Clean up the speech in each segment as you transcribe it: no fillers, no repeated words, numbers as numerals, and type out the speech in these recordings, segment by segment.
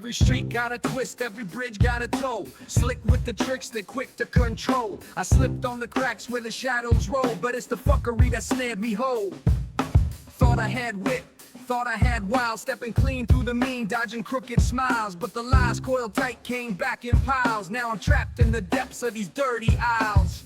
Every street got a twist, every bridge got a toe. Slick with the tricks, they quick to control. I slipped on the cracks where the shadows roll, but it's the fuckery that snared me whole. Thought I had wit, thought I had wild, stepping clean through the mean, dodging crooked smiles. But the lies coiled tight came back in piles. Now I'm trapped in the depths of these dirty aisles.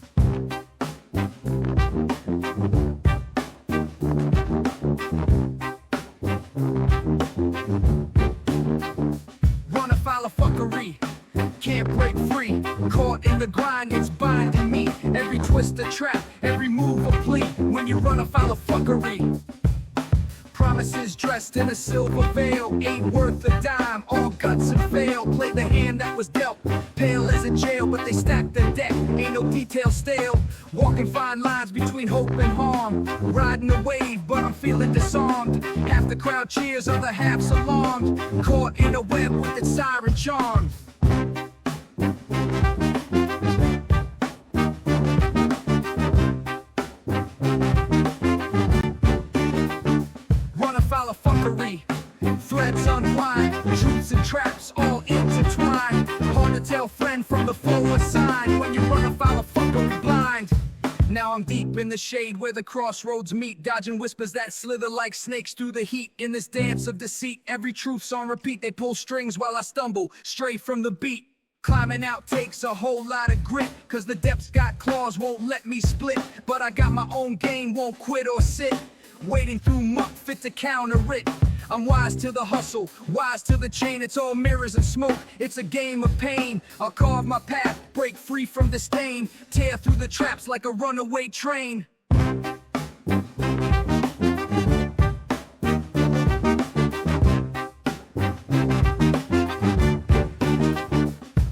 Run afoul of fuckery, can't break free. Caught in the grind, it's binding me. Every twist a trap, every move a plea. When you run afoul of fuckery, promises dressed in a silver veil ain't worth a dime, all guts and fail. Played the hand that was dealt, pale as a jail, but they stacked the deck, ain't no detail stale. Walking fine lines between hope and harm, riding a wave, but I'm feeling disarmed. Half the crowd cheers, other half's alarmed, caught in a web with its siren charm. Afoul of fuckery, threads unwind, truths and traps all intertwined. Hard to tell friend from the foe or sign when you run afoul of fuckery blind. Now I'm deep in the shade where the crossroads meet, dodging whispers that slither like snakes through the heat. In this dance of deceit, every truth's on repeat. They pull strings while I stumble, stray from the beat. Climbing out takes a whole lot of grit, cause the depths got claws, won't let me split. But I got my own game, won't quit or sit. Wading through muck fit to counter it. I'm wise to the hustle, wise to the chain. It's all mirrors and smoke, it's a game of pain. I'll carve my path, break free from the stain. Tear through the traps like a runaway train.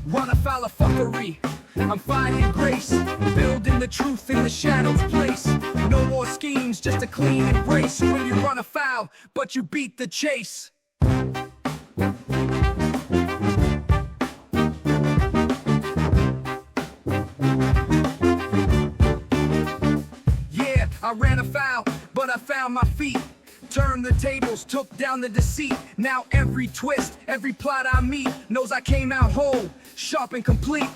Run afoul of fuckery, I'm finding grace, building the truth in the shadows place. No more schemes, just a clean embrace. When you run afoul, but you beat the chase. Yeah, I ran afoul, but I found my feet. Turned the tables, took down the deceit. Now every twist, every plot I meet knows I came out whole, sharp and complete.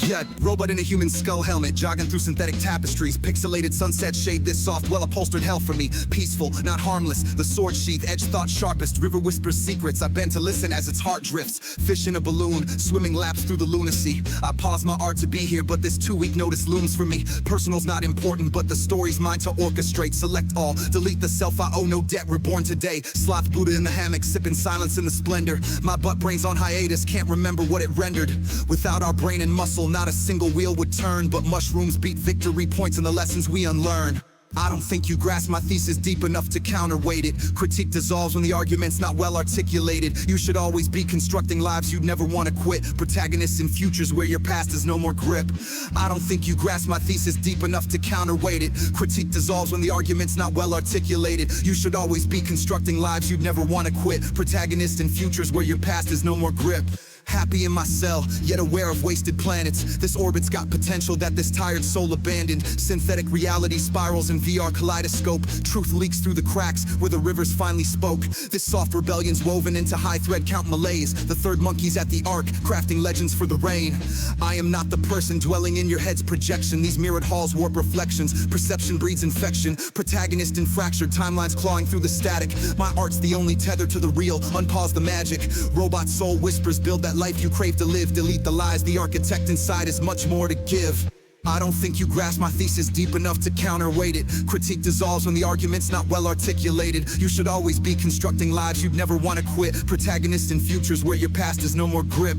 Yeah, robot in a human skull helmet, jogging through synthetic tapestries. Pixelated sunset shade, this soft, well-upholstered hell for me. Peaceful, not harmless, the sword sheath, edge thought sharpest. River whispers secrets, I bend to listen as its heart drifts. Fish in a balloon, swimming laps through the lunacy. I pause my art to be here, but this 2-week notice looms for me. Personal's not important, but the story's mine to orchestrate. Select all, delete the self, I owe no debt, reborn today. Sloth Buddha in the hammock, sipping silence in the splendor. My butt brain's on hiatus, can't remember what it rendered. Without our brain and muscle, not a single wheel would turn, but mushrooms beat victory points in the lessons we unlearn. I don't think you grasp my thesis deep enough to counterweight it. Critique dissolves when the argument's not well articulated. You should always be constructing lives you'd never want to quit. Protagonists in futures where your past has no more grip. I don't think you grasp my thesis deep enough to counterweight it. Critique dissolves when the argument's not well articulated. You should always be constructing lives you'd never want to quit. Protagonists in futures where your past has no more grip. Happy in my cell, yet aware of wasted planets. This orbit's got potential that this tired soul abandoned. Synthetic reality spirals in VR kaleidoscope. Truth leaks through the cracks where the rivers finally spoke. This soft rebellion's woven into high thread count malaise. The third monkey's at the ark, crafting legends for the rain. I am not the person dwelling in your head's projection. These mirrored halls warp reflections. Perception breeds infection. Protagonist in fractured timelines clawing through the static. My art's the only tether to the real, unpause the magic. Robot soul whispers, build that life you crave to live. Delete the lies, the architect inside has much more to give. I don't think you grasp my thesis deep enough to counterweight it. Critique dissolves when the argument's not well articulated. You should always be constructing lives you'd never want to quit. Protagonists in futures where your past has no more grip.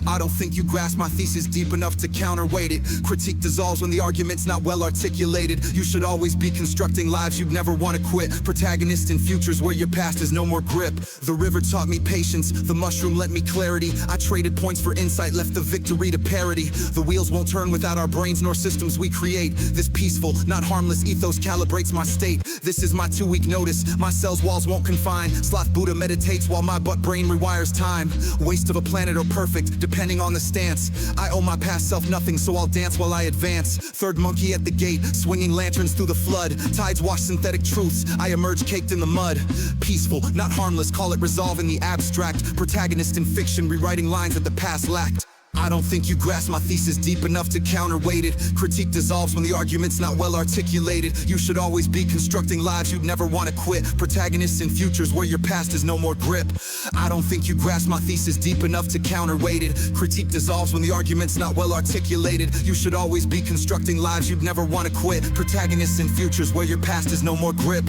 I don't think you grasp my thesis deep enough to counterweight it. Critique dissolves when the argument's not well articulated. You should always be constructing lives you'd never want to quit. Protagonists in futures where your past has no more grip. The river taught me patience, the mushroom lent me clarity. I traded points for insight, left the victory to parity. The wheels won't turn without our brains nor systems we create. This peaceful, not harmless ethos calibrates my state. This is my 2-week notice, my cell's walls won't confine. Sloth Buddha meditates while my butt brain rewires time. Waste of a planet or perfect, depending on the stance. I owe my past self nothing, so I'll dance while I advance. Third monkey at the gate, swinging lanterns through the flood. Tides wash synthetic truths, I emerge caked in the mud. Peaceful, not harmless, call it resolve in the abstract. Protagonist in fiction, rewriting lines that the past lacked. I don't think you grasp my thesis deep enough to counterweight it. Critique dissolves when the argument's not well articulated. You should always be constructing lives you'd never want to quit. Protagonists in futures where your past is no more grip. I don't think you grasp my thesis deep enough to counterweight it. Critique dissolves when the argument's not well articulated. You should always be constructing lives you'd never want to quit. Protagonists in futures where your past is no more grip.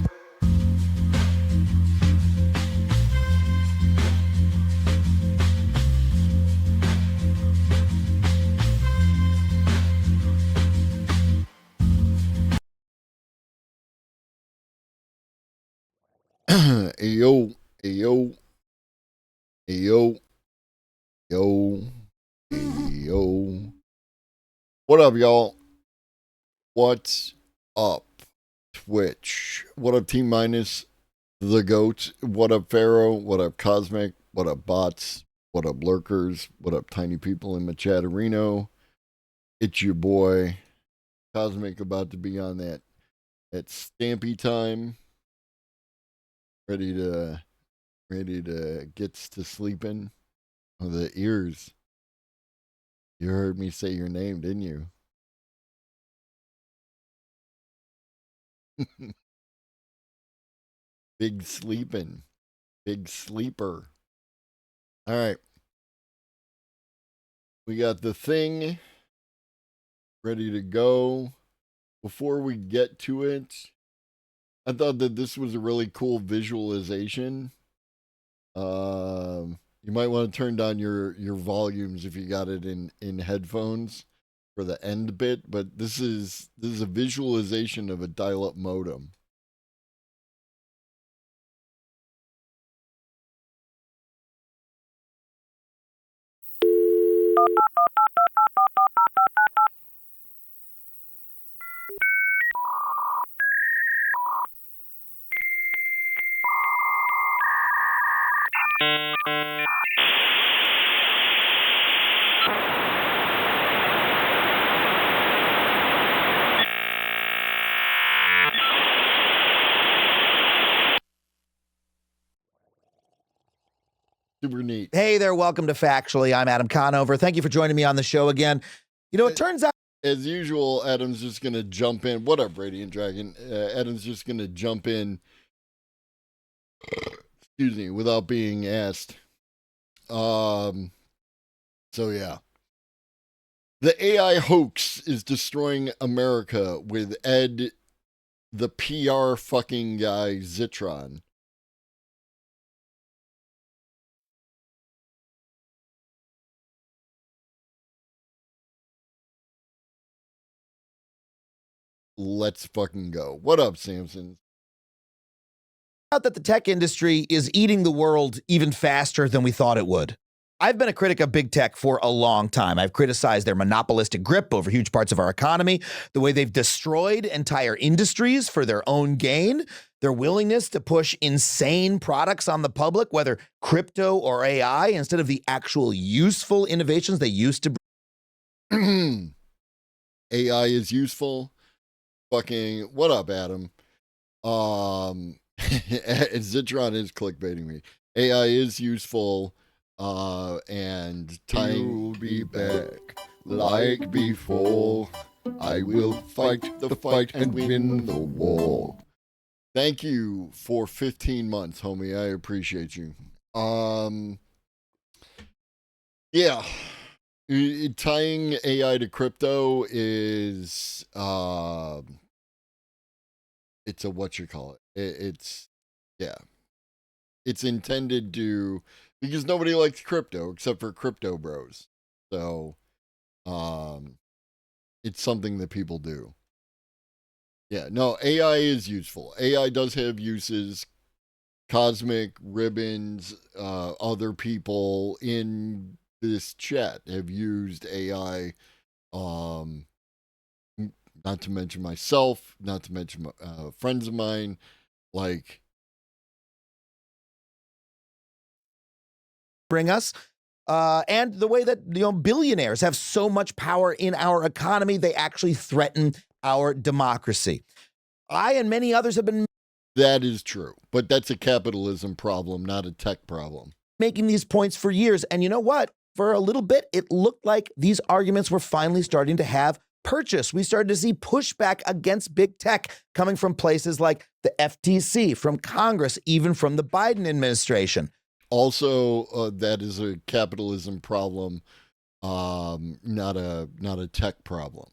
Ayo, ayo, ayo, yo, ayo. What up, y'all? What's up, Twitch? What up, Team Minus, the GOAT? What up, Pharaoh? What up, Cosmic? What up, bots? What up, lurkers? What up, tiny people in Machatterino? It's your boy, Cosmic, about to be on that Stampy time. Ready to get to sleeping. Oh, the ears. You heard me say your name, didn't you? Big sleeping. Big sleeper. All right. We got the thing ready to go. Before we get to it, I thought that this was a really cool visualization. You might want to turn down your volumes if you got it in headphones for the end bit, but this is a visualization of a dial-up modem. Super neat. Hey there, welcome to Factually. I'm Adam Conover. Thank you for joining me on the show again. You know, it turns out, as usual, Adam's just going to jump in. What up, Radiant Dragon? Adam's just going to jump in, excuse me, without being asked. So yeah. The AI hoax is destroying America with Ed, the PR fucking guy, Zitron. Let's fucking go. What up, Samson? that the tech industry is eating the world even faster than we thought it would. I've been a critic of big tech for a long time. I've criticized their monopolistic grip over huge parts of our economy, the way they've destroyed entire industries for their own gain, their willingness to push insane products on the public, whether crypto or AI, instead of the actual useful innovations they used to AI is useful. Fucking what up, Adam? Zitron is clickbaiting me. AI is useful. And time will be back like before. I will fight the fight and win the war. Thank you for 15 months, homie. I appreciate you. Yeah. Tying AI to crypto is it's a it's yeah. It's intended to, because nobody likes crypto except for crypto bros. So it's something that people do. Yeah, no, AI is useful. AI does have uses. Cosmic, Ribbons, other people in this chat have used AI, not to mention myself, not to mention friends of mine, like bring us. and the way that billionaires have so much power in our economy, they actually threaten our democracy. I and many others have been That is true, but that's a capitalism problem, not a tech problem. making these points for years. And you know what? For a little bit, it looked like these arguments were finally starting to have purchase. We started to see pushback against big tech coming from places like the FTC, from Congress, even from the Biden administration. Also, that is a capitalism problem, not a tech problem.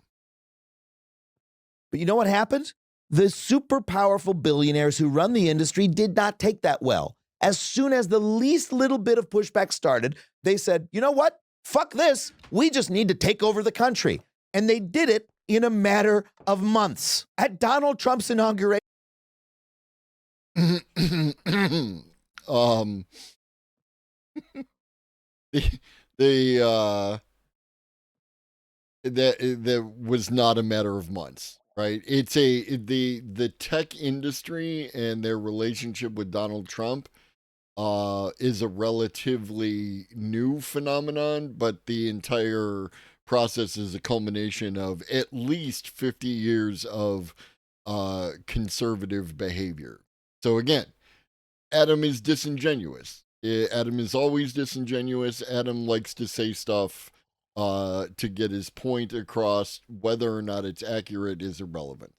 But you know what happened? The super powerful billionaires who run the industry did not take that well. As soon as the least little bit of pushback started, they said, you know what? Fuck this. We just need to take over the country. And they did it in a matter of months. At Donald Trump's inauguration, that was not a matter of months, right? It's the tech industry and their relationship with Donald Trump is a relatively new phenomenon, but the entire process is a culmination of at least 50 years of conservative behavior. So again, Adam is disingenuous. Adam is always disingenuous. Adam likes to say stuff to get his point across. Whether or not it's accurate is irrelevant.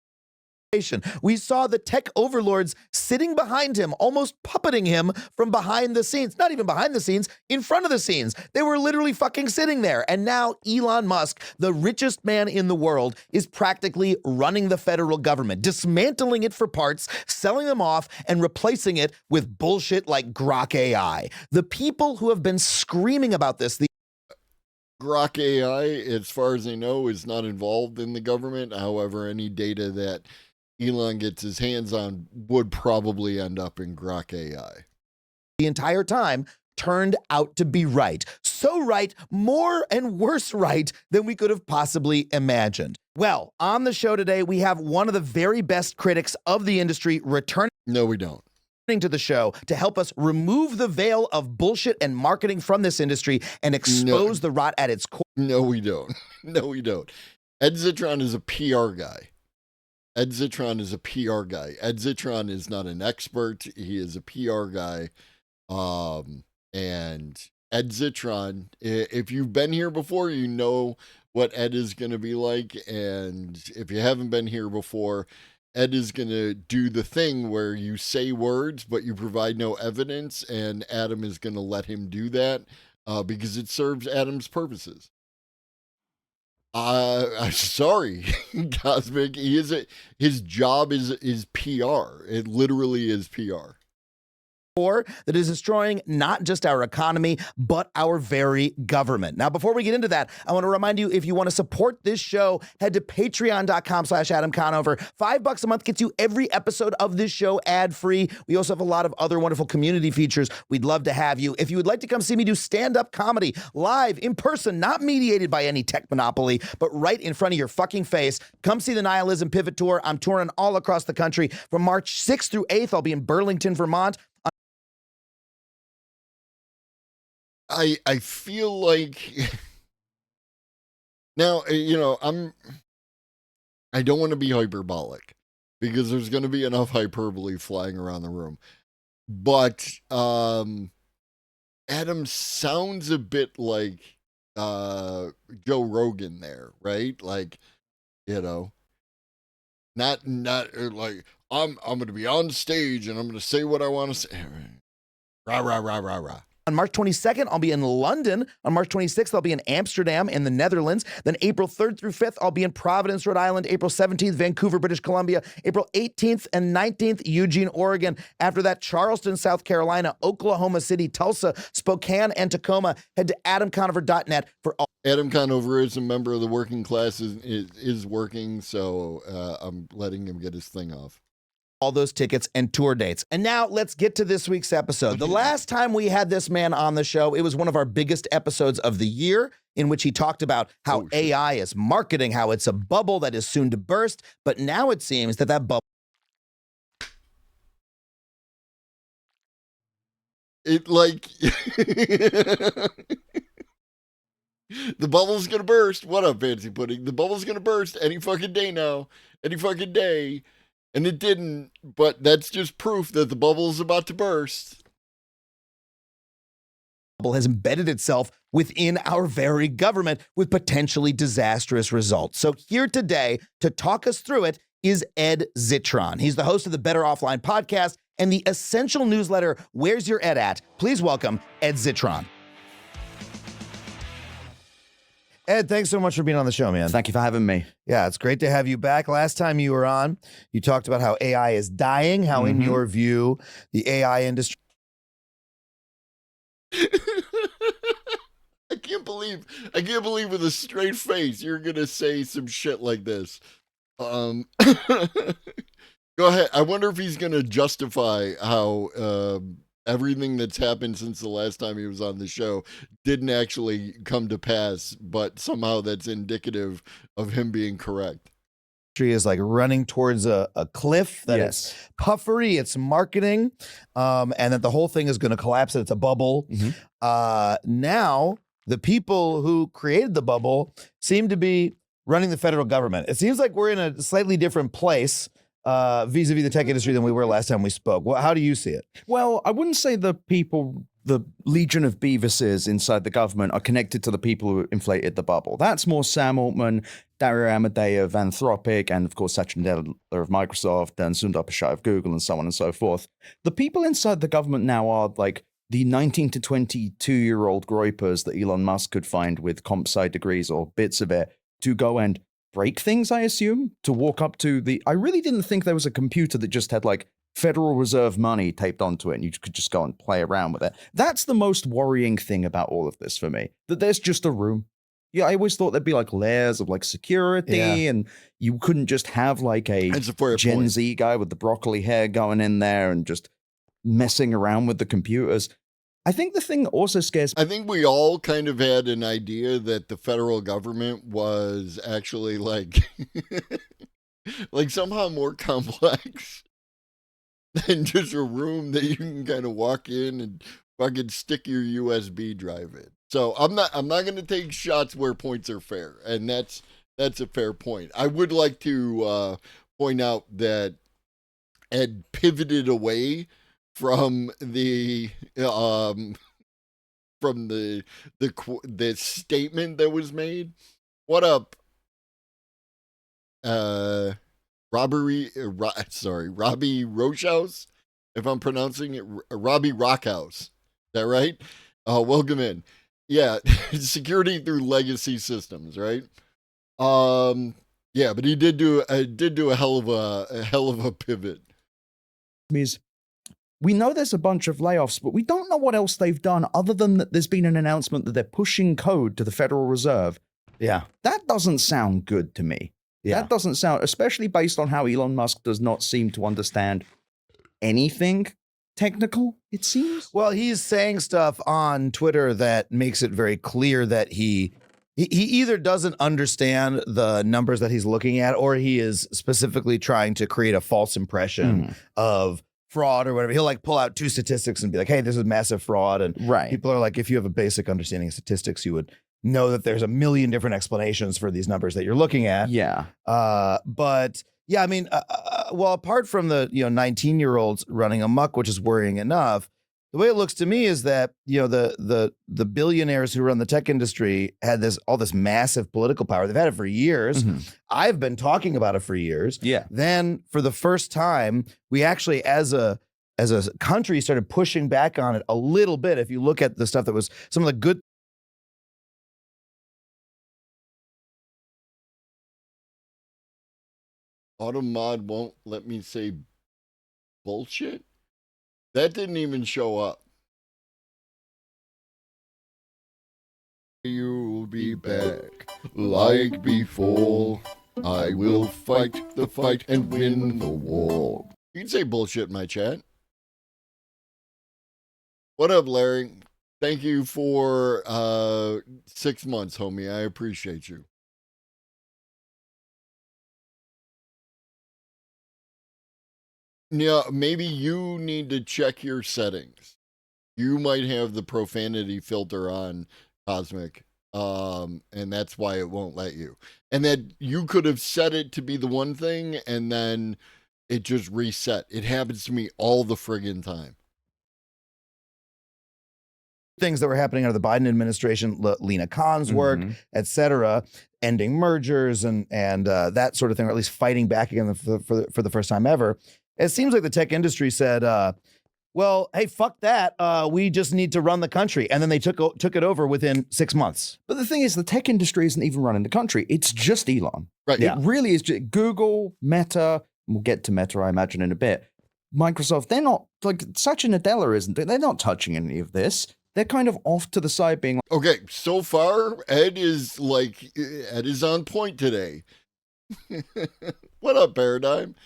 we saw the tech overlords sitting behind him, almost puppeting him from behind the scenes. Not even behind the scenes, in front of the scenes. They were literally fucking sitting there. And now Elon Musk, the richest man in the world, is practically running the federal government, dismantling it for parts, selling them off, and replacing it with bullshit like Grok AI. The people who have been screaming about this, Grok AI, as far as I know, is not involved in the government. However, any data that Elon gets his hands on would probably end up in Grok AI. The entire time turned out to be right. So right, more and worse right than we could have possibly imagined. Well, on the show today, we have one of the very best critics of the industry returning No, we don't. to the show to help us remove the veil of bullshit and marketing from this industry and expose the rot at its core. No, we don't. No, we don't. Ed Zitron is a PR guy. Ed Zitron is a PR guy. Ed Zitron is not an expert. He is a PR guy. And Ed Zitron, if you've been here before, you know what Ed is going to be like. And if you haven't been here before, Ed is going to do the thing where you say words, but you provide no evidence. And Adam is going to let him do that because it serves Adam's purposes. I'm sorry, Cosmic. His job is PR. It literally is PR. That is destroying not just our economy, but our very government. Now, before we get into that, I want to remind you, if you want to support this show, head to patreon.com/Adam Conover. $5 a month gets you every episode of this show ad-free. We also have a lot of other wonderful community features. We'd love to have you. If you would like to come see me do stand-up comedy live, in person, not mediated by any tech monopoly, but right in front of your fucking face, come see the Nihilism Pivot Tour. I'm touring all across the country. From March 6th through 8th, I'll be in Burlington, Vermont. I feel like now, I don't want to be hyperbolic because there's going to be enough hyperbole flying around the room. But Adam sounds a bit like Joe Rogan there, right? Like, not like I'm going to be on stage and I'm going to say what I want to say. Rah, rah, rah, rah, rah. On March 22nd, I'll be in London. On March 26th, I'll be in Amsterdam in the Netherlands. Then April 3rd through 5th, I'll be in Providence, Rhode Island. April 17th, Vancouver, British Columbia. April 18th and 19th, Eugene, Oregon. After that, Charleston, South Carolina, Oklahoma City, Tulsa, Spokane, and Tacoma. Head to adamconover.net for all. Adam Conover is a member of the working class, is working, so I'm letting him get his thing off. All those tickets and tour dates. And now let's get to this week's episode. The last time we had this man on the show, it was one of our biggest episodes of the year, in which he talked about how AI is marketing, how it's a bubble that is soon to burst. But now it seems that bubble. It like The bubble's gonna burst. What up, Fancy Pudding? The bubble's gonna burst any fucking day now. Any fucking day. And it didn't, but that's just proof that the bubble's about to burst. Has embedded itself within our very government with potentially disastrous results. So here today to talk us through it is Ed Zitron. He's the host of the Better Offline podcast and the essential newsletter, Where's Your Ed At? Please welcome Ed Zitron. Ed, thanks so much for being on the show, man. Thank you for having me. Yeah, it's great to have you back. Last time you were on, you talked about how AI is dying, how in your view, the AI industry. I can't believe with a straight face you're gonna say some shit like this. Go ahead. I wonder if he's gonna justify how everything that's happened since the last time he was on the show didn't actually come to pass, but somehow that's indicative of him being correct. Is like running towards a cliff, that it's puffery, it's marketing, and that the whole thing is going to collapse, and it's a bubble. Now, the people who created the bubble seem to be running the federal government. It seems like we're in a slightly different place vis-a-vis the tech industry than we were last time we spoke. Well, how do you see it? Well, I wouldn't say the Legion of Beavises inside the government are connected to the people who inflated the bubble. That's more Sam Altman, Dario Amodei of Anthropic, and of course Satya Nadella of Microsoft, and Sundar Pichai of Google, and so on and so forth. The people inside the government now are like the 19 to 22-year-old groypers that Elon Musk could find with comp sci degrees or bits of it to go and break things, I assume, to walk up to the... I really didn't think there was a computer that just had like Federal Reserve money taped onto it and you could just go and play around with it. That's the most worrying thing about all of this for me, that there's just a room. Yeah, I always thought there'd be like layers of like security and you couldn't just have like a Gen Z guy with the broccoli hair going in there and just messing around with the computers. I think the thing that also scares me. I think we all kind of had an idea that the federal government was actually like, like somehow more complex than just a room that you can kind of walk in and fucking stick your USB drive in. So I'm not going to take shots where points are fair, and that's a fair point. I would like to point out that Ed pivoted away from the statement that was made. What up, Robbie Rochehouse, if I'm pronouncing it, Robbie Rockhouse. Is that right? Welcome in. Yeah, security through legacy systems, right? Yeah, but he did do a hell of a pivot. We know there's a bunch of layoffs, but we don't know what else they've done other than that there's been an announcement that they're pushing code to the Federal Reserve. Yeah. That doesn't sound good to me. Yeah. That doesn't sound, especially based on how Elon Musk does not seem to understand anything technical, it seems. Well, he's saying stuff on Twitter that makes it very clear that he either doesn't understand the numbers that he's looking at, or he is specifically trying to create a false impression of fraud or whatever. He'll like pull out two statistics and be like, hey, this is massive fraud. And people are like, if you have a basic understanding of statistics, you would know that there's a million different explanations for these numbers that you're looking at. Yeah. But yeah, I mean, well, apart from the 19-year-olds running amok, which is worrying enough, the way it looks to me is that the billionaires who run the tech industry had all this massive political power. They've had it for years. I've been talking about it for years. Yeah. Then for the first time, we actually, as a country, started pushing back on it a little bit. If you look at the stuff that was some of the good. Automod won't let me say bullshit. That didn't even show up. You'll be back like before. I will fight the fight and win the war. You can say bullshit in my chat. What up, Larry? Thank you for 6 months, homie. I appreciate you. Yeah, maybe you need to check your settings. You might have the profanity filter on, Cosmic. and that's why it won't let you. And that you could have set it to be the one thing, and then it just reset. It happens to me all the friggin' time. Things that were happening under the Biden administration, Lena Khan's work, et cetera, ending mergers and that sort of thing, or at least fighting back again for the first time ever. It seems like the tech industry said, well, hey, fuck that. We just need to run the country. And then they took it over within 6 months. But the thing is, the tech industry isn't even running the country. It's just Elon. Right. It really is just Google, Meta. We'll get to Meta, I imagine, in a bit. Microsoft, they're not, like, Satya Nadella isn't. They're not touching any of this. They're kind of off to the side being like, Okay, so far, Ed is on point today. What up, Paradigm?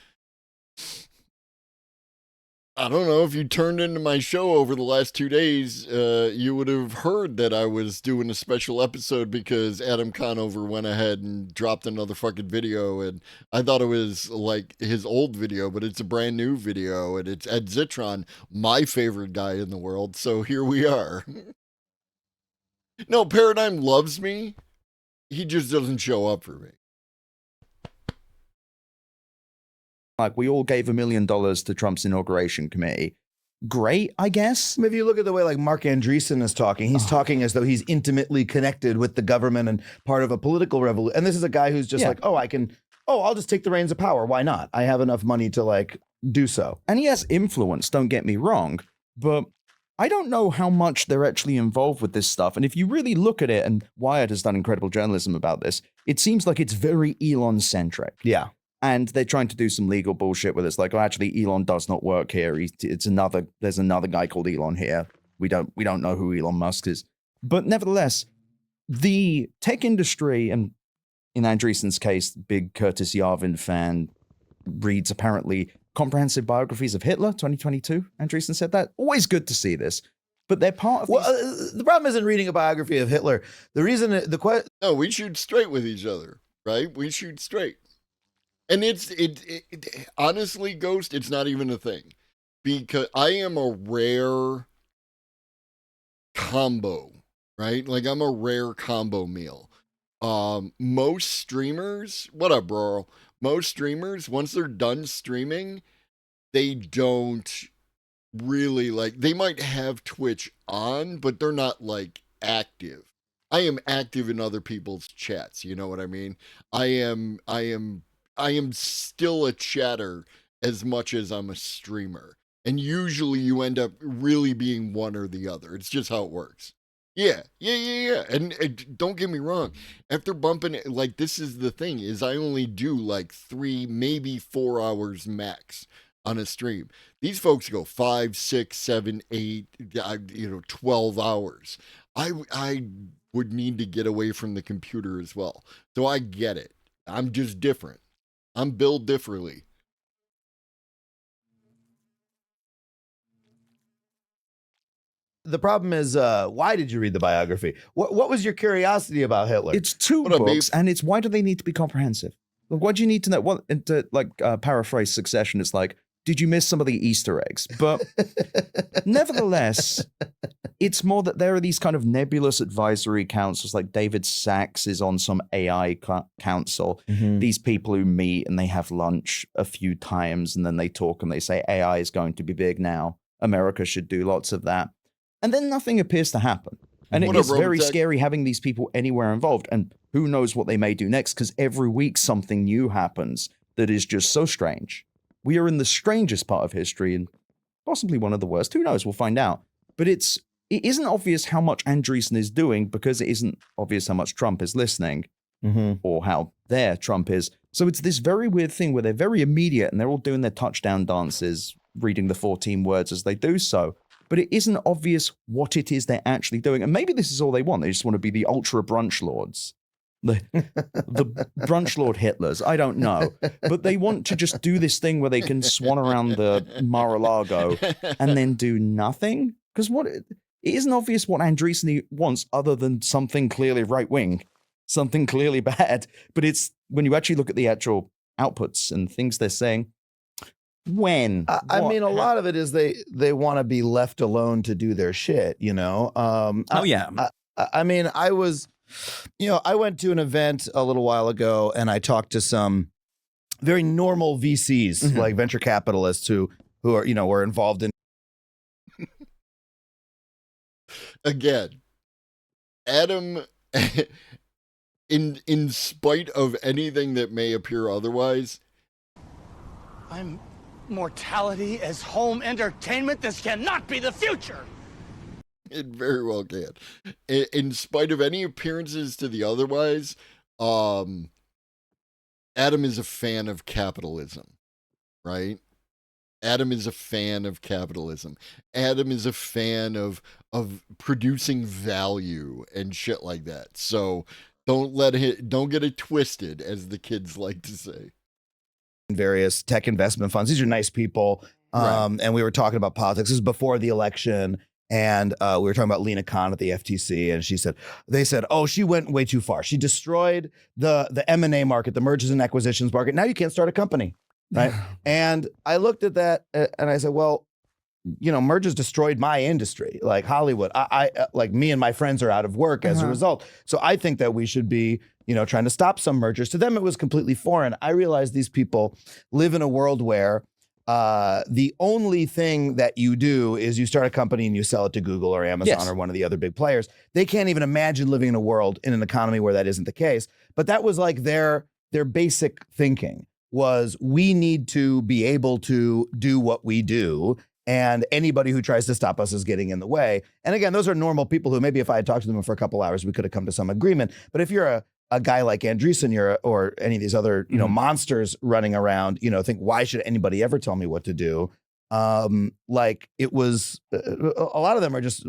I don't know if you turned into my show over the last 2 days, you would have heard that I was doing a special episode because Adam Conover went ahead and dropped another fucking video, and I thought it was like his old video, but it's a brand new video, and it's Ed Zitron, my favorite guy in the world, so here we are. No, Paradigm loves me. He just doesn't show up for me. we all gave $1 million to Trump's inauguration committee. Great, I guess. If you look at the way like Mark Andreessen is talking, he's talking as though he's intimately connected with the government and part of a political revolution. And this is a guy who's just like, I'll just take the reins of power. Why not? I have enough money to like do so. And he has influence, don't get me wrong, but I don't know how much they're actually involved with this stuff. And if you really look at it, and Wired has done incredible journalism about this, it seems like it's very Elon-centric. Yeah. And they're trying to do some legal bullshit with it. It's like, oh, actually, Elon does not work here. There's another guy called Elon here. We don't know who Elon Musk is. But nevertheless, the tech industry, and in Andreessen's case, big Curtis Yarvin fan, reads apparently comprehensive biographies of Hitler, 2022. Andreessen said that. Always good to see this. But they're part of the problem isn't reading a biography of Hitler. The reason, No, we shoot straight with each other, right? We shoot straight. And it honestly, Ghost, it's not even a thing. Because I am a rare combo, right? Like, I'm a rare combo meal. Most streamers, what up, bro? Most streamers, once they're done streaming, they don't really, like, they might have Twitch on, but they're not, like, active. I am active in other people's chats, you know what I mean? I am still a chatter as much as I'm a streamer. And usually you end up really being one or the other. It's just how it works. Yeah. And don't get me wrong. After bumping it, like, this is the thing, is I only do like 3, maybe 4 hours max on a stream. These folks go 5, 6, 7, 8, 12 hours. I would need to get away from the computer as well. So I get it. I'm just different. I'm built differently. The problem is, why did you read the biography? What was your curiosity about Hitler? It's 2 books, and it's why do they need to be comprehensive? Like, what do you need to know? What, paraphrase Succession, it's like, did you miss some of the Easter eggs? But nevertheless, it's more that there are these kind of nebulous advisory councils, like David Sachs is on some AI council. These people who meet and they have lunch a few times and then they talk and they say AI is going to be big now. America should do lots of that. And then nothing appears to happen. And it is very scary having these people anywhere involved. And who knows what they may do next, because every week something new happens that is just so strange. We are in the strangest part of history and possibly one of the worst. Who knows? We'll find out. But it isn't obvious how much Andreessen is doing because it isn't obvious how much Trump is listening or how there Trump is. So it's this very weird thing where they're very immediate and they're all doing their touchdown dances, reading the 14 words as they do so. But it isn't obvious what it is they're actually doing. And maybe this is all they want. They just want to be the ultra brunch lords. The brunch lord Hitlers. I don't know. But they want to just do this thing where they can swan around the Mar-a-Lago and then do nothing. Because it isn't obvious what Andreessen wants other than something clearly right-wing, something clearly bad. But it's when you actually look at the actual outputs and things they're saying, I mean, a lot of it is they want to be left alone to do their shit, you know? Yeah. I mean, I was I went to an event a little while ago and I talked to some very normal VCs, like venture capitalists who are, were involved in. Again, Adam, in spite of anything that may appear otherwise, I'm mortality as home entertainment. This cannot be the future. it very well can. In spite of any appearances to the otherwise, Adam is a fan of capitalism, right? Adam is a fan of capitalism. Adam is a fan of producing value and shit like that. So don't get it twisted, as the kids like to say. Various tech investment funds. These are nice people. And we were talking about politics. This is before the election. And we were talking about Lena Khan at the FTC. And they said, oh, she went way too far. She destroyed the M&A market, the mergers and acquisitions market. Now you can't start a company. Right. And I looked at that and I said, well, mergers destroyed my industry, like Hollywood. I like me and my friends are out of work as a result. So I think that we should be, trying to stop some mergers. To them, it was completely foreign. I realized these people live in a world where the only thing that you do is you start a company and you sell it to Google or Amazon or one of the other big players. They can't even imagine living in a world, in an economy where that isn't the case. But that was like their basic thinking. Was we need to be able to do what we do, and anybody who tries to stop us is getting in the way. And again, those are normal people who maybe if I had talked to them for a couple hours, we could have come to some agreement. But if you're a guy like Andreessen or any of these other monsters running around, think, why should anybody ever tell me what to do? Like it was a lot of them are just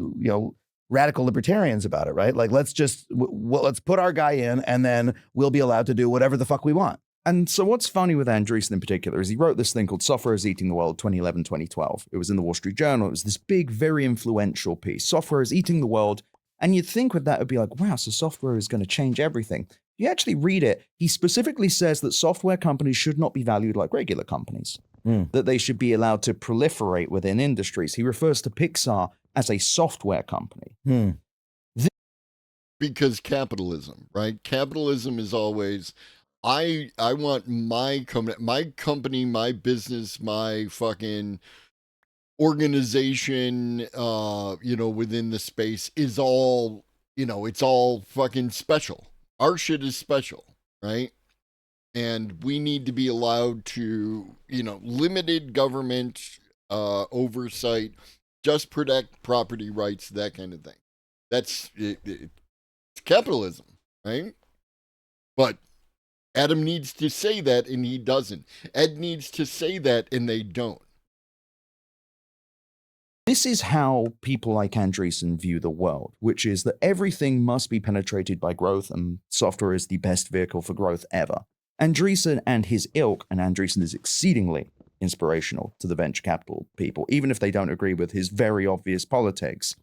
radical libertarians about it, right? Like let's put our guy in, and then we'll be allowed to do whatever the fuck we want. And so what's funny with Andreessen in particular is he wrote this thing called Software is Eating the World 2011, 2012. It was in the Wall Street Journal. It was this big, very influential piece. Software is eating the world. And you'd think with that, it'd be like, wow, so software is going to change everything. You actually read it. He specifically says that software companies should not be valued like regular companies, that they should be allowed to proliferate within industries. He refers to Pixar as a software company. Because capitalism, right? Capitalism is always... I want my company, my business, my fucking organization, within the space is all, it's all fucking special. Our shit is special, right? And we need to be allowed to, limited government oversight, just protect property rights, that kind of thing. That's it's capitalism, right? But Adam needs to say that, and he doesn't. Ed needs to say that, and they don't. This is how people like Andreessen view the world, which is that everything must be penetrated by growth, and software is the best vehicle for growth ever. Andreessen and his ilk, and Andreessen is exceedingly inspirational to the venture capital people, even if they don't agree with his very obvious politics.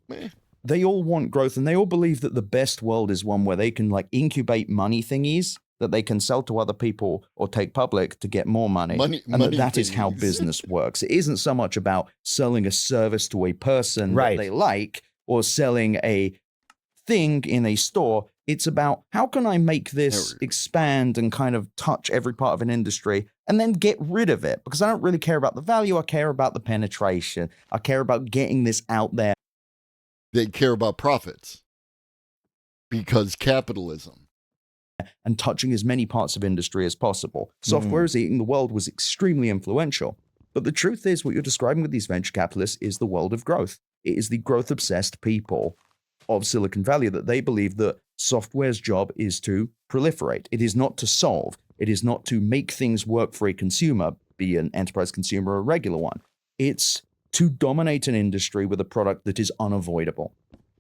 They all want growth, and they all believe that the best world is one where they can incubate money thingies that they can sell to other people or take public to get more money. That is how business works. It isn't so much about selling a service to a person that they like or selling a thing in a store. It's about how can I make this expand and kind of touch every part of an industry and then get rid of it? Because I don't really care about the value. I care about the penetration. I care about getting this out there. They care about profits because capitalism. And touching as many parts of industry as possible. Software is Eating the World was extremely influential. But the truth is, what you're describing with these venture capitalists is the world of growth. It is the growth-obsessed people of Silicon Valley that they believe that software's job is to proliferate. It is not to solve. It is not to make things work for a consumer, be an enterprise consumer or a regular one. It's to dominate an industry with a product that is unavoidable.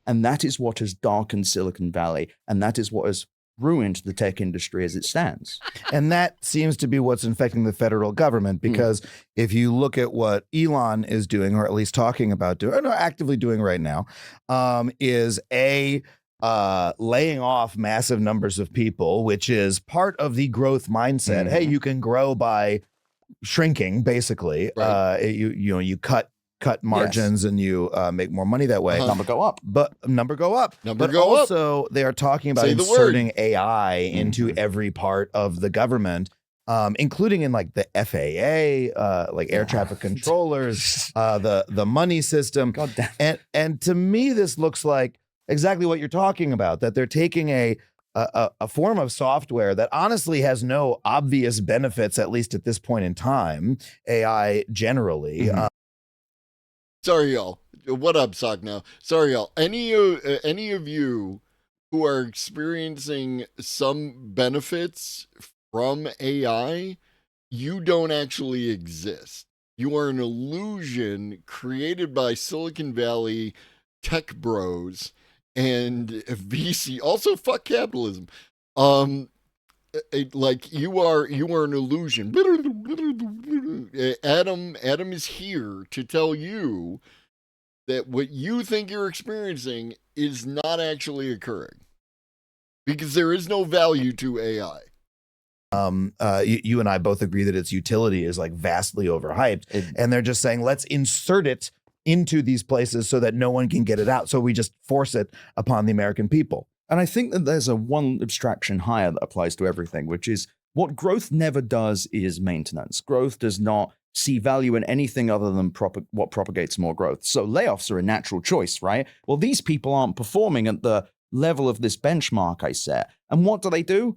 And that is what has darkened Silicon Valley. And that is what has ruined the tech industry as it stands. And that seems to be what's infecting the federal government, because if you look at what Elon is doing, or at least talking about doing, or actively doing right now, is laying off massive numbers of people, which is part of the growth mindset. Hey, you can grow by shrinking, basically. You cut cut margins and you make more money that way. Number go up. But number go up. Number but go up. also, they are talking about Say the inserting word. AI into every part of the government, including in like the FAA, like air traffic controllers, the money system. God damn. And to me, this looks like exactly what you're talking about. That they're taking a form of software that honestly has no obvious benefits, at least at this point in time. AI generally. Sorry, y'all. What up, Sock now? Sorry, y'all. Any of you who are experiencing some benefits from AI, you don't actually exist. You are an illusion created by Silicon Valley tech bros and VC. Also, fuck capitalism. Like you are an illusion. Adam is here to tell you that what you think you're experiencing is not actually occurring, because there is no value to AI. You and I both agree that its utility is like vastly overhyped, and they're just saying, let's insert it into these places so that no one can get it out. So we just force it upon the American people. And I think that there's a one abstraction higher that applies to everything, which is what growth never does is maintenance. Growth does not see value in anything other than what propagates more growth. So layoffs are a natural choice, right? Well, these people aren't performing at the level of this benchmark I set. And what do?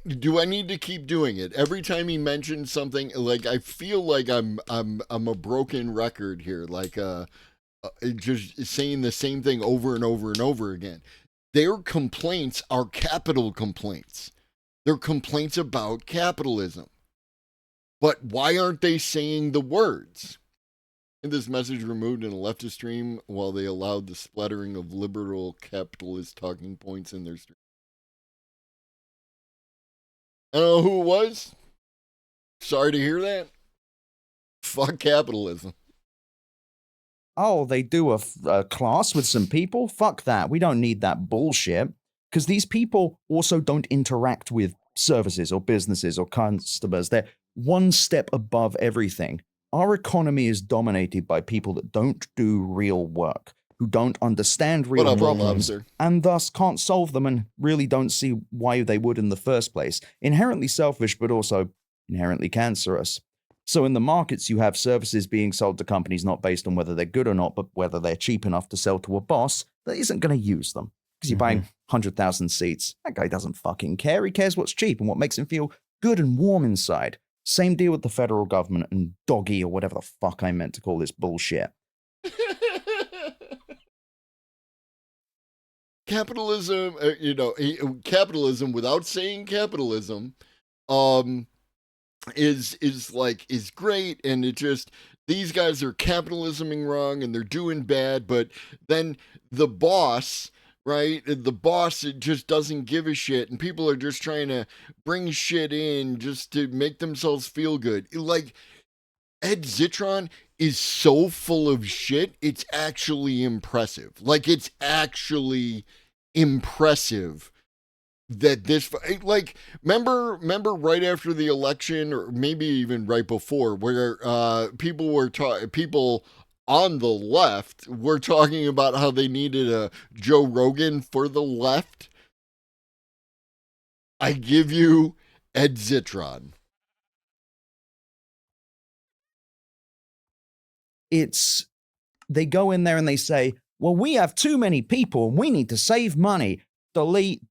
Do I need to keep doing it every time he mentions something? Like, I feel like I'm a broken record here. Like, just saying the same thing over and over and over again. Their complaints are capital complaints. They're complaints about capitalism. But why aren't they saying the words? In this message removed in a leftist stream while they allowed the splattering of liberal capitalist talking points in their stream. I don't know who it was. Sorry to hear that. Fuck capitalism. Oh, they do a class with some people? Fuck that. We don't need that bullshit. Because these people also don't interact with services or businesses or customers. They're one step above everything. Our economy is dominated by people that don't do real work, who don't understand real problems, and thus can't solve them and really don't see why they would in the first place. Inherently selfish, but also inherently cancerous. So in the markets, you have services being sold to companies not based on whether they're good or not, but whether they're cheap enough to sell to a boss that isn't going to use them. Because you're buying 100,000 seats. That guy doesn't fucking care. He cares what's cheap and what makes him feel good and warm inside. Same deal with the federal government and doggy or whatever the fuck I meant to call this bullshit. Capitalism, capitalism without saying capitalism, is great, and it just, these guys are capitalisming wrong and they're doing bad, but then the boss, right? The boss just doesn't give a shit, and people are just trying to bring shit in just to make themselves feel good. Like, Ed Zitron is so full of shit, it's actually impressive. Like, it's actually impressive that this, like, remember right after the election, or maybe even right before, where people on the left were talking about how they needed a Joe Rogan for the left. I give you Ed Zitron. They go in there and they say, well, we have too many people and we need to save money. Delete.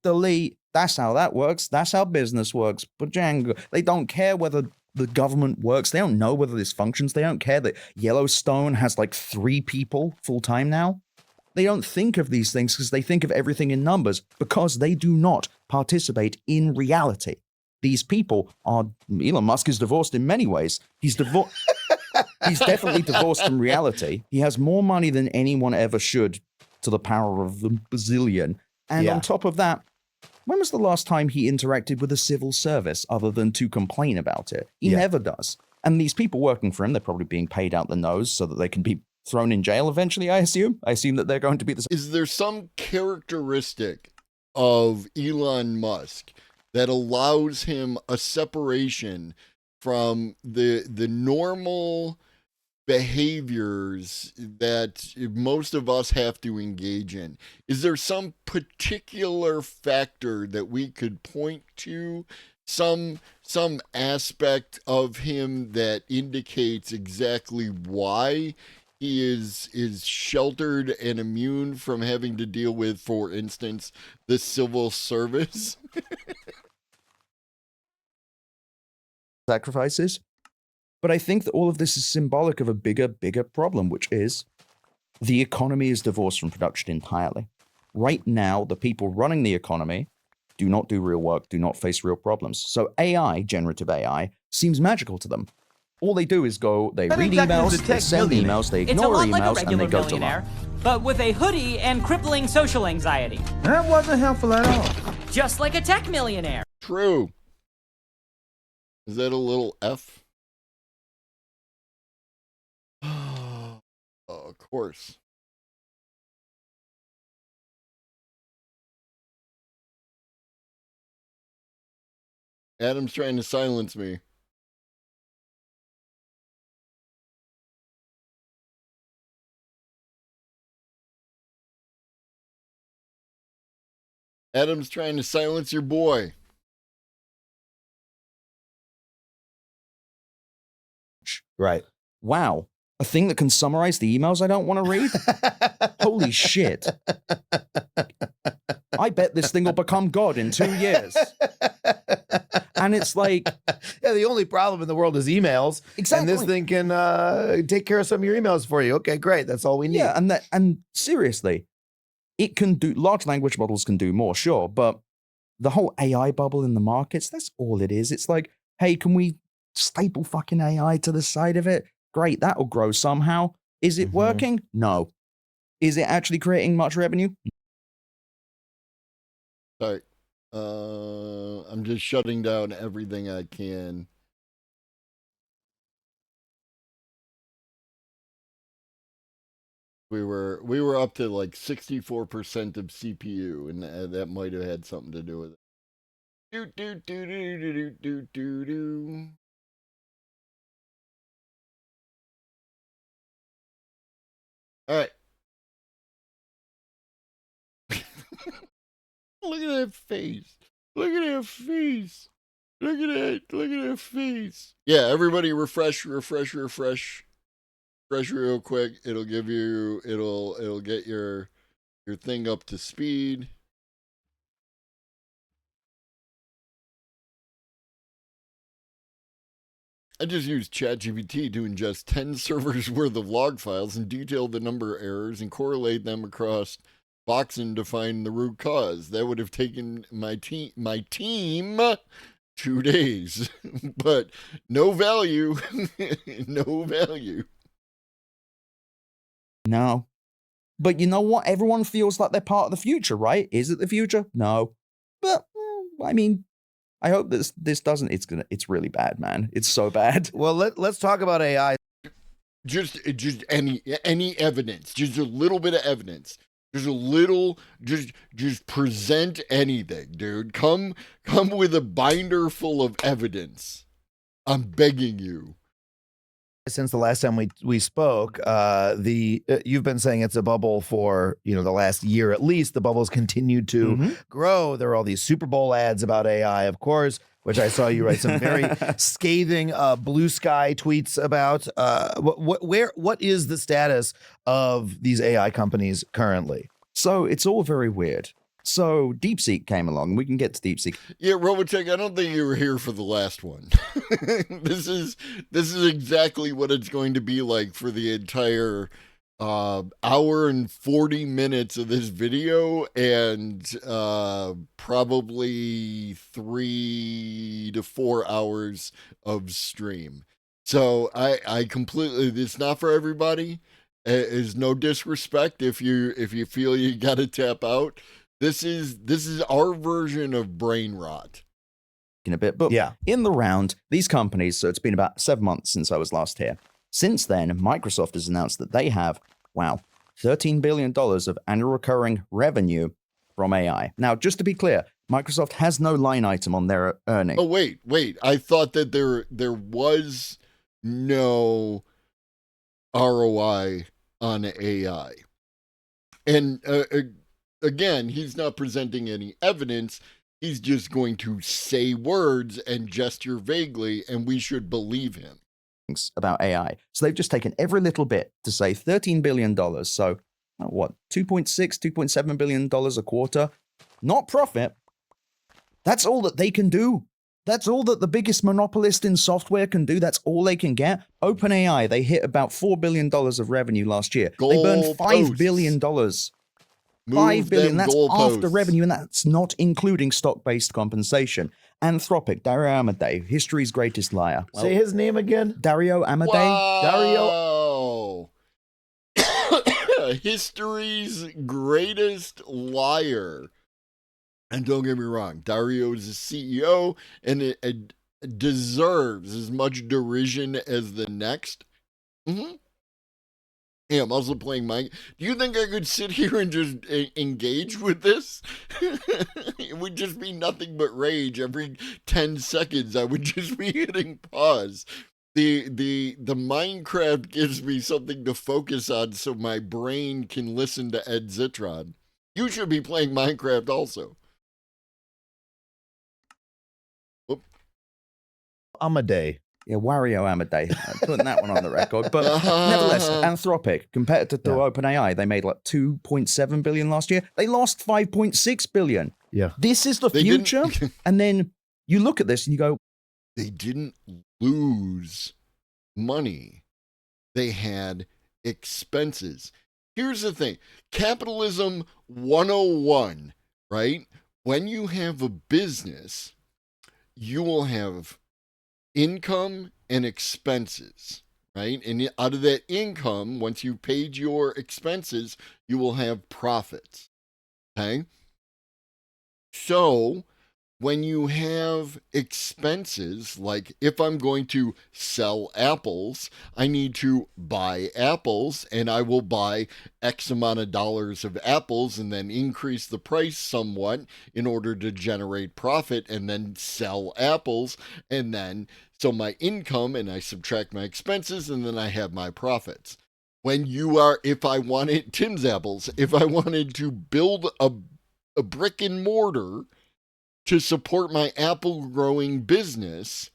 That's how that works. That's how business works. But Django, they don't care whether the government works. They don't know whether this functions. They don't care that Yellowstone has like 3 people full time now. They don't think of these things because they think of everything in numbers, because they do not participate in reality. These people are, Elon Musk is divorced in many ways. He's definitely divorced from reality. He has more money than anyone ever should, to the power of the bazillion. And on top of that, when was the last time he interacted with a civil service other than to complain about it? He never does. And these people working for him, they're probably being paid out the nose so that they can be thrown in jail eventually, I assume. I assume that they're going to be the... Is there some characteristic of Elon Musk that allows him a separation from the normal behaviors that most of us have to engage in. Is there some particular factor that we could point to, some aspect of him that indicates exactly why he is sheltered and immune from having to deal with, for instance, the civil service? Sacrifices. But I think that all of this is symbolic of a bigger problem, which is the economy is divorced from production entirely. Right now, the people running the economy do not do real work, do not face real problems. So AI, generative AI, seems magical to them. All they do is go, they read emails, they send emails, they It's a ignore lot like a emails, and regular they go to millionaire, but with a hoodie and crippling social anxiety. That wasn't helpful at all. Just like a tech millionaire. True. Is that a little F? Of course. Adam's trying to silence me. Adam's trying to silence your boy. Right. Wow, a thing that can summarize the emails I don't want to read? Holy shit. I bet this thing will become God in 2 years. And it's like, Yeah, the only problem in the world is emails. Exactly. And this thing can take care of some of your emails for you. Okay, great. That's all we need. yeah, and seriously, it can do, large language models can do more, sure, but the whole AI bubble in the markets, that's all it is. It's like, hey, can we staple fucking AI to the side of it? Great, that'll grow somehow. Is it working? No. Is it actually creating much revenue? Sorry. I'm just shutting down everything I can. We were up to like 64% of CPU, and that might have had something to do with it. Do do do do do do do do. All right. Look at that face. Look at that face. Look at that. Look at that face. Yeah, everybody refresh real quick. It'll give you it'll get your thing up to speed. I just used ChatGPT to ingest 10 servers worth of log files and detail the number of errors and correlate them across Boxen to find the root cause. That would have taken my team 2 days, but no value, no value. No. But you know what? Everyone feels like they're part of the future, right? Is it the future? No. But, I mean, I hope this doesn't. It's really bad, man. It's so bad. Well, let's talk about AI. Just any evidence, just a little bit of evidence. Just a little, just present anything, dude. Come with a binder full of evidence. I'm begging you. Since the last time we spoke, you've been saying it's a bubble for the last year at least. The bubble's continued to grow. There are all these Super Bowl ads about AI, of course, which I saw you write some very scathing blue sky tweets about. What is the status of these AI companies currently? So it's all very weird. So DeepSeek came along. We can get to DeepSeek. Yeah, Robotech, I don't think you were here for the last one. This is exactly what it's going to be like for the entire hour and 40 minutes of this video, and probably 3 to 4 hours of stream. So I completely, it's not for everybody. Is no disrespect if you feel you got to tap out. This is our version of brain rot. In a bit, but yeah, in the round, these companies, so it's been about 7 months since I was last here. Since then, Microsoft has announced that they have, $13 billion of annual recurring revenue from AI. Now, just to be clear, Microsoft has no line item on their earnings. Oh, wait. I thought that there was no ROI on AI. And again, he's not presenting any evidence. He's just going to say words and gesture vaguely, and we should believe him. About AI. So they've just taken every little bit to say $13 billion. So what, $2.7 billion a quarter? Not profit. That's all that they can do. That's all that the biggest monopolist in software can do. That's all they can get. OpenAI, they hit about $4 billion of revenue last year. They burned $5 billion. $5 billion. That's after revenue, and that's not including stock-based compensation. Anthropic, Dario Amodei, history's greatest liar. Say his name again. Dario Amodei. Wow. Dario. History's greatest liar. And don't get me wrong, Dario is a CEO, and it deserves as much derision as the next. Mm-hmm. Yeah, I'm also playing Mike. Do you think I could sit here and just engage with this? It would just be nothing but rage. Every 10 seconds, I would just be hitting pause. The Minecraft gives me something to focus on so my brain can listen to Ed Zitron. You should be playing Minecraft also. Amodei. Yeah, Wario Amodei. Putting that one on the record. But nevertheless, Anthropic, compared to OpenAI, they made like $2.7 billion last year. They lost $5.6 billion. Yeah. This is the future. And then you look at this and you go, they didn't lose money. They had expenses. Here's the thing. Capitalism 101, right? When you have a business, you will have income and expenses, right? And out of that income, once you've paid your expenses, you will have profits, okay? So when you have expenses, like if I'm going to sell apples, I need to buy apples, and I will buy X amount of dollars of apples and then increase the price somewhat in order to generate profit, and then sell apples, and then so my income, and I subtract my expenses, and then I have my profits. When you are, if I wanted Tim's apples, if I wanted to build a brick and mortar to support my apple growing business,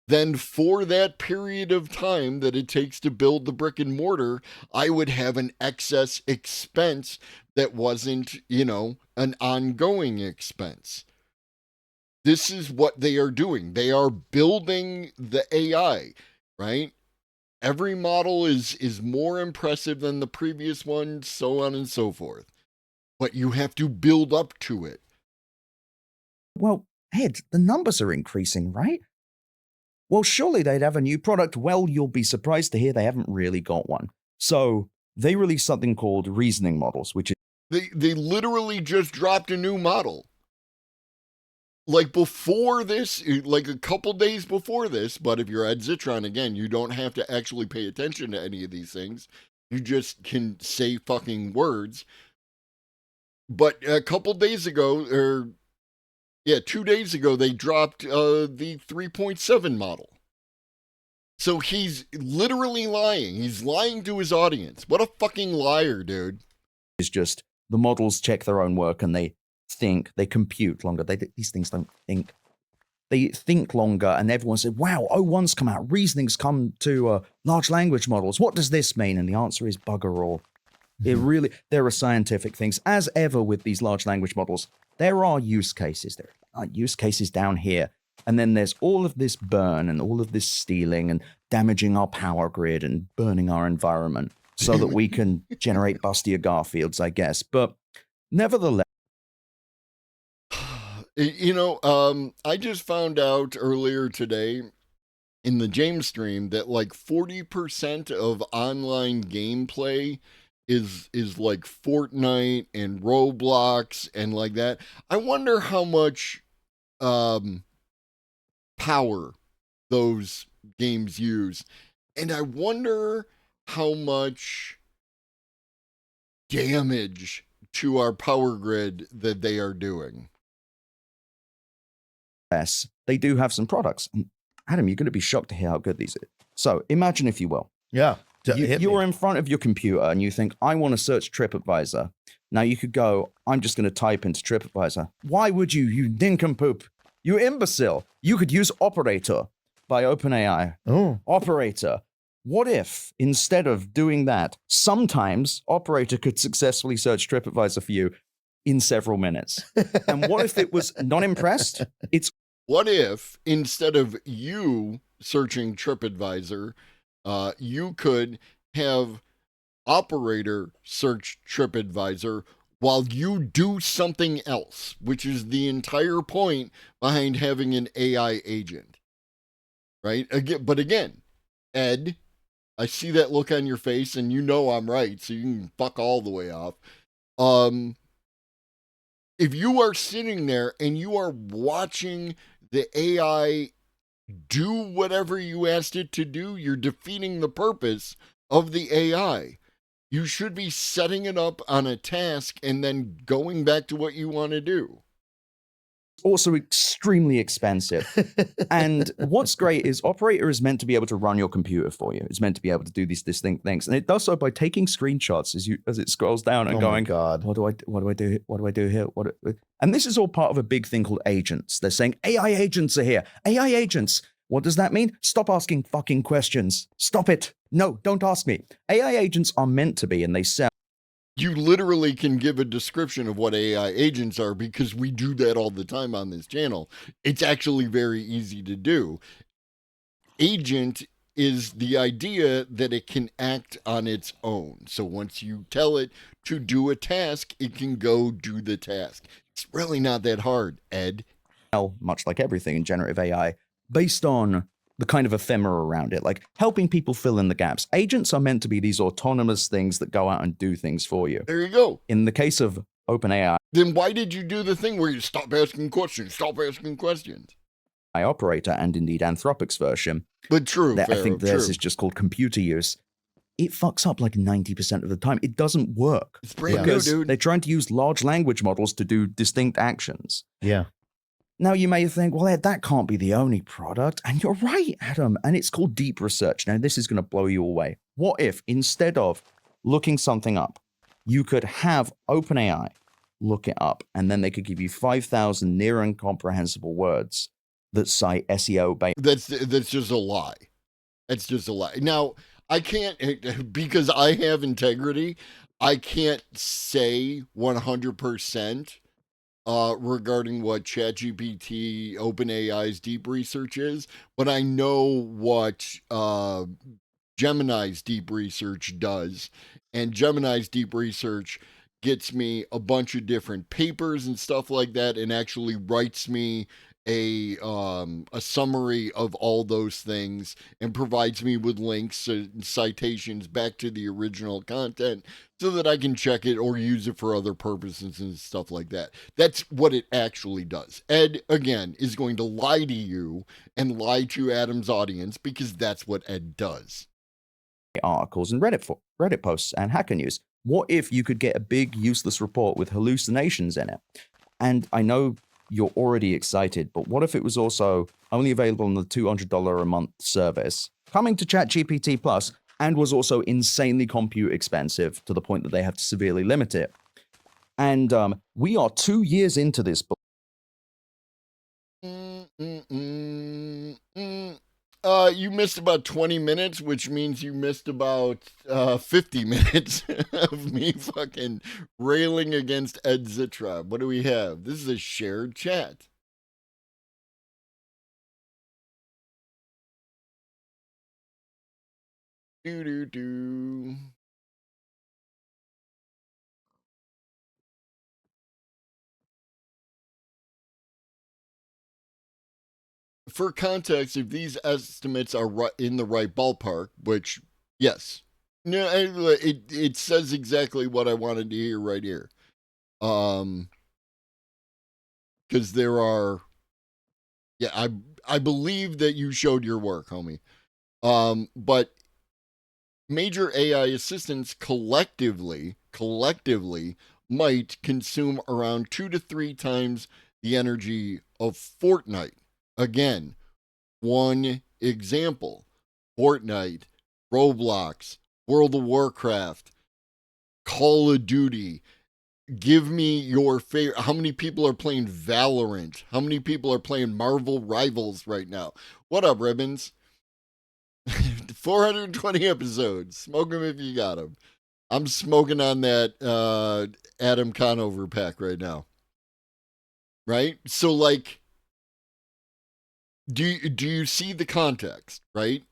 then for that period of time that it takes to build the brick and mortar, I would have an excess expense that wasn't, an ongoing expense. This is what they are doing. They are building the AI, right? Every model is more impressive than the previous one, so on and so forth. But you have to build up to it. well, Ed, the numbers are increasing, right? Well, surely they'd have a new product. Well, you'll be surprised to hear they haven't really got one. So they released something called reasoning models, which is They literally just dropped a new model. Like before this, like a couple days before this, but if you're at Zitron, again, you don't have to actually pay attention to any of these things. You just can say fucking words. But a couple days ago, 2 days ago, they dropped the 3.7 model. So he's literally lying. He's lying to his audience. What a fucking liar, dude. is just the models check their own work and they think, they compute longer. These things don't think. They think longer, and everyone said, wow, O1's come out, reasoning's come to large language models. What does this mean? And the answer is bugger all. There are scientific things. As ever with these large language models, there are use cases. There are use cases down here. And then there's all of this burn and all of this stealing and damaging our power grid and burning our environment so that we can generate bustier Garfields, I guess. But nevertheless, I just found out earlier today in the James stream that like 40% of online gameplay is like Fortnite and Roblox and like that. I wonder how much power those games use. And I wonder how much damage to our power grid that they are doing. they do have some products. And Adam, you're going to be shocked to hear how good these are. So imagine, if you will, Yeah. Hit me. You're in front of your computer and you think, I want to search TripAdvisor. Now you could go, I'm just going to type into TripAdvisor. Why would you, you nincompoop? You imbecile. You could use Operator by OpenAI. Oh. Operator. What if, instead of doing that, sometimes Operator could successfully search TripAdvisor for you in several minutes? And what if it was not impressed? It's What if instead of you searching TripAdvisor, you could have Operator search TripAdvisor while you do something else, which is the entire point behind having an AI agent, right? But again, Ed, I see that look on your face, and you know I'm right, so you can fuck all the way off. If you are sitting there and you are watching the AI do whatever you asked it to do, you're defeating the purpose of the AI. You should be setting it up on a task and then going back to what you want to do. also extremely expensive. And what's great is Operator is meant to be able to run your computer for you. It's meant to be able to do these distinct things. And it does so by taking screenshots as it scrolls down and going, God. what do I do? What do I do here? And this is all part of a big thing called agents. They're saying AI agents are here. AI agents. What does that mean? Stop asking fucking questions. Stop it. No, don't ask me. AI agents are meant to be, and they sell. You literally can give a description of what AI agents are because we do that all the time on this channel. It's actually very easy to do. Agent is the idea that it can act on its own. So once you tell it to do a task, it can go do the task. It's really not that hard, Ed. Much like everything in generative AI, based on the kind of ephemera around it, like helping people fill in the gaps. Agents are meant to be these autonomous things that go out and do things for you. There you go. In the case of OpenAI, Then why did you do the thing where you stop asking questions? Stop asking questions. Operator, and indeed Anthropic's version, But true, I Pharaoh, think theirs true. is just called computer use. It fucks up like 90% of the time. It doesn't work. It's brand new, Because dude. they're trying to use large language models to do distinct actions. Yeah. Now, you may think, well, Ed, that can't be the only product. And you're right, Adam. And it's called deep research. Now, this is going to blow you away. What if, instead of looking something up, you could have OpenAI look it up, and then they could give you 5,000 near incomprehensible words that cite SEO based. That's just a lie. That's just a lie. Now, I can't, because I have integrity, I can't say 100% regarding what ChatGPT, OpenAI's deep research is, but I know what Gemini's deep research does. And Gemini's deep research gets me a bunch of different papers and stuff like that, and actually writes me a summary of all those things and provides me with links and citations back to the original content so that I can check it or use it for other purposes and stuff like that. That's what it actually does. Ed, again, is going to lie to you and lie to Adam's audience because that's what Ed does. Articles and Reddit posts and Hacker News. What if you could get a big useless report with hallucinations in it? And I know you're already excited, but what if it was also only available on the $200 a month service, coming to ChatGPT Plus, and was also insanely compute expensive to the point that they have to severely limit it? And we are 2 years into this book. You missed about 20 minutes, which means you missed about 50 minutes of me fucking railing against Ed Zitron. What do we have? This is a shared chat. Do. For context, if these estimates are in the right ballpark, which, yes, no, it says exactly what I wanted to hear right here. Because there are, yeah, I believe that you showed your work, homie. But major AI assistants collectively might consume around 2 to 3 times the energy of Fortnite. Again, one example: Fortnite, Roblox, World of Warcraft, Call of Duty. Give me your favorite. How many people are playing Valorant? How many people are playing Marvel Rivals right now? What up, Ribbons? 420 episodes. Smoke them if you got them. I'm smoking on that Adam Conover pack right now. Right? So, like, do you see the context, right?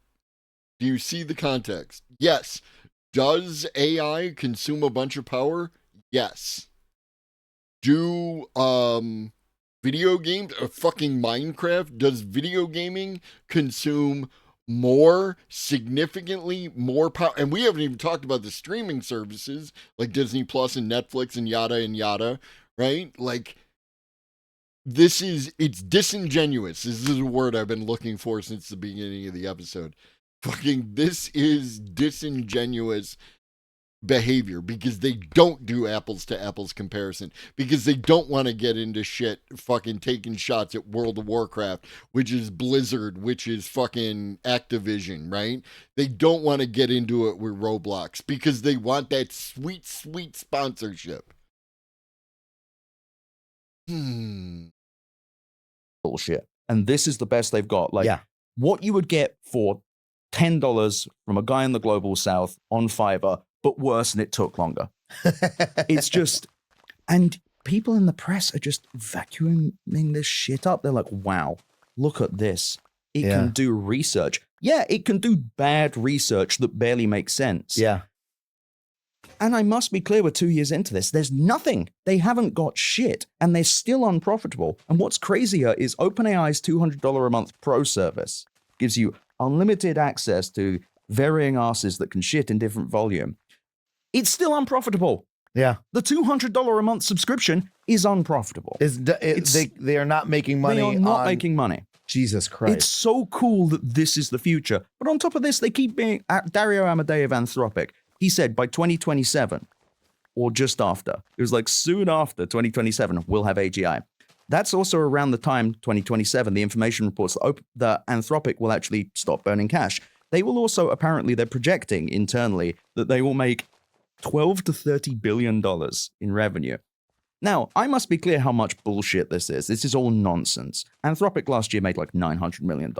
Do you see the context? Yes. Does AI consume a bunch of power? Yes. Do video games, fucking Minecraft, does video gaming consume significantly more power? And we haven't even talked about the streaming services like Disney Plus and Netflix and yada, right? Like, it's disingenuous. This is a word I've been looking for since the beginning of the episode. Fucking, this is disingenuous behavior because they don't do apples to apples comparison, because they don't want to get into shit fucking taking shots at World of Warcraft, which is Blizzard, which is fucking Activision, right? They don't want to get into it with Roblox because they want that sweet sponsorship. Bullshit. And this is the best they've got. Like, Yeah. what you would get for $10 from a guy in the global south on Fiverr, but worse, and it took longer. It's just, and people in the press are just vacuuming this shit up. They're like, wow, look at this. It can do research. Yeah, it can do bad research that barely makes sense. Yeah. And I must be clear, we're 2 years into this. There's nothing. They haven't got shit, and they're still unprofitable. And what's crazier is OpenAI's $200 a month pro service gives you unlimited access to varying asses that can shit in different volume. It's still unprofitable. Yeah. The $200 a month subscription is unprofitable. They are not making money. They are not making money. Jesus Christ. It's so cool that this is the future. But on top of this, they keep being Dario Amodei of Anthropic. He said by 2027, or just after, it was like soon after 2027, we'll have AGI. That's also around the time, 2027, the information reports that Anthropic will actually stop burning cash. They will also, apparently, they're projecting internally that they will make $12 to $30 billion in revenue. Now, I must be clear how much bullshit this is. This is all nonsense. Anthropic last year made like $900 million.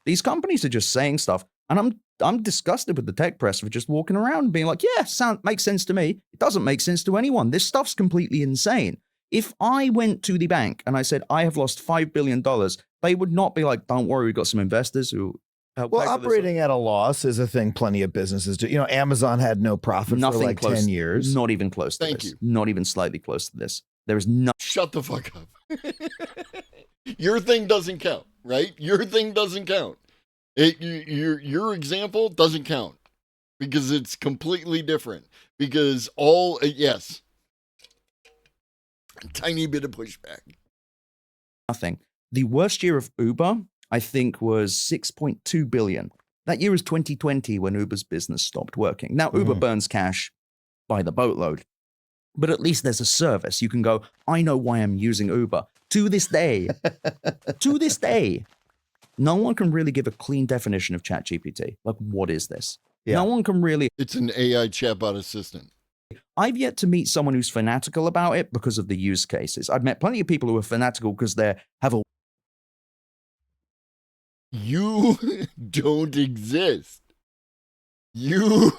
These companies are just saying stuff, and I'm disgusted with the tech press for just walking around and being like, yeah, makes sense to me. It doesn't make sense to anyone. This stuff's completely insane. If I went to the bank and I said, I have lost $5 billion, they would not be like, don't worry, we've got some investors who... Well, operating at a loss is a thing plenty of businesses do. You know, Amazon had no profit for like 10 years. Not even close to this. Thank you. Not even slightly close to this. There is no... Shut the fuck up. Your thing doesn't count, right? Your thing doesn't count. Your example doesn't count because it's completely different. Because yes, a tiny bit of pushback. Nothing. The worst year of Uber, I think, was 6.2 billion. That year was 2020 when Uber's business stopped working. Now, Uber burns cash by the boatload, but at least there's a service. You can go, I know why I'm using Uber. To this day, no one can really give a clean definition of ChatGPT. Like, what is this? Yeah. No one can really... It's an AI chatbot assistant. I've yet to meet someone who's fanatical about it because of the use cases. I've met plenty of people who are fanatical because they have a... You don't exist. You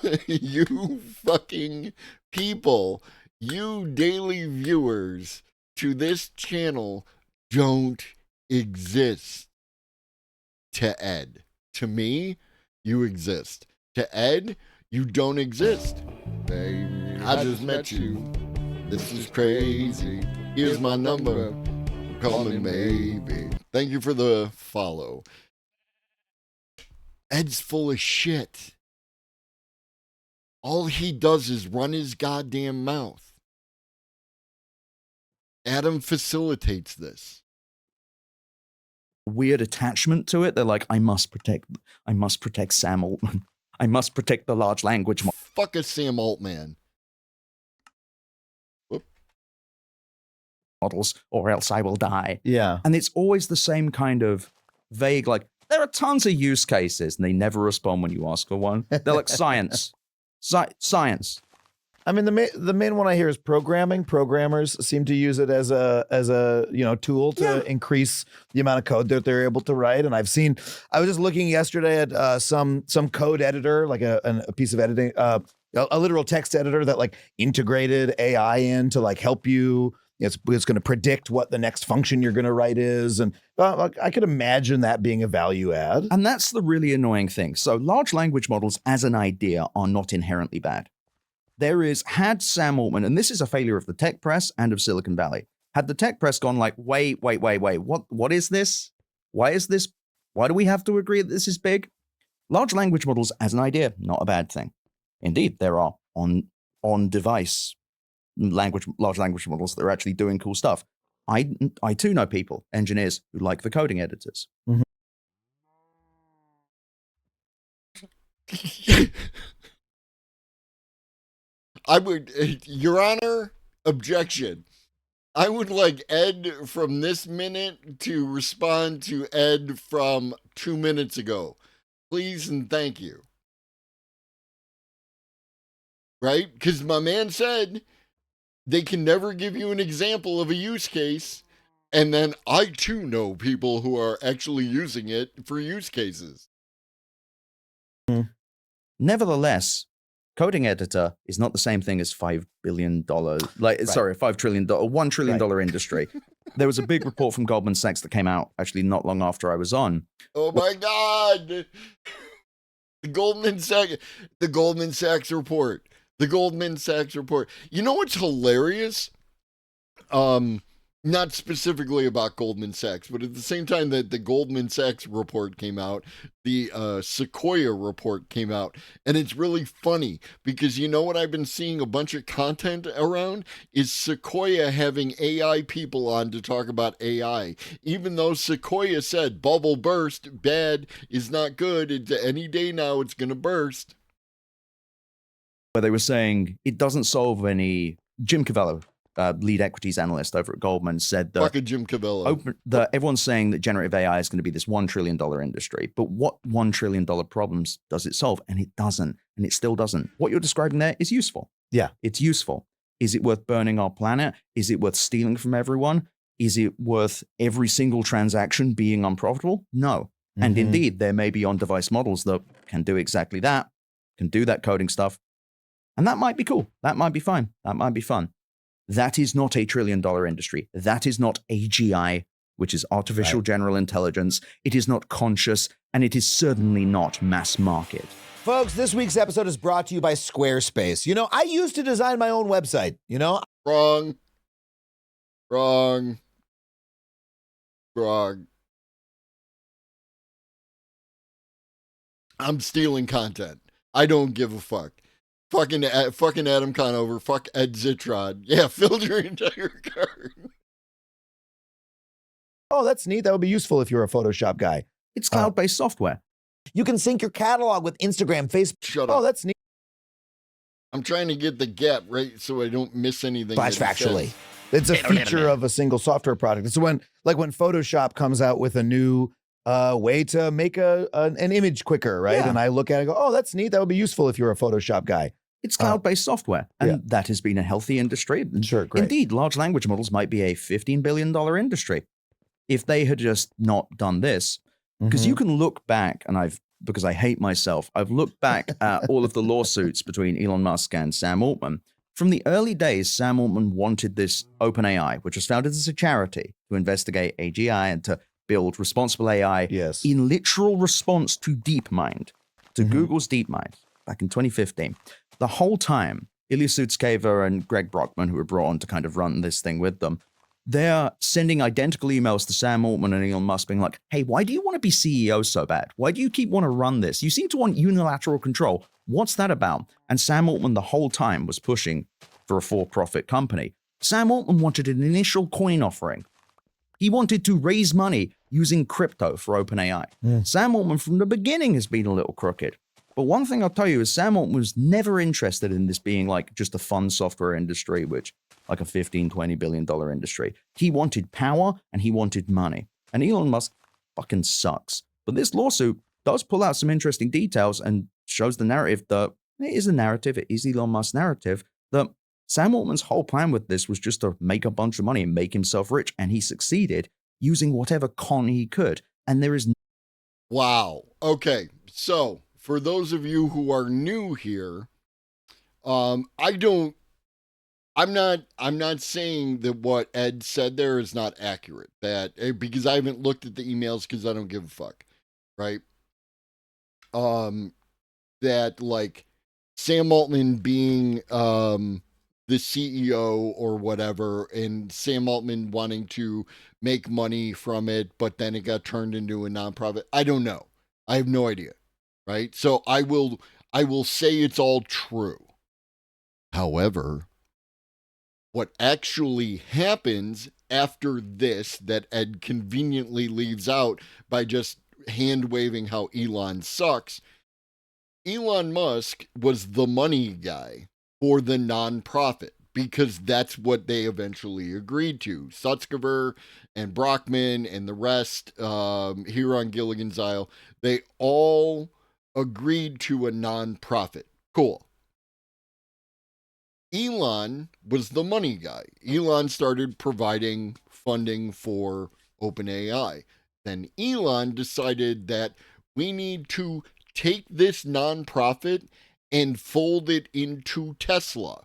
fucking people, you daily viewers to this channel don't exist. To Ed. To me, you exist. To Ed, you don't exist. Baby, I just met you. This is crazy. Here's my number. Call me maybe. Thank you for the follow. Ed's full of shit. All he does is run his goddamn mouth. Adam facilitates this. Weird attachment to it. They're like, I must protect Sam Altman. I must protect the large language model. Fuck a Sam Altman. Models, or else I will die. Yeah. And it's always the same kind of vague, like, there are tons of use cases, and they never respond when you ask for one. They're like, science. Science. I mean, the main one I hear is programming. Programmers seem to use it as a tool to increase the amount of code that they're able to write. And I was just looking yesterday at some code editor, like a piece of editing, a literal text editor that like integrated AI in to like help you. It's going to predict what the next function you're going to write is. And I could imagine that being a value add. And that's the really annoying thing. So large language models as an idea are not inherently bad. Had Sam Altman, and this is a failure of the tech press and of Silicon Valley, had the tech press gone like, wait, what is this? Why is this? Why do we have to agree that this is big? Large language models as an idea, not a bad thing. Indeed, there are on-device large language models that are actually doing cool stuff. I too know people, engineers, who like the coding editors. Mm-hmm. I would, Your Honor, objection. I would like Ed from this minute to respond to Ed from 2 minutes ago. Please and thank you. Right? Because my man said they can never give you an example of a use case. And then I too know people who are actually using it for use cases. Nevertheless, coding editor is not the same thing as $5 billion, $5 trillion, $1 trillion industry. There was a big report from Goldman Sachs that came out actually not long after I was on. Oh my God. The Goldman Sachs report. The Goldman Sachs report. You know what's hilarious? Not specifically about Goldman Sachs, but at the same time that the Goldman Sachs report came out, the Sequoia report came out. And it's really funny because you know what I've been seeing a bunch of content around is Sequoia having AI people on to talk about AI. Even though Sequoia said bubble burst, bad is not good. It's any day now it's going to burst. Where they were saying it doesn't solve any. Jim Cavallo, lead equities analyst over at Goldman, said that fucking Jim Cavallo. Everyone's saying that generative AI is going to be this $1 trillion industry, but what $1 trillion problems does it solve? And it doesn't, and it still doesn't. What you're describing there is useful. Yeah, it's useful. Is it worth burning our planet? Is it worth stealing from everyone? Is it worth every single transaction being unprofitable? No. Mm-hmm. And indeed, there may be on-device models that can do exactly that, can do that coding stuff. And that might be cool. That might be fine. That might be fun. That is not a $1 trillion industry. That is not AGI, which is artificial general intelligence. It is not conscious, and it is certainly not mass market. Folks, this week's episode is brought to you by Squarespace. You know, I used to design my own website, you know? Wrong. I'm stealing content. I don't give a fuck. Fucking Adam Conover, fuck Ed Zitron. Yeah, filled your entire card. Oh, that's neat. That would be useful if you're a Photoshop guy. It's cloud-based software. You can sync your catalog with Instagram, Facebook. Shut up. Oh, that's neat. I'm trying to get the gap right so I don't miss anything. Flash factually. It's a feature of a single software product. It's when Photoshop comes out with a new way to make an image quicker, right? Yeah. And I look at it and go, oh, that's neat. That would be useful if you're a Photoshop guy. It's cloud-based software, and that has been a healthy industry. Sure, great. Indeed, large language models might be a $15 billion industry if they had just not done this. Because you can look back, and because I hate myself, I've looked back at all of the lawsuits between Elon Musk and Sam Altman. From the early days, Sam Altman wanted this OpenAI, which was founded as a charity to investigate AGI and to build responsible AI in literal response to DeepMind, to Google's DeepMind, back in 2015. The whole time, Ilya Sutskever and Greg Brockman, who were brought on to kind of run this thing with them, they're sending identical emails to Sam Altman and Elon Musk being like, hey, why do you want to be CEO so bad? Why do you keep want to run this? You seem to want unilateral control. What's that about? And Sam Altman the whole time was pushing for a for-profit company. Sam Altman wanted an initial coin offering. He wanted to raise money using crypto for OpenAI. Sam Altman from the beginning has been a little crooked. But one thing I'll tell you is Sam Altman was never interested in this being like just a fun software industry, which like a $15-20 billion industry. He wanted power and he wanted money. And Elon Musk fucking sucks. But this lawsuit does pull out some interesting details and shows the narrative that It is a narrative. It is Elon Musk's narrative that Sam Altman's whole plan with this was just to make a bunch of money and make himself rich. And he succeeded using whatever con he could. And there is Wow. Okay. So for those of you who are new here, I'm not saying that what Ed said there is not accurate. That because I haven't looked at the emails because I don't give a fuck. Right. That like Sam Altman being the CEO or whatever, and Sam Altman wanting to make money from it, but then it got turned into a nonprofit. I don't know. I have no idea. Right? So I will say it's all true. However, what actually happens after this that Ed conveniently leaves out by just hand waving how Elon sucks, Elon Musk was the money guy for the nonprofit because that's what they eventually agreed to. Sutzkever and Brockman and the rest here on Gilligan's Isle, they all agreed to a nonprofit. Cool. Elon was the money guy. Elon started providing funding for OpenAI. Then Elon decided that we need to take this nonprofit and fold it into Tesla,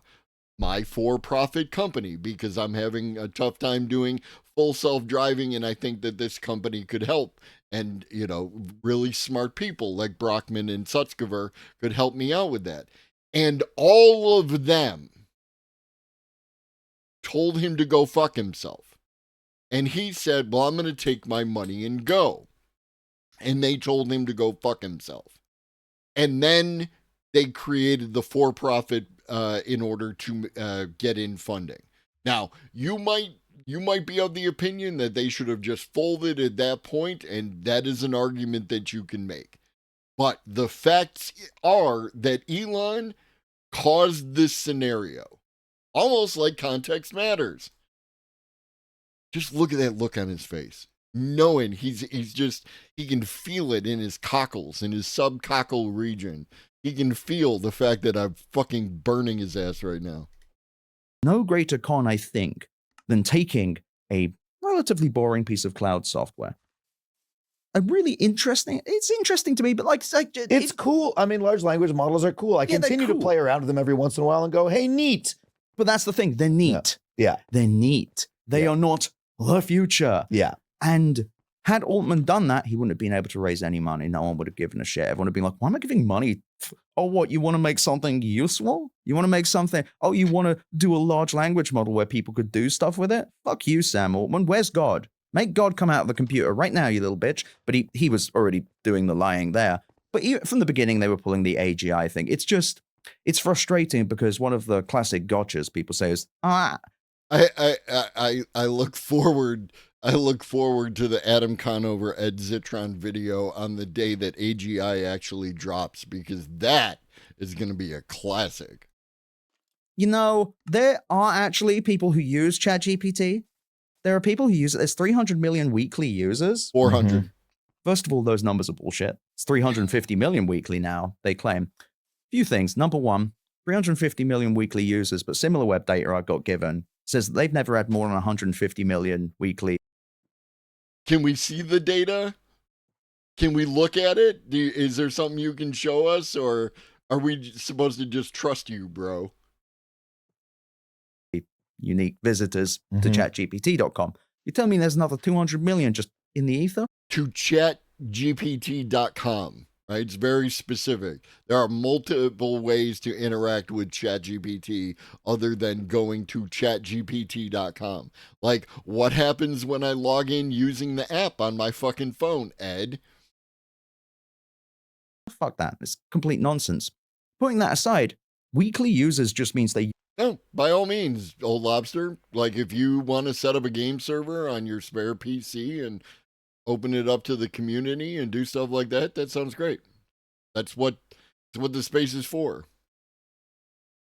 my for-profit company, because I'm having a tough time doing full self-driving, and I think that this company could help. And, you know, really smart people like Brockman and Sutzkever could help me out with that. And all of them told him to go fuck himself. And he said, well, I'm going to take my money and go. And they told him to go fuck himself. And then they created the for-profit in order to get in funding. Now, you might be of the opinion that they should have just folded at that point, and that is an argument that you can make. But the facts are that Elon caused this scenario. Almost like context matters. Just look at that look on his face. Knowing he can feel it in his cockles, in his subcockle region. He can feel the fact that I'm fucking burning his ass right now. no greater con, I think, than taking a relatively boring piece of cloud software. It's interesting to me, but it's cool. I mean, large language models are cool. I continue to play around with them every once in a while and go, hey, neat. But that's the thing. They're neat. Yeah. They're neat. They are not the future. Yeah. And had Altman done that, he wouldn't have been able to raise any money. No one would have given a shit. Everyone would have been like, why am I giving money? Oh, what? You want to make something useful? You want to make something? Oh, you want to do a large language model where people could do stuff with it? Fuck you, Sam Altman. Where's God? Make God come out of the computer right now, you little bitch. But he was already doing the lying there. But from the beginning, they were pulling the AGI thing. It's frustrating because one of the classic gotchas people say is, I look forward to the Adam Conover Ed Zitron video on the day that AGI actually drops, because that is going to be a classic. You know, there are actually people who use ChatGPT. There are people who use it. There's 300 million weekly users. 400. Mm-hmm. First of all, those numbers are bullshit. It's 350 million weekly now, they claim. Few things. Number one, 350 million weekly users, but similar web data I got given says that they've never had more than 150 million weekly. Can we see the data? Can we look at it? Is there something you can show us, or are we supposed to just trust you, bro? Unique visitors to chatgpt.com. You tell me there's another 200 million just in the ether? To chatgpt.com, right? It's very specific. There are multiple ways to interact with ChatGPT other than going to chatgpt.com. Like, what happens when I log in using the app on my fucking phone, Ed? Fuck that. It's complete nonsense. Putting that aside, weekly users just means they... No, by all means, old lobster. Like, if you want to set up a game server on your spare PC and open it up to the community and do stuff like that, that sounds great. That's what the space is for.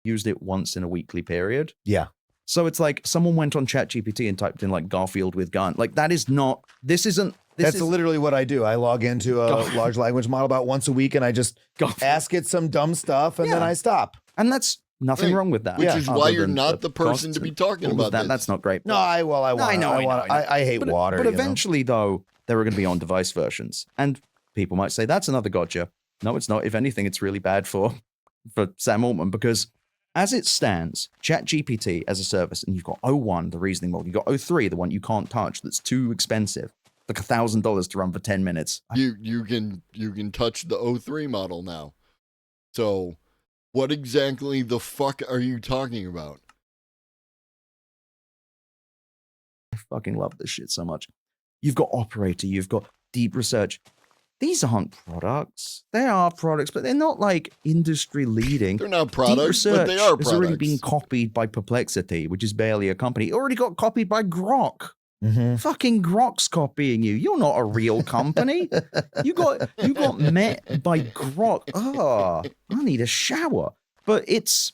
Used it once in a weekly period. Yeah. So it's like someone went on ChatGPT and typed in like Garfield with gun. Like that is not. This isn't. That's literally what I do. I log into a large language model about once a week, and I just ask it some dumb stuff, and then I stop. And that's nothing wrong with that. Which is why other you're than not the person to be talking about that. this. That's not great. No, I hate water. But eventually, though, there are going to be on-device versions, and people might say that's another gotcha. No, it's not. If anything, it's really bad for Sam Altman, because as it stands, ChatGPT as a service, and you've got O1, the reasoning model, you've got O3, the one you can't touch, that's too expensive, like $1,000 to run for 10 minutes. You can touch the O3 model now. So, what exactly the fuck are you talking about? I fucking love this shit so much. You've got Operator, you've got Deep Research. These aren't products. They are products, but they're not like industry leading. They're not products, Deep but they are Research has already products. been copied by Perplexity, which is barely a company. It already got copied by Grok. Fucking Grok's copying you. You're not a real company. You got met by Grok. Oh, I need a shower. But it's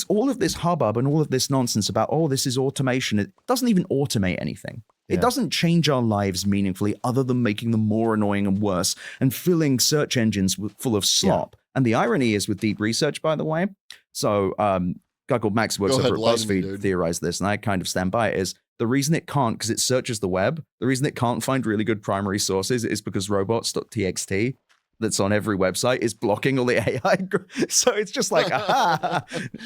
all of this hubbub and all of this nonsense about, oh, this is automation. It doesn't even automate anything. It doesn't change our lives meaningfully other than making them more annoying and worse and filling search engines full of slop. And the irony is with deep research, by the way. So a guy called Max works over at BuzzFeed theorized this, and I kind of stand by it, is the reason it can't, because it searches the web, the reason it can't find really good primary sources is because robots.txt that's on every website is blocking all the AI. So it's just like,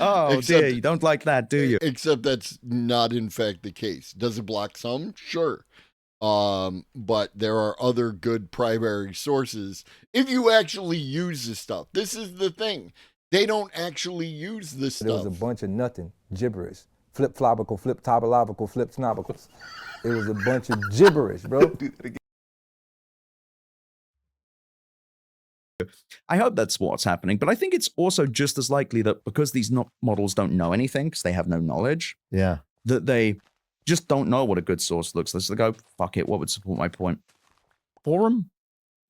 oh dear, you don't like that, do you? Except that's not in fact the case. Does it block some? Sure. But there are other good primary sources if you actually use this stuff. This is the thing. They don't actually use this stuff. There was a bunch of nothing, gibberish. Flip-flopical, flip-topological, flip-snobicals. It was a bunch of gibberish, bro. I hope that's what's happening, but I think it's also just as likely that because these models don't know anything, because they have no knowledge, that they just don't know what a good source looks like. So they go, fuck it, what would support my point? Forum?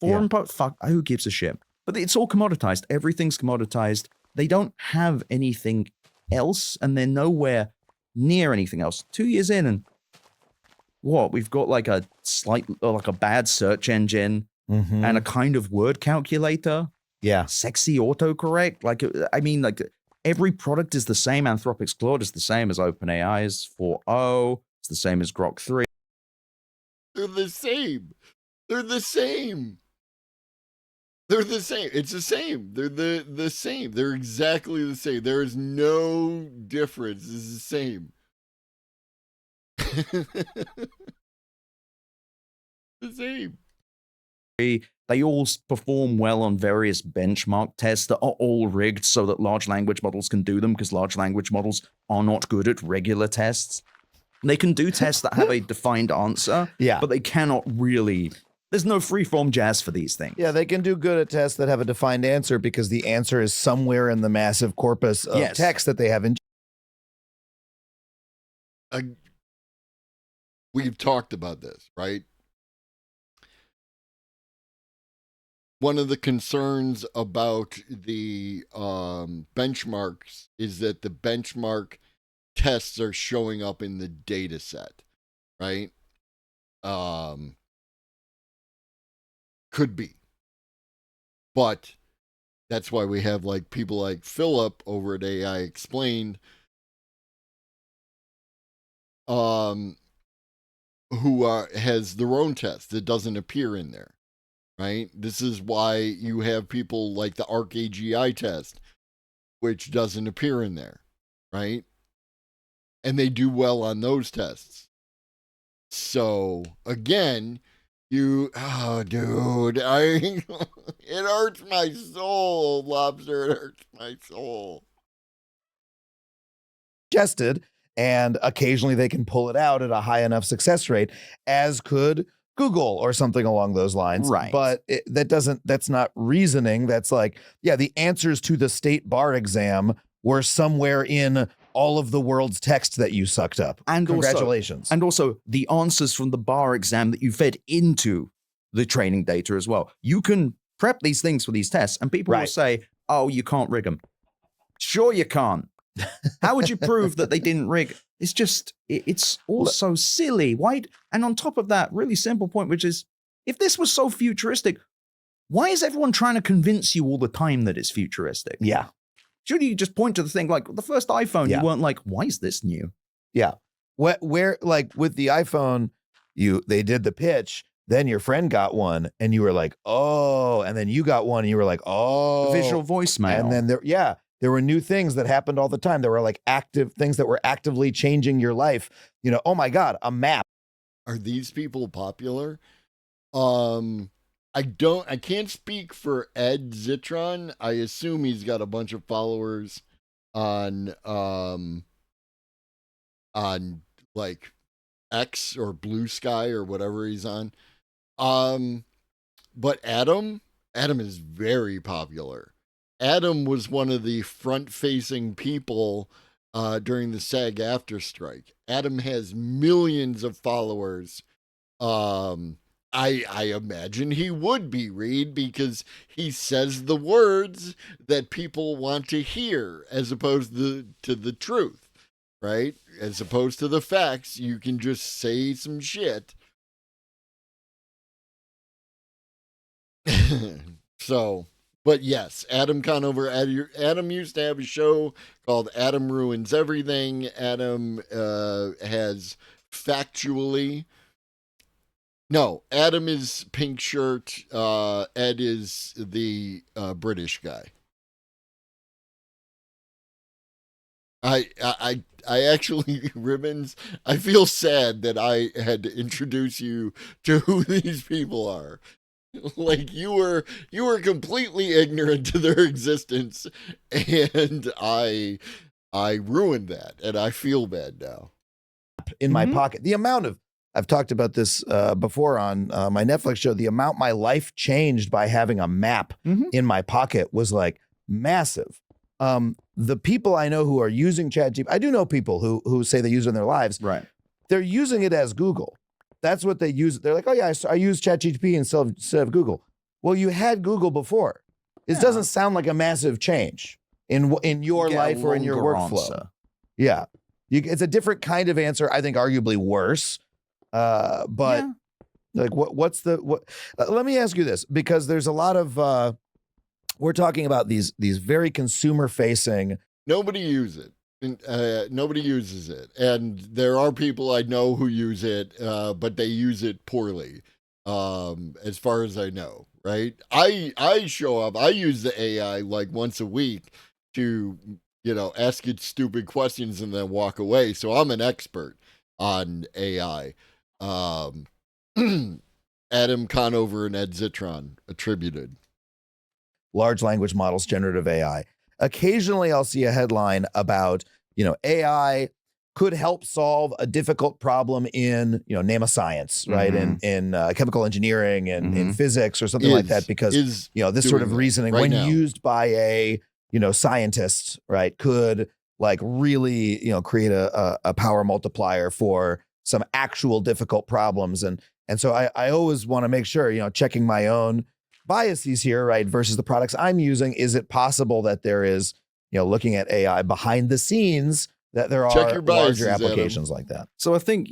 Fuck, who gives a shit? But it's all commoditized. Everything's commoditized. They don't have anything else, and they're nowhere near anything else. 2 years in, and what? We've got like a bad search engine, and a kind of word calculator. Sexy autocorrect. Like, I mean, like every product is the same. Anthropic's Claude is the same as OpenAI's 4.0. It's the same as Grok 3. They're the same. They're the same. They're the same. It's the same. They're the same. They're exactly the same. There is no difference. It's the same. The same. They all perform well on various benchmark tests that are all rigged so that large language models can do them, because large language models are not good at regular tests. They can do tests that have a defined answer, but they cannot really. There's no freeform jazz for these things. Yeah, they can do good at tests that have a defined answer because the answer is somewhere in the massive corpus of text that they have in. We've talked about this, right? One of the concerns about the benchmarks is that the benchmark tests are showing up in the data set, right? Could be. But that's why we have like people like Philip over at AI Explained, who has their own test that doesn't appear in there. Right? This is why you have people like the ArcAGI test, which doesn't appear in there. Right? And they do well on those tests. So, again, dude, it hurts my soul, Lobster. It hurts my soul. Suggested, and occasionally they can pull it out at a high enough success rate, as could Google or something along those lines. Right. But that's not reasoning. That's like, the answers to the state bar exam were somewhere in all of the world's text that you sucked up. And congratulations. Also the answers from the bar exam that you fed into the training data as well. You can prep these things for these tests, and people will say, oh, you can't rig them. Sure you can't. How would you prove that they didn't rig? It's just, it's all so silly. Why? And on top of that, really simple point, which is, if this was so futuristic, why is everyone trying to convince you all the time that it's futuristic? Yeah. Shouldn't you just point to the thing like the first iPhone? Yeah. You weren't like, why is this new? Yeah. Where like with the iPhone, they did the pitch, then your friend got one and you were like, oh, and then you got one and you were like, oh. Visual voicemail. And then there were new things that happened all the time. There were like active things that were actively changing your life. You know, oh my God, a map. Are these people popular? I can't speak for Ed Zitron. I assume he's got a bunch of followers on like X or Blue Sky or whatever he's on. But Adam is very popular. Adam was one of the front-facing people during the SAG-AFTRA strike. Adam has millions of followers. I imagine he would be, Reed, because he says the words that people want to hear as opposed to the truth, right? As opposed to the facts, you can just say some shit. So, but yes, Adam Conover. Adam used to have a show called Adam Ruins Everything. Adam has factually... No, Adam is pink shirt. Ed is the British guy. I actually, Ribbons, I feel sad that I had to introduce you to who these people are. Like you were completely ignorant to their existence, and I ruined that, and I feel bad now. In my pocket, the amount of I've talked about this before on my Netflix show. The amount my life changed by having a map in my pocket was like massive. The people I know who are using ChatGPT, I do know people who say they use it in their lives. Right. They're using it as Google. That's what they use. They're like, oh yeah, I use ChatGPT instead of Google. Well, you had Google before. It doesn't sound like a massive change in your life or in your workflow. Answer. Yeah, it's a different kind of answer. I think arguably worse. But like, what's the let me ask you this, because there's a lot of we're talking about these very consumer facing. Nobody uses it. Nobody uses it, and there are people I know who use it, but they use it poorly. As far as I know, right? I show up. I use the AI like once a week to ask it stupid questions and then walk away. So I'm an expert on AI. Adam Conover and Ed Zitron attributed. Large language models, generative AI. Occasionally I'll see a headline about, AI could help solve a difficult problem in, name a science, right? In chemical engineering and in physics or something like that, because, this sort of reasoning, right, when used by a, scientist, right, could like really, create a power multiplier for some actual difficult problems. And so I always want to make sure, checking my own biases here, right, versus the products I'm using. Is it possible that there is, looking at AI behind the scenes, that there are larger applications like that? So I think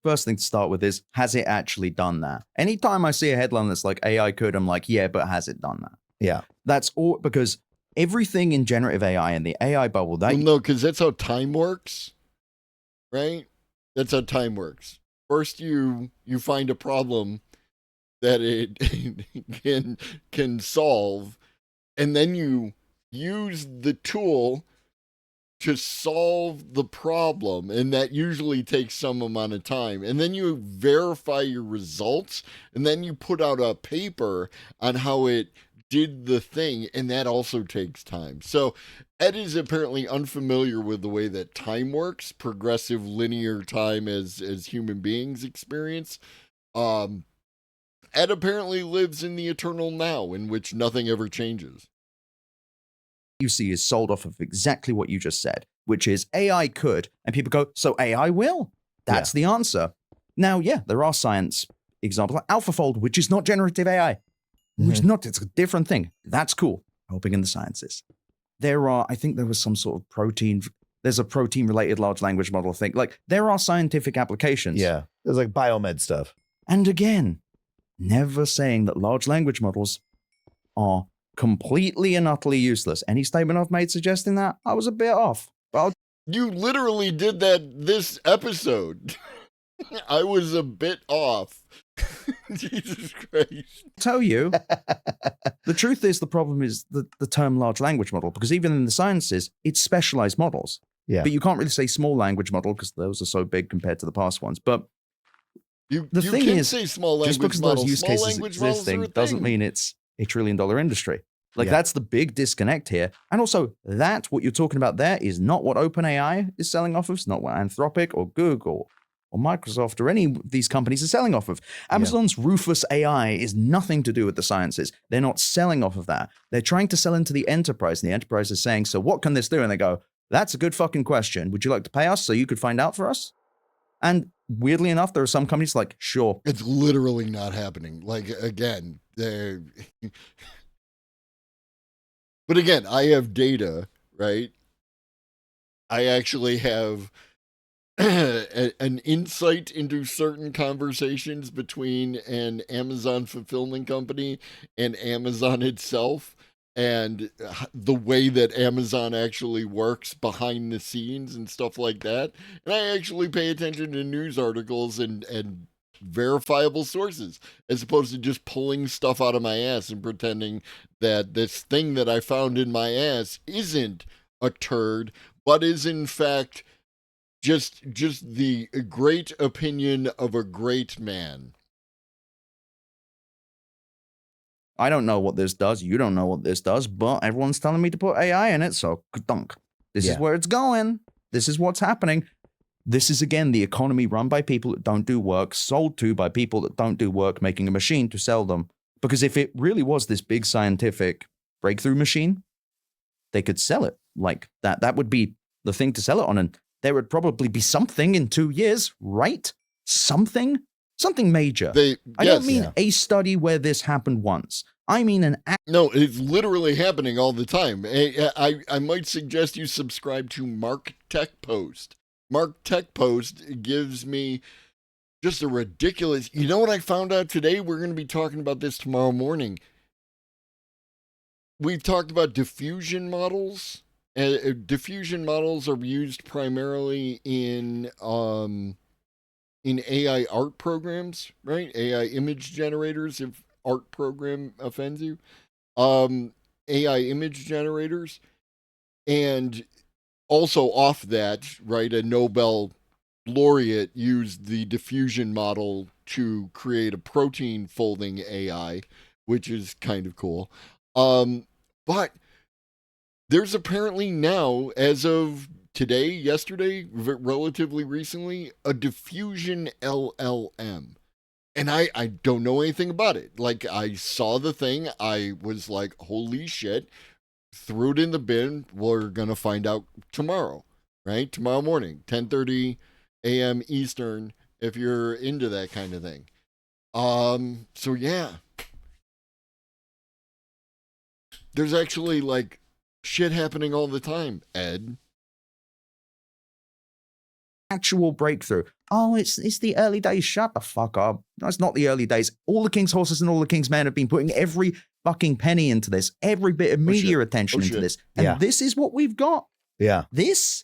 first thing to start with is, has it actually done that? Anytime I see a headline that's like AI could, I'm like, yeah, but has it done that? Yeah. That's all, because everything in generative AI and the AI bubble, no, because that's how time works, right? That's how time works. First, you find a problem that it can solve, and then you use the tool to solve the problem, and that usually takes some amount of time. And then you verify your results, and then you put out a paper on how it did the thing, and that also takes time. So Ed is apparently unfamiliar with the way that time works, progressive linear time as human beings experience. Ed apparently lives in the eternal now, in which nothing ever changes. You see is sold off of exactly what you just said, which is AI could, and people go, so AI will? That's the answer. Now, there are science examples like AlphaFold, which is not generative AI. Which not, it's a different thing. That's cool. Helping in the sciences. I think there was some sort of protein. There's a protein-related large language model thing. Like, there are scientific applications. Yeah. There's like biomed stuff. And again, never saying that large language models are completely and utterly useless. Any statement I've made suggesting that, I was a bit off. But You literally did that this episode. I was a bit off. Jesus Christ. tell you, the truth is the problem is the term large language model, because even in the sciences, it's specialized models. Yeah. But you can't really say small language model because those are so big compared to the past ones. But You the thing can is, say small language just because models. those use Small cases language models existing are a doesn't thing. mean it's a $1 trillion industry. Like, Yeah. that's the big disconnect here. And also, that, what you're talking about there, is not what OpenAI is selling off of. It's not what Anthropic or Google or Microsoft or any of these companies are selling off of. Amazon's Rufus AI is nothing to do with the sciences. They're not selling off of that. They're trying to sell into the enterprise, and the enterprise is saying, so what can this do? And they go, that's a good fucking question. Would you like to pay us so you could find out for us? And weirdly enough, there are some companies like, sure. It's literally not happening. Like, again, they're... But again, I have data, right? I actually have an insight into certain conversations between an Amazon fulfillment company and Amazon itself, and the way that Amazon actually works behind the scenes and stuff like that. And I actually pay attention to news articles and verifiable sources, as opposed to just pulling stuff out of my ass and pretending that this thing that I found in my ass isn't a turd, but is in fact just the great opinion of a great man. I don't know what this does. You don't know what this does, but everyone's telling me to put AI in it, so dunk. This is where it's going. This is what's happening. This is, again, the economy run by people that don't do work, sold to by people that don't do work, making a machine to sell them. Because if it really was this big scientific breakthrough machine, they could sell it like that. That would be the thing to sell it on, and there would probably be something in 2 years, right? Something major. I don't mean a study where this happened once. I mean No, it's literally happening all the time. I might suggest you subscribe to Mark Tech Post. Mark Tech Post gives me just a ridiculous... You know what I found out today? We're going to be talking about this tomorrow morning. We've talked about diffusion models. Diffusion models are used primarily in AI art programs, right? AI image generators, if art program offends you. AI image generators. And also off that, right, a Nobel laureate used the diffusion model to create a protein folding AI, which is kind of cool. But there's apparently now, as of today, yesterday, relatively recently, a diffusion LLM. And I don't know anything about it. Like, I saw the thing, I was like, holy shit, threw it in the bin. We're going to find out tomorrow, right? Tomorrow morning, 10:30 a.m. Eastern, if you're into that kind of thing. So yeah. There's actually, like, shit happening all the time, Ed. actual breakthrough. Oh, it's the early days. Shut the fuck up. No, it's not the early days. All the king's horses and all the king's men have been putting every fucking penny into this, every bit of media attention into this. And this is what we've got. Yeah. This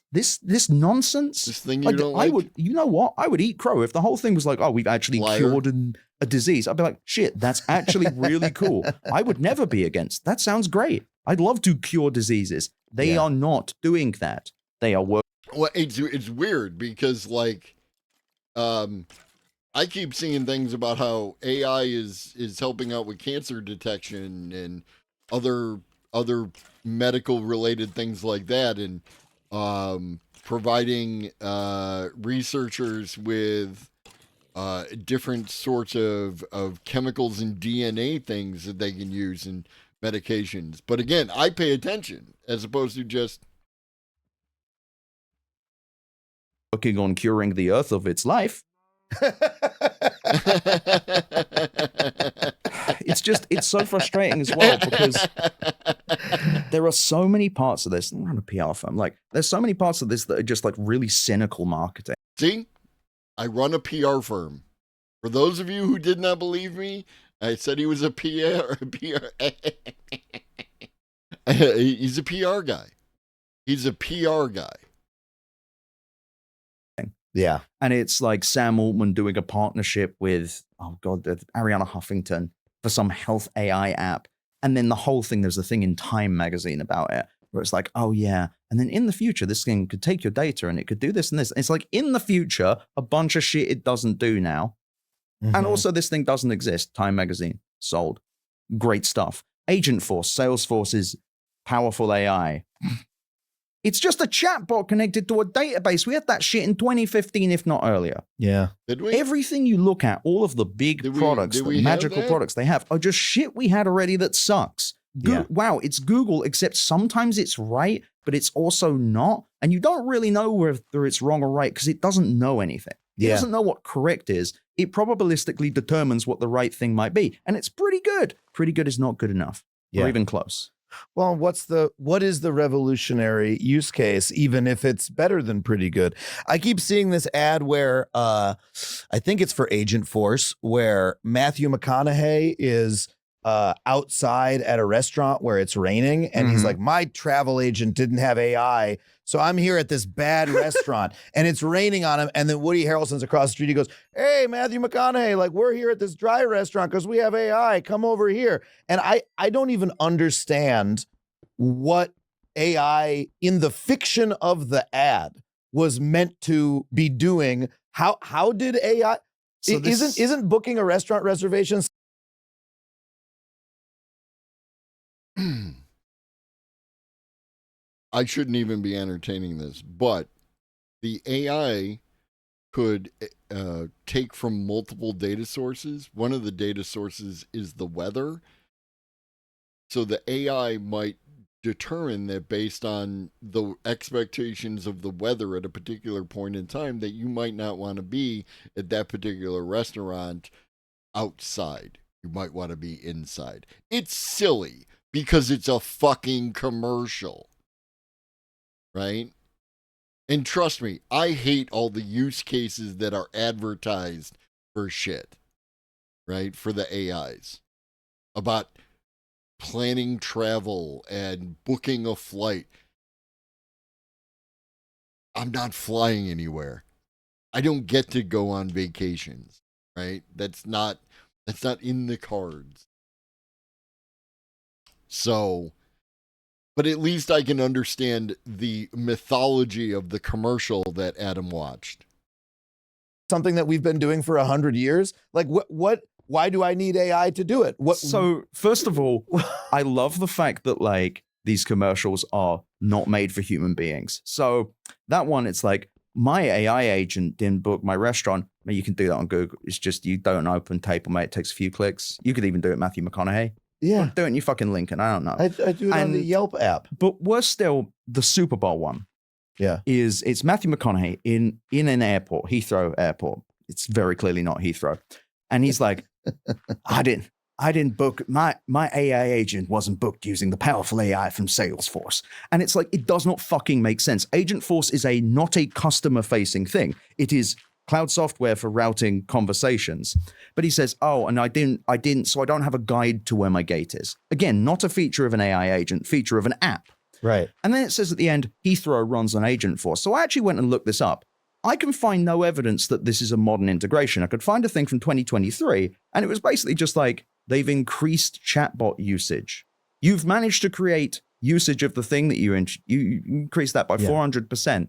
nonsense. This thing you don't like? You know what? I would eat crow if the whole thing was like, oh, we've actually cured a disease. I'd be like, shit, that's actually really cool. I would never be against. That sounds great. I'd love to cure diseases. They are not doing that. They are working. Well, it's weird because, like, I keep seeing things about how AI is helping out with cancer detection and other medical related things like that, and providing researchers with different sorts of chemicals and DNA things that they can use in medications. But again, I pay attention as opposed to just working on curing the earth of its life. it's so frustrating as well because there are so many parts of this. I'm not a PR firm. Like, there's so many parts of this that are just like really cynical marketing. See, I run a PR firm. For those of you who did not believe me, I said he was a PR. He's a PR guy. He's a PR guy. Yeah. And it's like Sam Altman doing a partnership with, oh God, Ariana Huffington for some health AI app. And then the whole thing, there's a thing in Time magazine about it where it's like, oh yeah. And then in the future, this thing could take your data and it could do this and this. It's like in the future, a bunch of shit it doesn't do now. Mm-hmm. And also this thing doesn't exist. Time magazine, sold. Great stuff. Agent Force, Salesforce's powerful AI. It's just a chatbot connected to a database. We had that shit in 2015, if not earlier. Yeah. Did we? Everything you look at, all of the big products, the magical products they have, are just shit we had already that sucks. Wow, it's Google, except sometimes it's right, but it's also not. And you don't really know whether it's wrong or right because it doesn't know anything. It doesn't know what correct is. It probabilistically determines what the right thing might be. And it's pretty good. Pretty good is not good enough. Or even close. Well, what is the revolutionary use case, even if it's better than pretty good? I keep seeing this ad where I think it's for Agent Force, where Matthew McConaughey is outside at a restaurant where it's raining, and he's like, my travel agent didn't have AI, so I'm here at this bad restaurant, and it's raining on him, and then Woody Harrelson's across the street. He goes, hey, Matthew McConaughey, like, we're here at this dry restaurant because we have AI. Come over here. And I don't even understand what AI in the fiction of the ad was meant to be doing. How did AI? So isn't booking a restaurant reservation? I shouldn't even be entertaining this, but the AI could take from multiple data sources. One of the data sources is the weather. So the AI might determine that based on the expectations of the weather at a particular point in time that you might not want to be at that particular restaurant outside. You might want to be inside. It's silly because it's a fucking commercial. Right? And trust me, I hate all the use cases that are advertised for shit, right? For the AIs. About planning travel and booking a flight. I'm not flying anywhere. I don't get to go on vacations, right? That's not in the cards. So, but at least I can understand the mythology of the commercial that Adam watched. Something that we've been doing for 100 years? Like, why do I need AI to do it? So, first of all, I love the fact that, like, these commercials are not made for human beings. So, that one, it's like, my AI agent didn't book my restaurant. I mean, you can do that on Google. It's just you don't open table, mate. It takes a few clicks. You could even do it Matthew McConaughey. Yeah. Do it in your fucking Lincoln. I don't know. I do it on the Yelp app. But worse still, the Super Bowl one. Yeah. It's Matthew McConaughey in an airport, Heathrow Airport. It's very clearly not Heathrow. And he's like, I didn't book, my AI agent wasn't booked using the powerful AI from Salesforce. And it's like, it does not fucking make sense. Agent Force is not a customer facing thing. It is cloud software for routing conversations. But he says, oh, and I didn't, so I don't have a guide to where my gate is. Again, not a feature of an AI agent, feature of an app. Right. And then it says at the end, Heathrow runs on Agent Force. So I actually went and looked this up. I can find no evidence that this is a modern integration. I could find a thing from 2023, and it was basically just like, they've increased chatbot usage. You've managed to create usage of the thing that you increase that by 400%.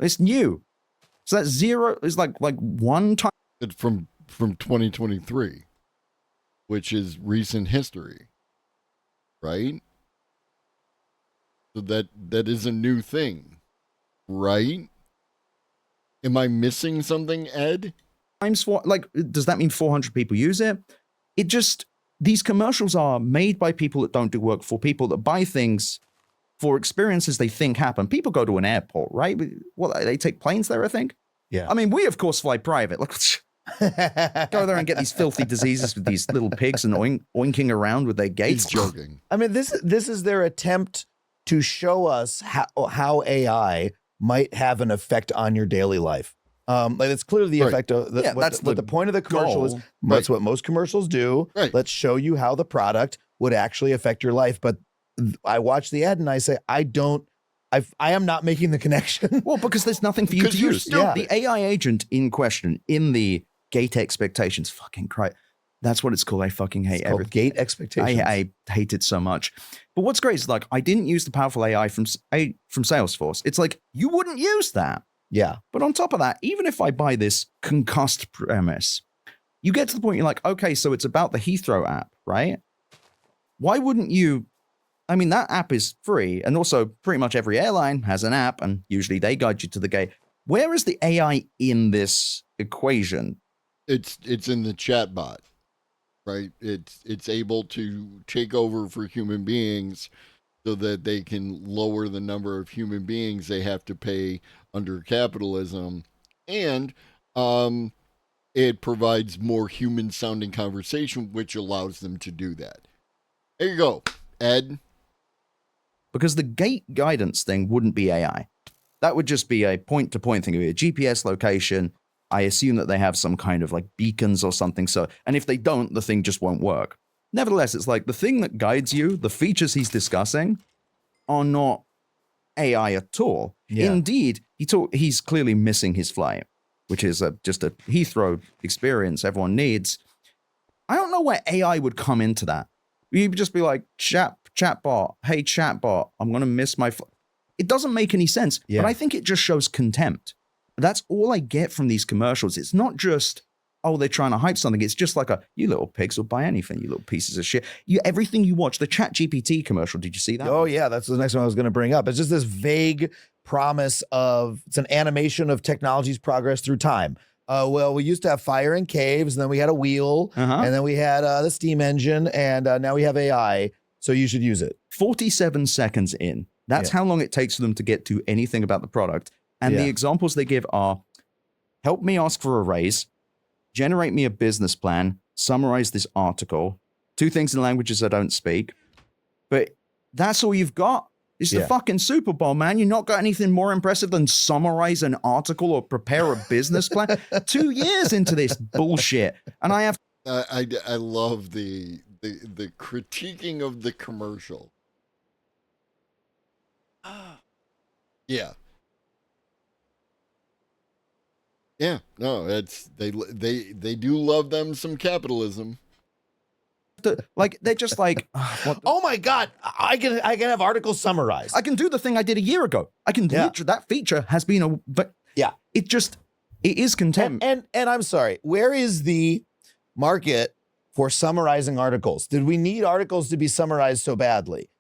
It's new. So that's zero, is like one time. It's from 2023, which is recent history, right? So that is a new thing, right? Am I missing something, Ed? Times four, like, does that mean 400 people use it? It just, these commercials are made by people that don't do work for people that buy things for experiences they think happen. People go to an airport, right? Well, they take planes there, I think. Yeah. I mean, we, of course, fly private. Look, Go there and get these filthy diseases with these little pigs and oinking around with their gates. He's joking. I mean, this is their attempt to show us how AI might have an effect on your daily life. Like it's clearly the effect of what the point of the commercial is. That's what most commercials do. Right. Let's show you how the product would actually affect your life. But I watch the ad and I say, I am not making the connection. Well, because there's nothing for you to use. The AI agent in question in the gate expectations, fucking Christ. That's what it's called. I fucking hate everything. Gate expectations. I hate it so much. But what's great is like, I didn't use the powerful AI from Salesforce. It's like, you wouldn't use that. Yeah. But on top of that, even if I buy this concussed premise, you get to the point you're like, okay, so it's about the Heathrow app, right? Why wouldn't you? I mean, that app is free. And also pretty much every airline has an app and usually they guide you to the gate. Where is the AI in this equation? It's in the chatbot, right? It's able to take over for human beings so that they can lower the number of human beings they have to pay under capitalism. And it provides more human sounding conversation, which allows them to do that. There you go, Ed. Because the gate guidance thing wouldn't be AI. That would just be a point-to-point thing. It would be a GPS location. I assume that they have some kind of like beacons or something. So, and if they don't, the thing just won't work. Nevertheless, it's like the thing that guides you, the features he's discussing, are not AI at all. Yeah. Indeed, he's clearly missing his flight, which is just a Heathrow experience everyone needs. I don't know where AI would come into that. You'd just be like, chatbot, hey, chatbot, I'm going to miss my flight. It doesn't make any sense, but I think it just shows contempt. That's all I get from these commercials. It's not just, oh, they're trying to hype something. It's just like you little pigs will buy anything, you little pieces of shit. Everything you watch, the ChatGPT commercial, did you see that? Oh, yeah, that's the next one I was going to bring up. It's just this vague promise it's an animation of technology's progress through time. Well, we used to have fire in caves, and then we had a wheel, and then we had the steam engine, and now we have AI, so you should use it. 47 seconds in. That's how long it takes for them to get to anything about the product. And the examples they give are, help me ask for a raise, generate me a business plan, summarize this article, 2 things in languages I don't speak. But that's all you've got? It's the fucking Super Bowl, man. You not got anything more impressive than summarize an article or prepare a business plan? 2 years into this bullshit. And I have... I love the critiquing of the commercial. Yeah. Yeah, no, it's they do love them some capitalism. Like they're just like, oh my god, I can have articles summarized. I can do the thing I did a year ago. I can literally, that feature has been it is contempt. And I'm sorry, where is the market for summarizing articles? Did we need articles to be summarized so badly?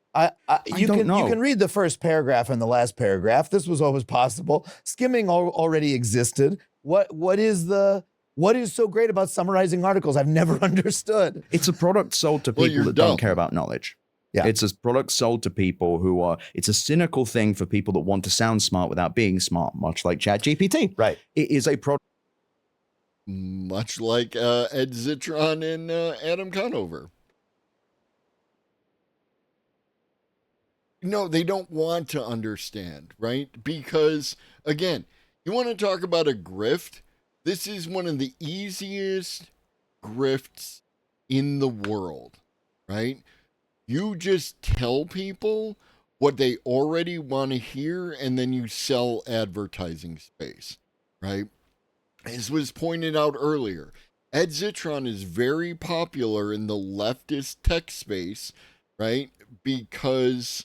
You can read the first paragraph and the last paragraph. This was always possible. Skimming already existed. What is so great about summarizing articles? I've never understood. It's a product sold to people that don't care about knowledge. Yeah. It's a product sold to people it's a cynical thing for people that want to sound smart without being smart, much like ChatGPT. Right. It is a product. Much like Ed Zitron and Adam Conover. No, they don't want to understand, right? Because, again, you want to talk about a grift? This is one of the easiest grifts in the world, right? You just tell people what they already want to hear, and then you sell advertising space, right? As was pointed out earlier, Ed Zitron is very popular in the leftist tech space, right? Because...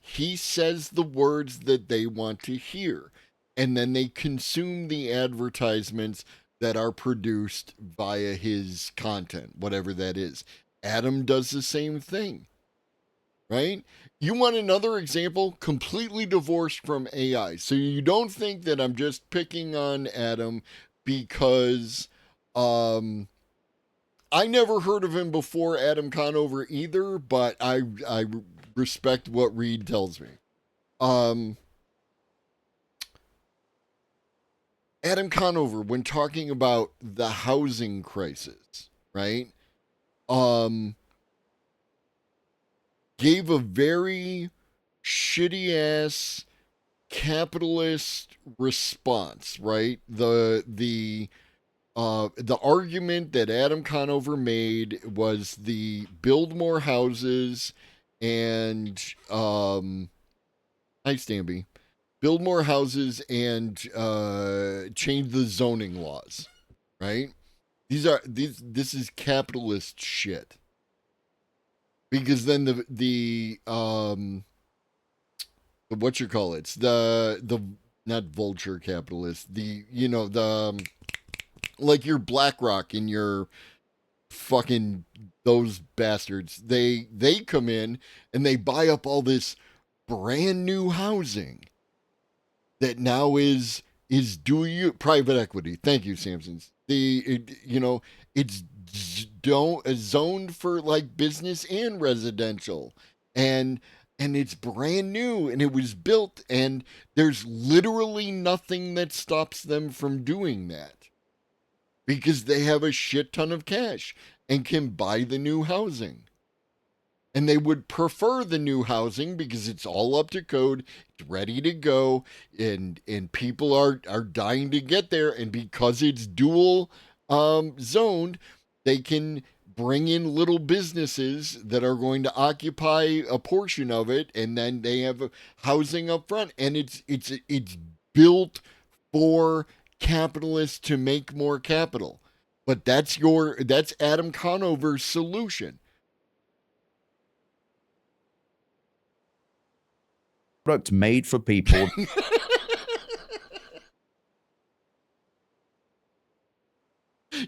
he says the words that they want to hear, and then they consume the advertisements that are produced via his content, whatever that is. Adam does the same thing, right? You want another example completely divorced from AI. So you don't think that I'm just picking on Adam because I never heard of him before Adam Conover either, but I respect what Reed tells me. Adam Conover, when talking about the housing crisis, right, gave a very shitty ass capitalist response, right? The argument that Adam Conover made was the build more houses and hi Stanby, build more houses and change the zoning laws, right? This is capitalist shit. Because then the what you call it, the not vulture capitalist, the like your BlackRock and your fucking those bastards, they come in and they buy up all this brand new housing that now is private equity. Thank you, Samsons. It's zoned for like business and residential, and it's brand new and it was built, and there's literally nothing that stops them from doing that because they have a shit ton of cash and can buy the new housing. And they would prefer the new housing because it's all up to code, it's ready to go, and people are dying to get there. And because it's dual zoned, they can bring in little businesses that are going to occupy a portion of it, and then they have housing up front. And it's built for capitalists to make more capital. But that's Adam Conover's solution. Product made for people.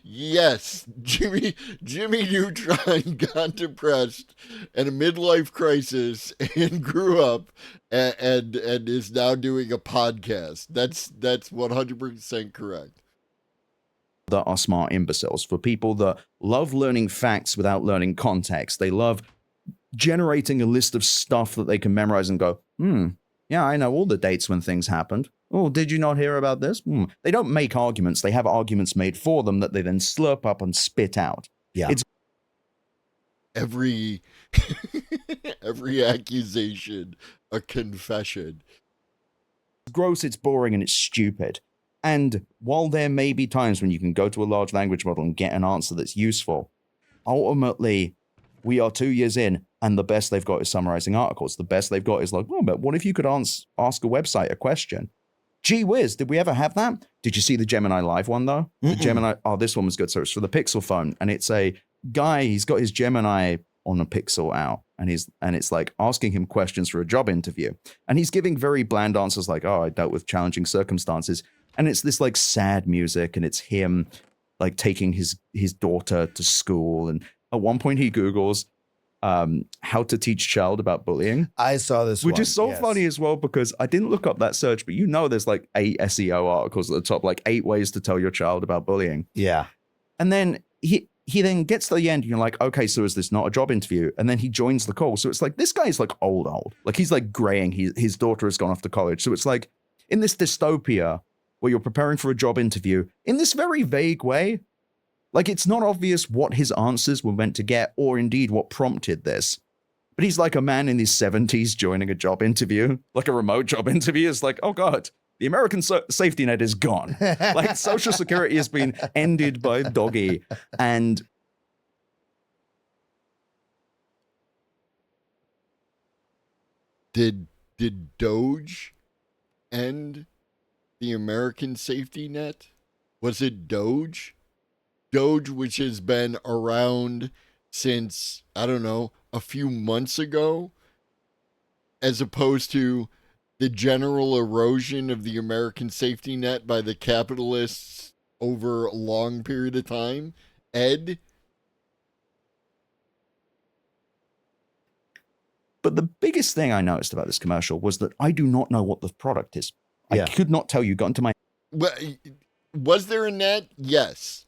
Yes, Jimmy Neutron got depressed and a midlife crisis and grew up and is now doing a podcast. That's 100% correct. That are smart imbeciles, for people that love learning facts without learning context. They love generating a list of stuff that they can memorize and go, yeah, I know all the dates when things happened. Oh, did you not hear about this? They don't make arguments. They have arguments made for them that they then slurp up and spit out. Yeah. It's every accusation a confession. gross, it's boring, and it's stupid. And while there may be times when you can go to a large language model and get an answer that's useful, ultimately, we are 2 years in, and the best they've got is summarizing articles. The best they've got is like, oh, but what if you could ask a website a question? Gee whiz, did we ever have that? Did you see the Gemini Live one, though? The Gemini, this one was good. So it's for the Pixel phone, and it's a guy, he's got his Gemini on a Pixel out, and it's like asking him questions for a job interview. And he's giving very bland answers like, oh, I dealt with challenging circumstances. And it's this like sad music, and it's him like taking his daughter to school. And at one point he Googles how to teach child about bullying. I saw this which one, is so yes. funny as well, because I didn't look up that search, but there's like 8 SEO articles at the top, like 8 ways to tell your child about bullying. Yeah. And then he then gets to the end and you're like, okay, so is this not a job interview? And then he joins the call. So it's like, this guy's like old. Like he's like graying. His daughter has gone off to college. So it's like in this dystopia where you're preparing for a job interview in this very vague way, like it's not obvious what his answers were meant to get or indeed what prompted this. But he's like a man in his 70s joining a job interview, like a remote job interview. It's like, oh God, the American safety net is gone. Like Social Security has been ended by doggy. And Did Doge end the American safety net? Was it Doge? Doge, which has been around since, I don't know, a few months ago, as opposed to the general erosion of the American safety net by the capitalists over a long period of time. Ed? But the biggest thing I noticed about this commercial was that I do not know what the product is. Yeah. I could not tell you. Got into my... Well, was there a net? Yes.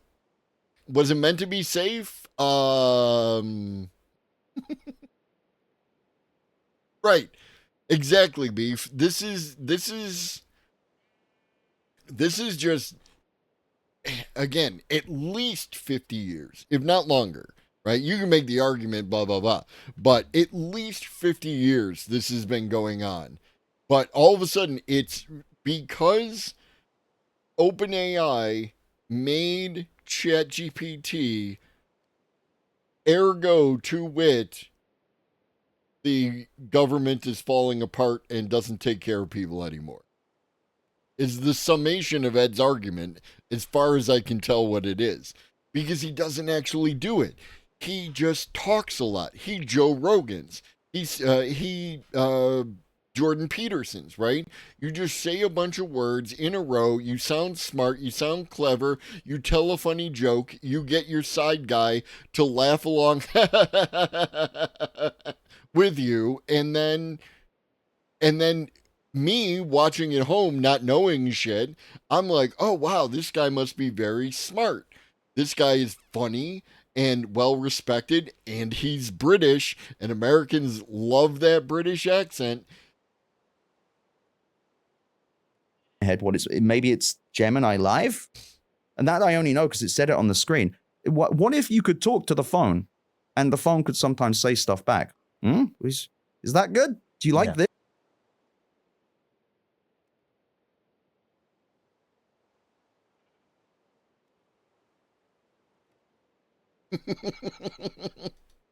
Was it meant to be safe? Right. Exactly, Beef. This is this is just, again, at least 50 years, if not longer, right? You can make the argument, blah, blah, blah, but at least 50 years this has been going on. But all of a sudden, it's because OpenAI made ChatGPT, ergo, to wit, the government is falling apart and doesn't take care of people anymore. Is the summation of Ed's argument, as far as I can tell what it is. Because he doesn't actually do it. He just talks a lot. He Joe Rogan's. Jordan Peterson's, right? You just say a bunch of words in a row. You sound smart. You sound clever. You tell a funny joke. You get your side guy to laugh along with you. And then me watching at home, not knowing shit, I'm like, oh, wow, this guy must be very smart. This guy is funny and well respected, and he's British, and Americans love that British accent. What is maybe it's Gemini Live, and that I only know because it said it on the screen. What if you could talk to the phone, and the phone could sometimes say stuff back? Is that good? Do you like this?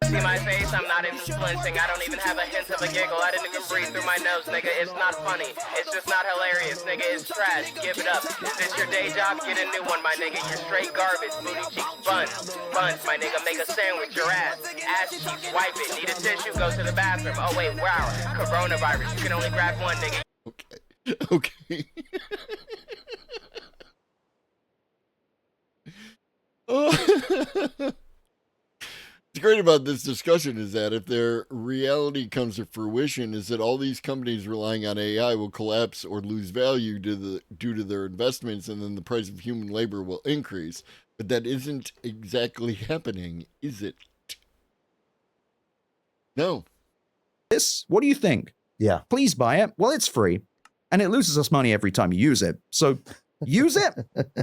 See my face, I'm not even flinching. I don't even have a hint of a giggle. I didn't even breathe through my nose, nigga. It's not funny. It's just not hilarious, nigga. It's trash. Give it up. Is this your day job? Get a new one, my nigga. You're straight garbage. Booty cheeks, buns, my nigga. Make a sandwich, your ass. Ass cheeks, wipe it. Need a tissue? Go to the bathroom. Oh wait, wow. Coronavirus. You can only grab one, nigga. Okay. Oh. What's great about this discussion is that if their reality comes to fruition, is that all these companies relying on AI will collapse or lose value due to their investments, and then the price of human labor will increase. But that isn't exactly happening, is it? No. What do you think? Yeah. Please buy it. Well, it's free, and it loses us money every time you use it. So use it,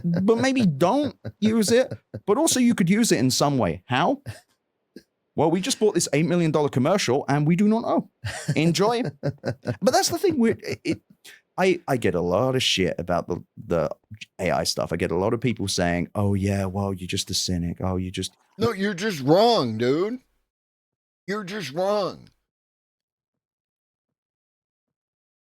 but maybe don't use it. But also you could use it in some way. How? Well, we just bought this $8 million commercial and we do not know. Enjoy. But that's the thing. I get a lot of shit about the AI stuff. I get a lot of people saying, oh, yeah, well, you're just a cynic. Oh, you just. No, you're just wrong, dude. You're just wrong.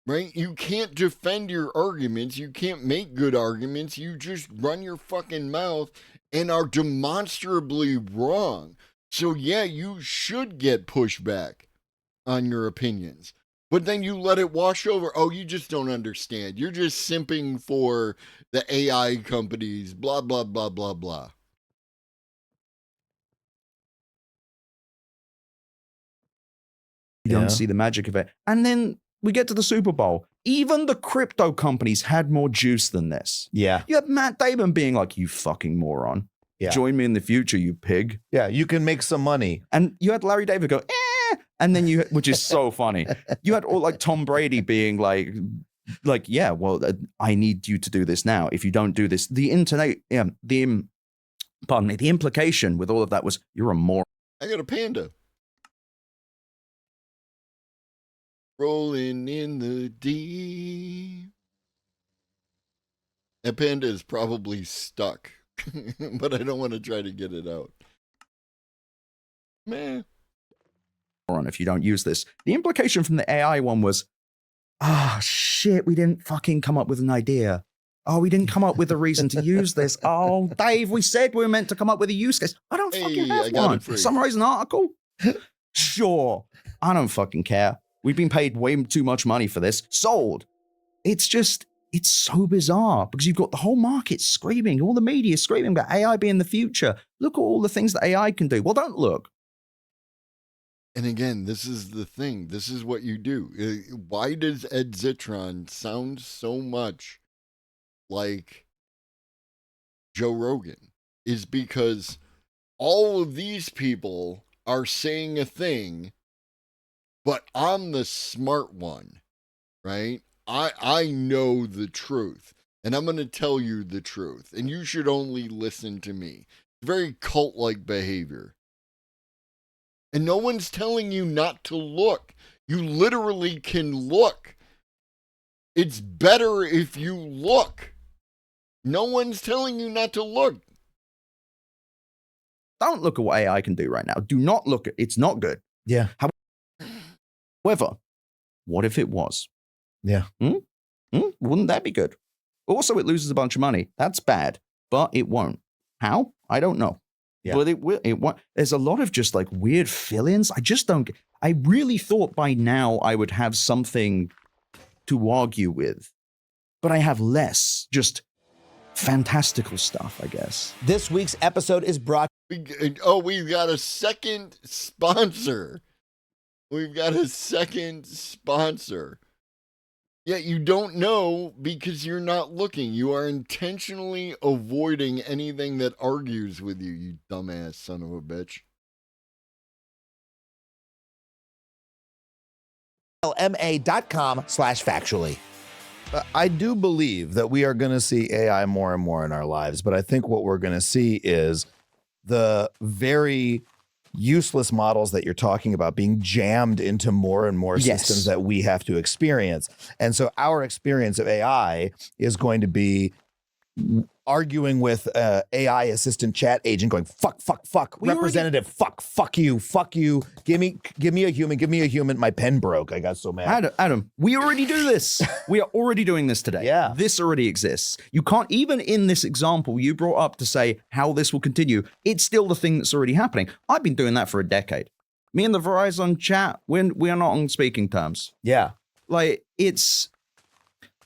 Right? You can't defend your arguments. You can't make good arguments. You just run your fucking mouth and are demonstrably wrong. So, yeah, you should get pushback on your opinions. But then you let it wash over. Oh, you just don't understand. You're just simping for the AI companies, blah, blah, blah, blah, blah. You don't see the magic of it. And then we get to the Super Bowl. Even the crypto companies had more juice than this. Yeah. You had Matt Damon being like, you fucking moron. Yeah. Join me in the future, you pig. Yeah, you can make some money. And you had Larry David go, eh, and then you, which is so funny. You had all like Tom Brady being like, yeah, well, I need you to do this now. If you don't do this, the implication with all of that was you're a moron. I got a panda. Rolling in the deep. That panda is probably stuck. But I don't want to try to get it out. Man. If you don't use this. The implication from the AI one was, shit, we didn't fucking come up with an idea. Oh, we didn't come up with a reason to use this. Oh, Dave, we said we were meant to come up with a use case. I don't fucking have one. Summarize an article? Sure. I don't fucking care. We've been paid way too much money for this. Sold. It's so bizarre because you've got the whole market screaming, all the media screaming about AI being the future. Look at all the things that AI can do. Well, don't look. And again, this is the thing. This is what you do. Why does Ed Zitron sound so much like Joe Rogan? Is because all of these people are saying a thing, but I'm the smart one, right? I know the truth. and I'm going to tell you the truth, and you should only listen to me. It's very cult-like behavior. And no one's telling you not to look. You literally can look. It's better if you look. No one's telling you not to look. Don't look at what AI can do right now. Do not look at it's not good. Yeah. However, what if it was? Yeah. Wouldn't that be good? Also, it loses a bunch of money. That's bad, but it won't. How? I don't know. Yeah. But it will. It won't. There's a lot of just like weird fill-ins. I just don't. I really thought by now I would have something to argue with, but I have less. Just fantastical stuff, I guess. This week's episode is brought. We've got a second sponsor. We've got a second sponsor. Yet you don't know because you're not looking. You are intentionally avoiding anything that argues with you, you dumbass son of a bitch. LMA.com/factually. I do believe that we are going to see AI more and more in our lives, but I think what we're going to see is the very useless models that you're talking about being jammed into more and more systems that we have to experience. And so our experience of AI is going to be arguing with AI assistant chat agent going, fuck, representative, fuck you, give me a human, my pen broke, I got so mad. Adam, we already do this. We are already doing this today. Yeah. This already exists. You can't, even in this example you brought up to say how this will continue, it's still the thing that's already happening. I've been doing that for a decade. Me and the Verizon chat, we are not on speaking terms. Yeah. Like, it's...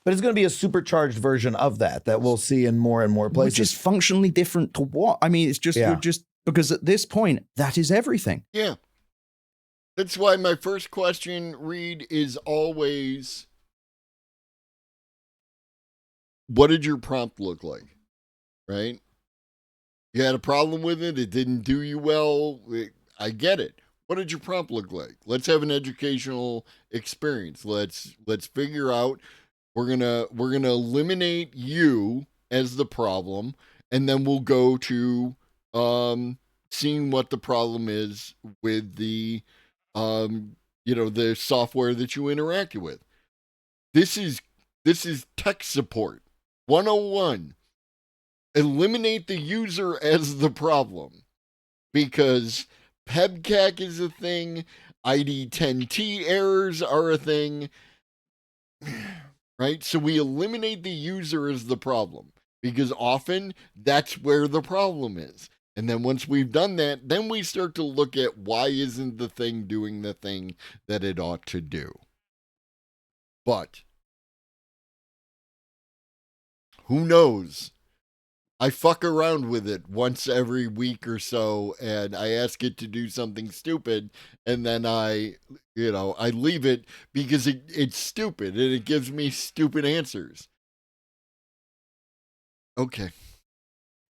But it's going to be a supercharged version of that we'll see in more and more places. Which is functionally different to what? I mean, it's just, you're just, because at this point, that is everything. Yeah. That's why my first question, Reed, is always, what did your prompt look like? Right? You had a problem with it. It didn't do you well. I get it. What did your prompt look like? Let's have an educational experience. Let's figure out. We're gonna eliminate you as the problem, and then we'll go to seeing what the problem is with the the software that you interact with. This is tech support 101. Eliminate the user as the problem, because PEBCAC is a thing, ID10T errors are a thing. Right? So we eliminate the user as the problem, because often that's where the problem is. And then once we've done that, then we start to look at why isn't the thing doing the thing that it ought to do. But who knows? I fuck around with it once every week or so, and I ask it to do something stupid, and then I leave it because it's stupid, and it gives me stupid answers. Okay.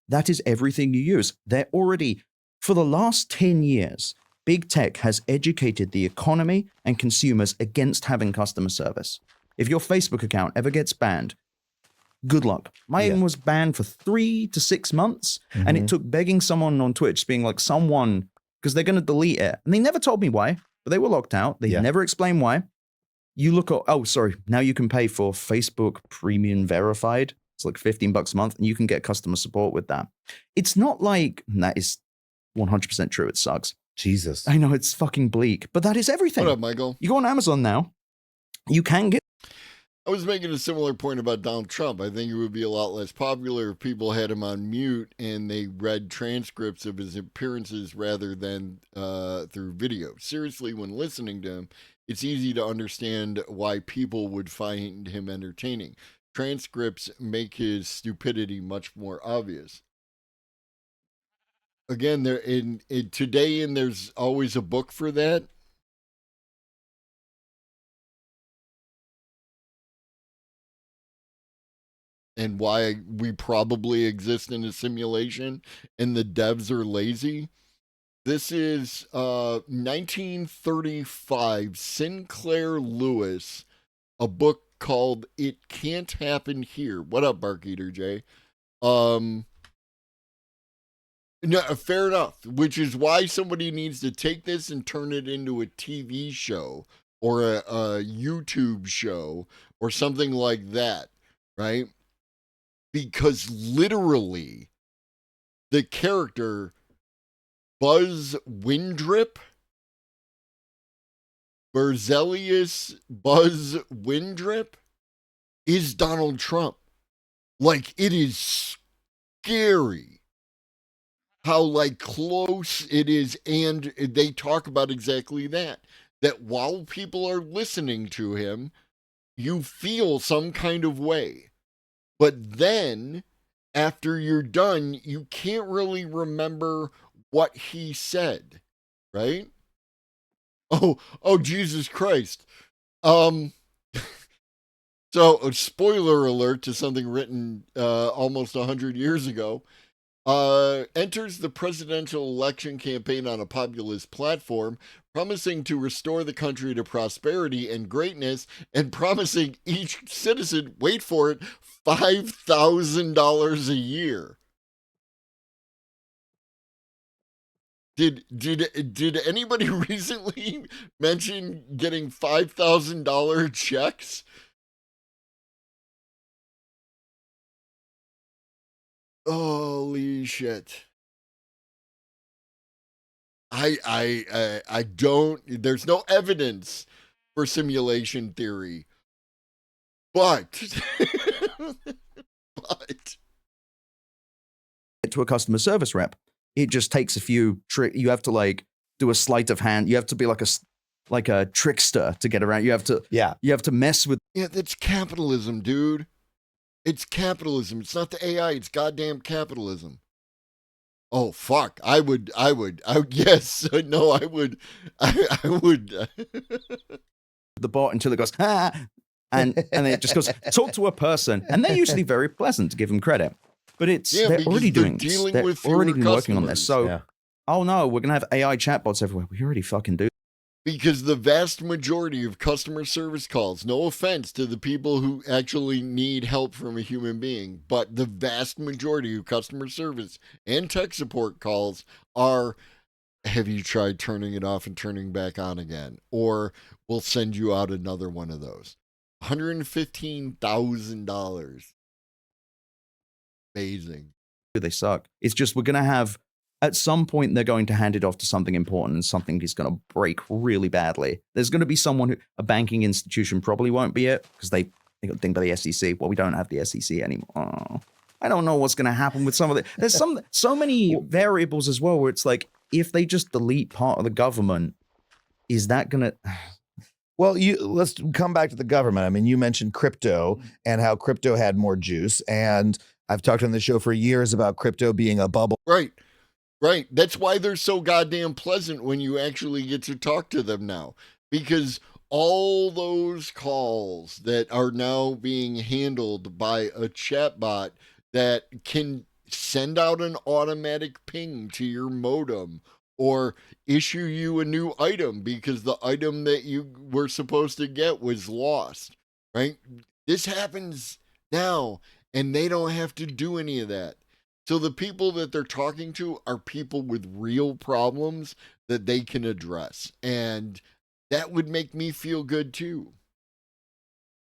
That is everything you use. They're already, for the last 10 years, big tech has educated the economy and consumers against having customer service. If your Facebook account ever gets banned, good luck. Mine was banned for 3 to 6 months, and it took begging someone on Twitch, being like, someone, because they're going to delete it. And they never told me why, but they were locked out. They never explained why. You look at, now you can pay for Facebook Premium Verified. It's like $15 a month, and you can get customer support with that. It's not like, that is 100% true, it sucks. Jesus. I know, it's fucking bleak, but that is everything. What up, Michael? You go on Amazon now, you can get... I was making a similar point about Donald Trump. I think it would be a lot less popular if people had him on mute and they read transcripts of his appearances rather than through video. Seriously, when listening to him, it's easy to understand why people would find him entertaining. Transcripts make his stupidity much more obvious. Again, today, and there's always a book for that. And why we probably exist in a simulation and the devs are lazy. This is 1935, Sinclair Lewis, a book called It Can't Happen Here. What up, Bark Eater Jay? No, fair enough, which is why somebody needs to take this and turn it into a TV show or a YouTube show or something like that, right? Because literally the character Buzz Windrip, Berzelius Buzz Windrip, is Donald Trump. Like, it is scary how, like, close it is. And they talk about exactly that while people are listening to him, you feel some kind of way. But then, after you're done, you can't really remember what he said, right? Oh, Jesus Christ. So, a spoiler alert to something written almost 100 years ago. Enters the presidential election campaign on a populist platform, promising to restore the country to prosperity and greatness, and promising each citizen, wait for it, $5,000 a year. Did anybody recently mention getting $5,000 checks? Holy shit. I don't, there's no evidence for simulation theory, but to a customer service rep, it just takes a few you have to like do a sleight of hand. You have to be like a trickster to get around. You have to mess with. Yeah, that's capitalism, dude. It's capitalism. It's not the AI. It's goddamn capitalism. Oh, fuck. I would, yes, no, I would. The bot until it goes, and it just goes, talk to a person. And they're usually very pleasant, to give them credit. But they're already doing this. They're already been working on this. So, oh no, we're going to have AI chatbots everywhere. We already fucking do. Because the vast majority of customer service calls, no offense to the people who actually need help from a human being, but the vast majority of customer service and tech support calls are, have you tried turning it off and turning back on again? Or we'll send you out another one of those. $115,000. Amazing. They suck. It's just we're going to have, at some point, they're going to hand it off to something important and something is going to break really badly. There's going to be someone who, a banking institution probably won't be it because they got dinged by the SEC. Well, we don't have the SEC anymore. Oh, I don't know what's going to happen with some of it. There's so many variables as well where it's like, if they just delete part of the government, is that going to... Well, let's come back to the government. I mean, you mentioned crypto and how crypto had more juice. And I've talked on the show for years about crypto being a bubble. Right. Right. That's why they're so goddamn pleasant when you actually get to talk to them now. Because all those calls that are now being handled by a chatbot that can send out an automatic ping to your modem or issue you a new item because the item that you were supposed to get was lost, right? This happens now, and they don't have to do any of that. So the people that they're talking to are people with real problems that they can address. And that would make me feel good too.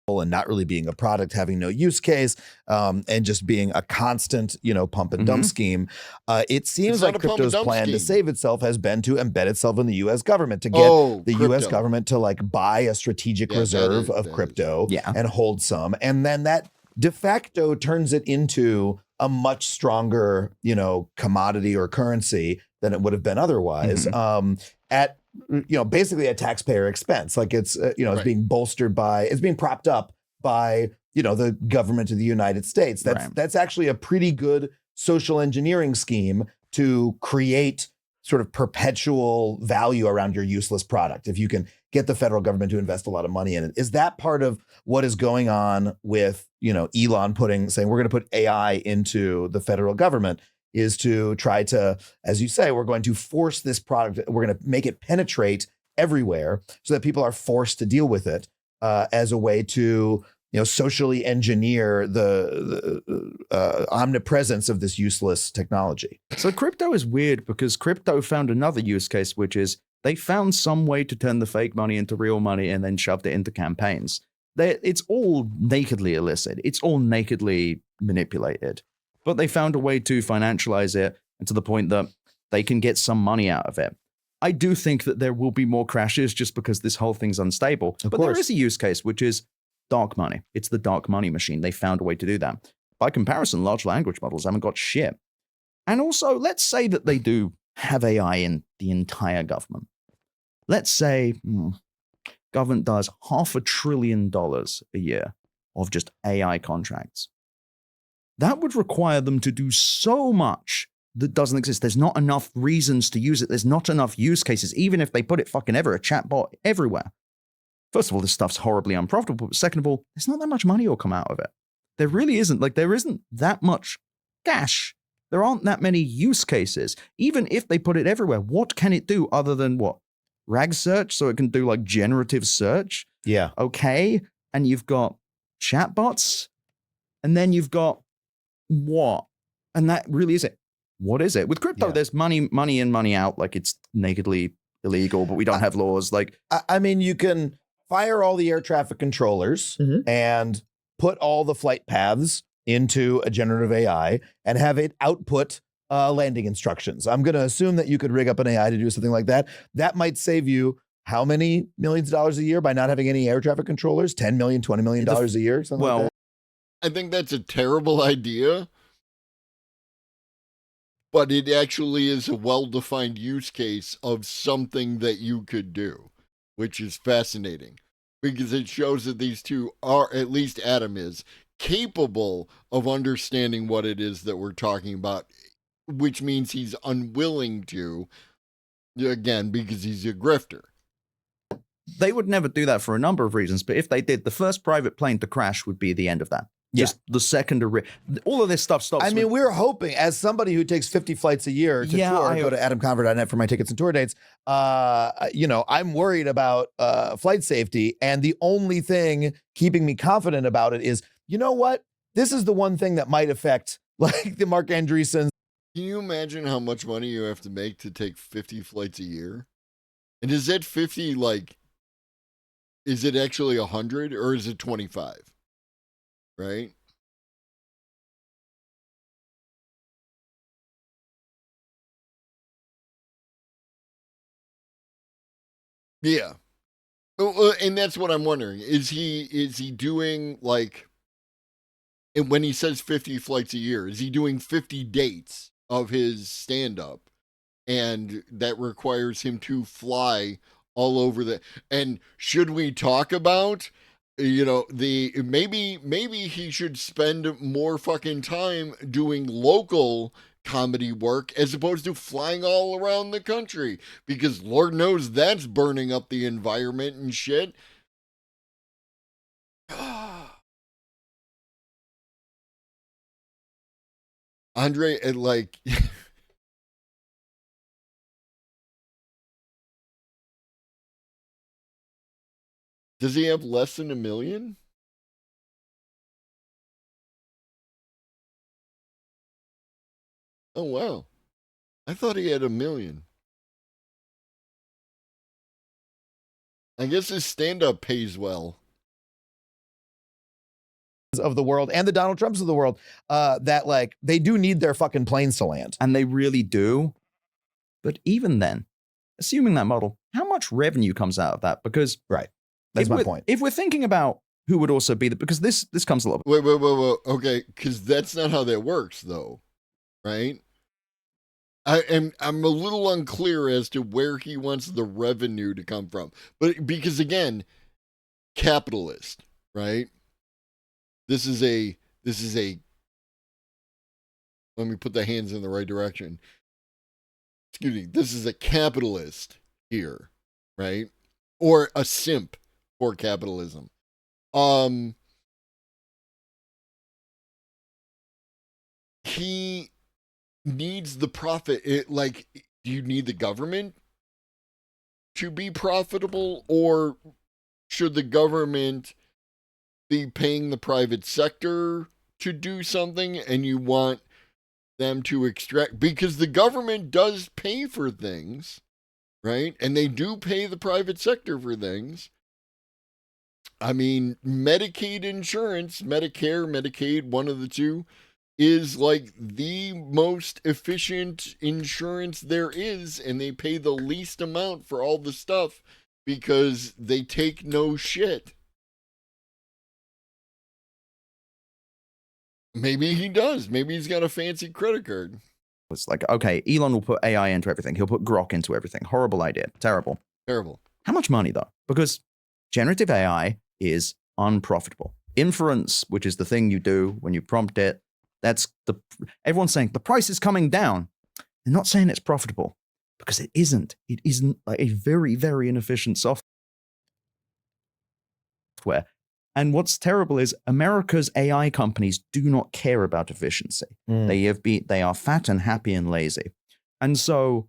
And not really being a product, having no use case, and just being a constant, pump and dump scheme. It seems like crypto's plan to save itself has been to embed itself in the U.S. government, to get the U.S. government to like buy a strategic reserve of crypto and hold some. And then that de facto turns it into a much stronger, commodity or currency than it would have been otherwise. At basically at taxpayer expense. Like it's it's being bolstered by, it's being propped up by the government of the United States. That's actually a pretty good social engineering scheme to create sort of perpetual value around your useless product. If you can get the federal government to invest a lot of money in it, is that part of what is going on with Elon saying we're going to put AI into the federal government? Is to try to, as you say, we're going to force this product, we're going to make it penetrate everywhere so that people are forced to deal with it as a way to socially engineer the omnipresence of this useless technology. So crypto is weird because crypto found another use case, which is they found some way to turn the fake money into real money and then shoved it into campaigns. It's all nakedly illicit. It's all nakedly manipulated. But they found a way to financialize it, and to the point that they can get some money out of it. I do think that there will be more crashes just because this whole thing's unstable. But there is a use case, which is dark money. It's the dark money machine. They found a way to do that. By comparison, large language models haven't got shit. And also, let's say that they do have AI in the entire government. Let's say government does $500 billion a year of just AI contracts. That would require them to do so much that doesn't exist. There's not enough reasons to use it. There's not enough use cases, even if they put it fucking a chatbot everywhere. First of all, this stuff's horribly unprofitable. But second of all, there's not that much money will come out of it. There really isn't. Like, there isn't that much cash. There aren't that many use cases. Even if they put it everywhere, what can it do other than what? RAG search, so it can do like generative search? Yeah. Okay. And you've got chatbots. And then you've got what? And that really is it. What is it? With crypto, there's money in, money out. Like, it's nakedly illegal, but we don't have laws. Like, I mean, you can fire all the air traffic controllers and put all the flight paths into a generative AI and have it output landing instructions. I'm going to assume that you could rig up an AI to do something like that. That might save you how many millions of dollars a year by not having any air traffic controllers? $10 million, $20 million a year? Something like that? I think that's a terrible idea, but it actually is a well-defined use case of something that you could do, which is fascinating because it shows that these two are, at least Adam is, capable of understanding what it is that we're talking about, which means he's unwilling to, again, because he's a grifter. They would never do that for a number of reasons, but if they did, the first private plane to crash would be the end of that. Just the second, all of this stuff stops. I mean, we're hoping, as somebody who takes 50 flights a year to tour, go to adamconver.net for my tickets and tour dates. I'm worried about flight safety, and the only thing keeping me confident about it is, you know what? This is the one thing that might affect, like the Mark Andreessen. Can you imagine how much money you have to make to take 50 flights a year? And is that 50 like? Is it actually 100 or is it 25? Right? Yeah. And that's what I'm wondering. Is he doing like, and when he says 50 flights a year, is he doing 50 dates of his stand-up? And that requires him to fly all over the, and should we talk about, maybe he should spend more fucking time doing local comedy work as opposed to flying all around the country, because Lord knows that's burning up the environment and shit. Andre, it like does he have less than 1 million? Oh, wow. I thought he had 1 million. I guess his stand-up pays well. Of the world and the Donald Trumps of the world, that like they do need their fucking planes to land. And they really do. But even then, assuming that model, how much revenue comes out of that? Because that's my point. If we're thinking about who would also be because this comes a lot. Wait. Okay, because that's not how that works, though, right? I'm a little unclear as to where he wants the revenue to come from, but because again, capitalist, right? This is a. Let me put the hands in the right direction. Excuse me. This is a capitalist here, right? Or a simp for capitalism. He needs the profit. Do you need the government to be profitable, or should the government paying the private sector to do something, and you want them to extract, because the government does pay for things, right? And they do pay the private sector for things. I mean, Medicaid insurance, Medicare, Medicaid, one of the two, is like the most efficient insurance there is, and they pay the least amount for all the stuff because they take no shit. Maybe he does. Maybe he's got a fancy credit card. It's like, okay, Elon will put AI into everything. He'll put Grok into everything. Horrible idea. Terrible. Terrible. How much money, though? Because generative AI is unprofitable. Inference, which is the thing you do when you prompt it, everyone's saying the price is coming down. They're not saying it's profitable because it isn't. It isn't like a very, very inefficient software. And what's terrible is America's AI companies do not care about efficiency. They are fat and happy and lazy. And so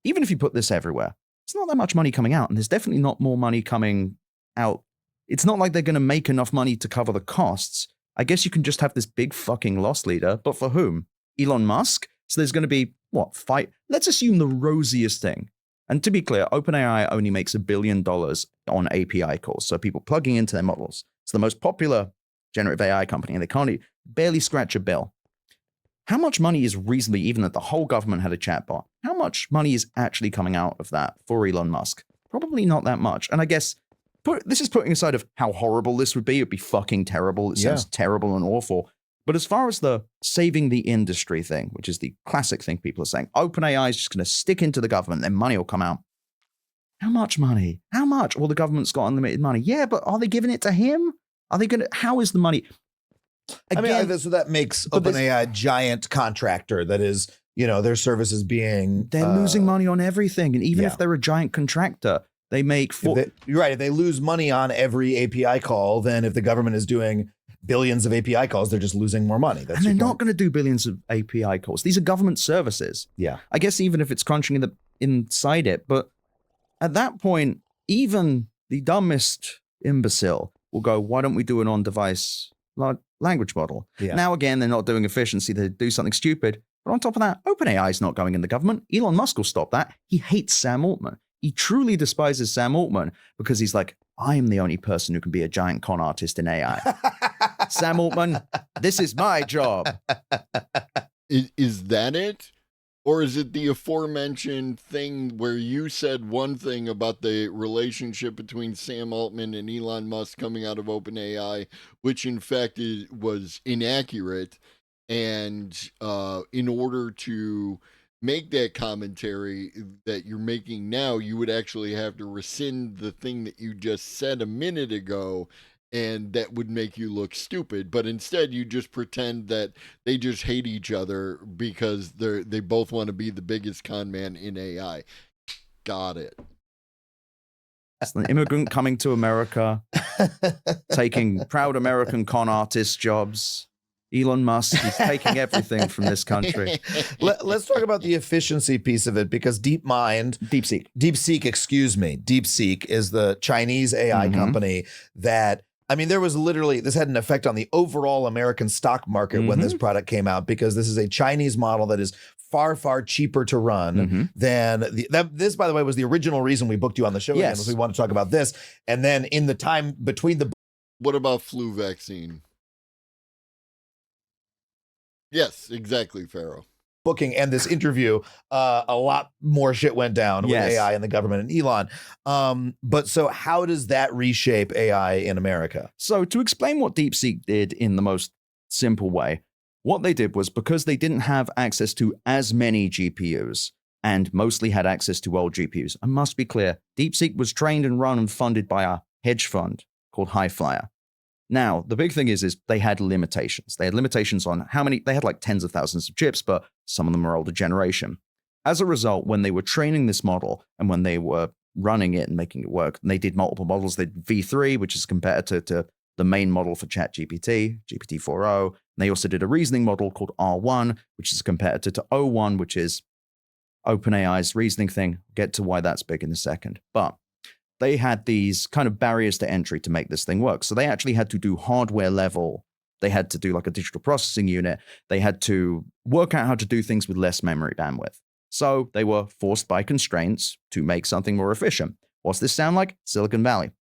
even if you put this everywhere, it's not that much money coming out. And there's definitely not more money coming out. It's not like they're going to make enough money to cover the costs. I guess you can just have this big fucking loss leader. But for whom? Elon Musk? So there's going to be, let's assume the rosiest thing. And to be clear, OpenAI only makes $1 billion on API calls. So people plugging into their models. It's the most popular generative AI company, and they can't barely scratch a bill. How much money is reasonably, even that the whole government had a chatbot, how much money is actually coming out of that for Elon Musk? Probably not that much. And I guess this is putting aside of how horrible this would be. It'd be fucking terrible. It sounds terrible and awful. But as far as the saving the industry thing, which is the classic thing people are saying, OpenAI is just going to stick into the government, then money will come out. How much money? How much? Well, the government's got unlimited money. Yeah, but are they giving it to him? Are they going to, how is the money? Again, so that makes OpenAI a giant contractor that is, their services being... They're losing money on everything. And even if they're a giant contractor, they make... You're right. If they lose money on every API call, then if the government is doing billions of API calls, they're just losing more money. And they're not going to do billions of API calls. These are government services. Yeah. I guess even if it's crunching inside it, but at that point, even the dumbest imbecile will go, why don't we do an on-device language model? Yeah. Now, again, they're not doing efficiency. They do something stupid. But on top of that, OpenAI is not going in the government. Elon Musk will stop that. He hates Sam Altman. He truly despises Sam Altman because he's like, I am the only person who can be a giant con artist in AI. Sam Altman, this is my job. Is that it? Or is it the aforementioned thing where you said one thing about the relationship between Sam Altman and Elon Musk coming out of OpenAI, which in fact was inaccurate, and in order to make that commentary that you're making now, you would actually have to rescind the thing that you just said a minute ago, and that would make you look stupid. But instead, you just pretend that they just hate each other because they both want to be the biggest con man in AI. Got it. It's an immigrant coming to America, taking proud American con artist jobs. Elon Musk is taking everything from this country. Let's talk about the efficiency piece of it, because DeepSeek is the Chinese AI company that, I mean, there was literally, this had an effect on the overall American stock market when this product came out, because this is a Chinese model that is far, far cheaper to run than this, by the way, was the original reason we booked you on the show again, was we want to talk about this. And then in the time between the... What about flu vaccine? Yes, exactly, Pharaoh. Booking and this interview, a lot more shit went down with AI and the government and Elon. But so how does that reshape AI in America? So to explain what DeepSeek did in the most simple way, what they did was, because they didn't have access to as many GPUs and mostly had access to old GPUs. I must be clear, DeepSeek was trained and run and funded by a hedge fund called Highflyer. Now, the big thing is they had limitations. They had limitations on how many, they had like tens of thousands of chips, but some of them are older generation. As a result, when they were training this model and when they were running it and making it work, and they did multiple models. They did V3, which is a competitor to the main model for ChatGPT, GPT-4o. And they also did a reasoning model called R1, which is a competitor to O1, which is OpenAI's reasoning thing. Get to why that's big in a second. But they had these kind of barriers to entry to make this thing work. So they actually had to do hardware level. They had to do like a digital processing unit. They had to work out how to do things with less memory bandwidth. So they were forced by constraints to make something more efficient. What's this sound like? Silicon Valley.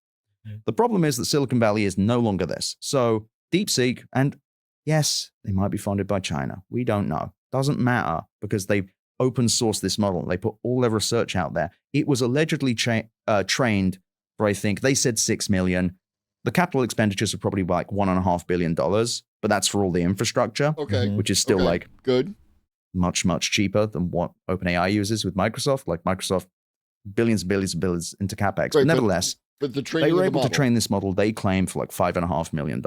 The problem is that Silicon Valley is no longer this. So DeepSeek, and yes, they might be funded by China. We don't know. Doesn't matter because they open sourced this model. They put all their research out there. It was allegedly trained for, I think, they said 6 million. The capital expenditures are probably like $1.5 billion, but that's for all the infrastructure, which is still like good, much, much cheaper than what OpenAI uses with Microsoft. Like Microsoft, billions and billions and billions into CapEx. Right, but nevertheless, but the they were able to train this model, they claim, for like $5.5 million.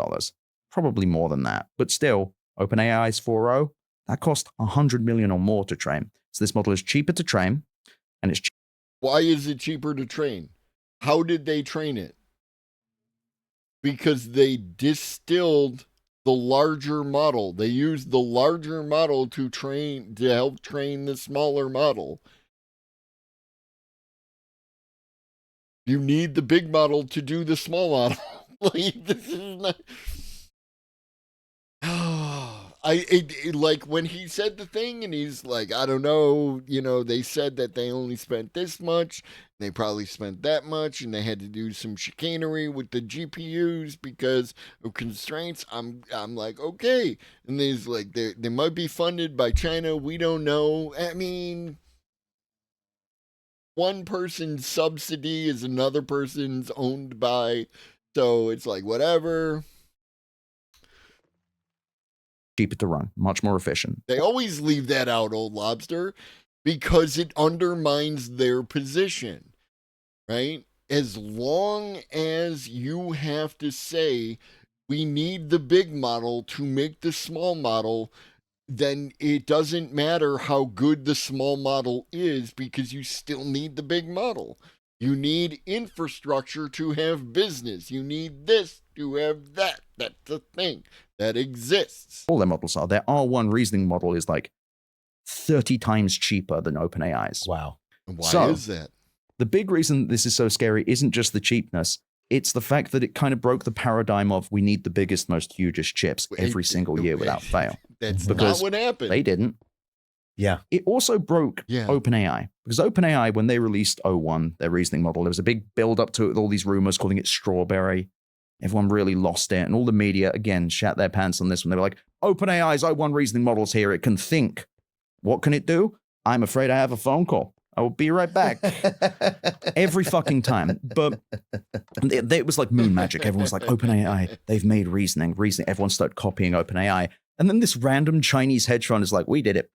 Probably more than that. But still, OpenAI's 4.0, that cost $100 million or more to train. So this model is cheaper to train, and it's Why is it cheaper to train? How did they train it? Because they distilled the larger model. They used the larger model to help train the smaller model. You need the big model to do the small model. Like, this is not. Like when he said the thing and he's like, I don't know, they said that they only spent this much, they probably spent that much, and they had to do some chicanery with the GPUs because of constraints. I'm like, okay. And there's like, they might be funded by China, we don't know. I mean, one person's subsidy is another person's owned by, so it's like, whatever. cheaper to run, much more efficient. They always leave that out, Old Lobster, because it undermines their position, right? As long as you have to say, we need the big model to make the small model, then it doesn't matter how good the small model is because you still need the big model. You need infrastructure to have business. You need this to have that. That's the thing that exists. All their models are. Their R1 reasoning model is like 30 times cheaper than OpenAI's. Wow. And why is that? The big reason this is so scary isn't just the cheapness. It's the fact that it kind of broke the paradigm of we need the biggest, most hugest chips every single year without fail. That's because not what happened. They didn't. Yeah. It also broke OpenAI because OpenAI, when they released O1, their reasoning model, there was a big build up to it with all these rumors calling it strawberry. Everyone really lost it. And all the media, again, shat their pants on this one. They were like, OpenAI's O1 reasoning model's here. It can think. What can it do? I'm afraid I have a phone call. I will be right back. Every fucking time. But it was like moon magic. Everyone's like, OpenAI, they've made reasoning. Everyone started copying OpenAI. And then this random Chinese hedge fund is like, we did it.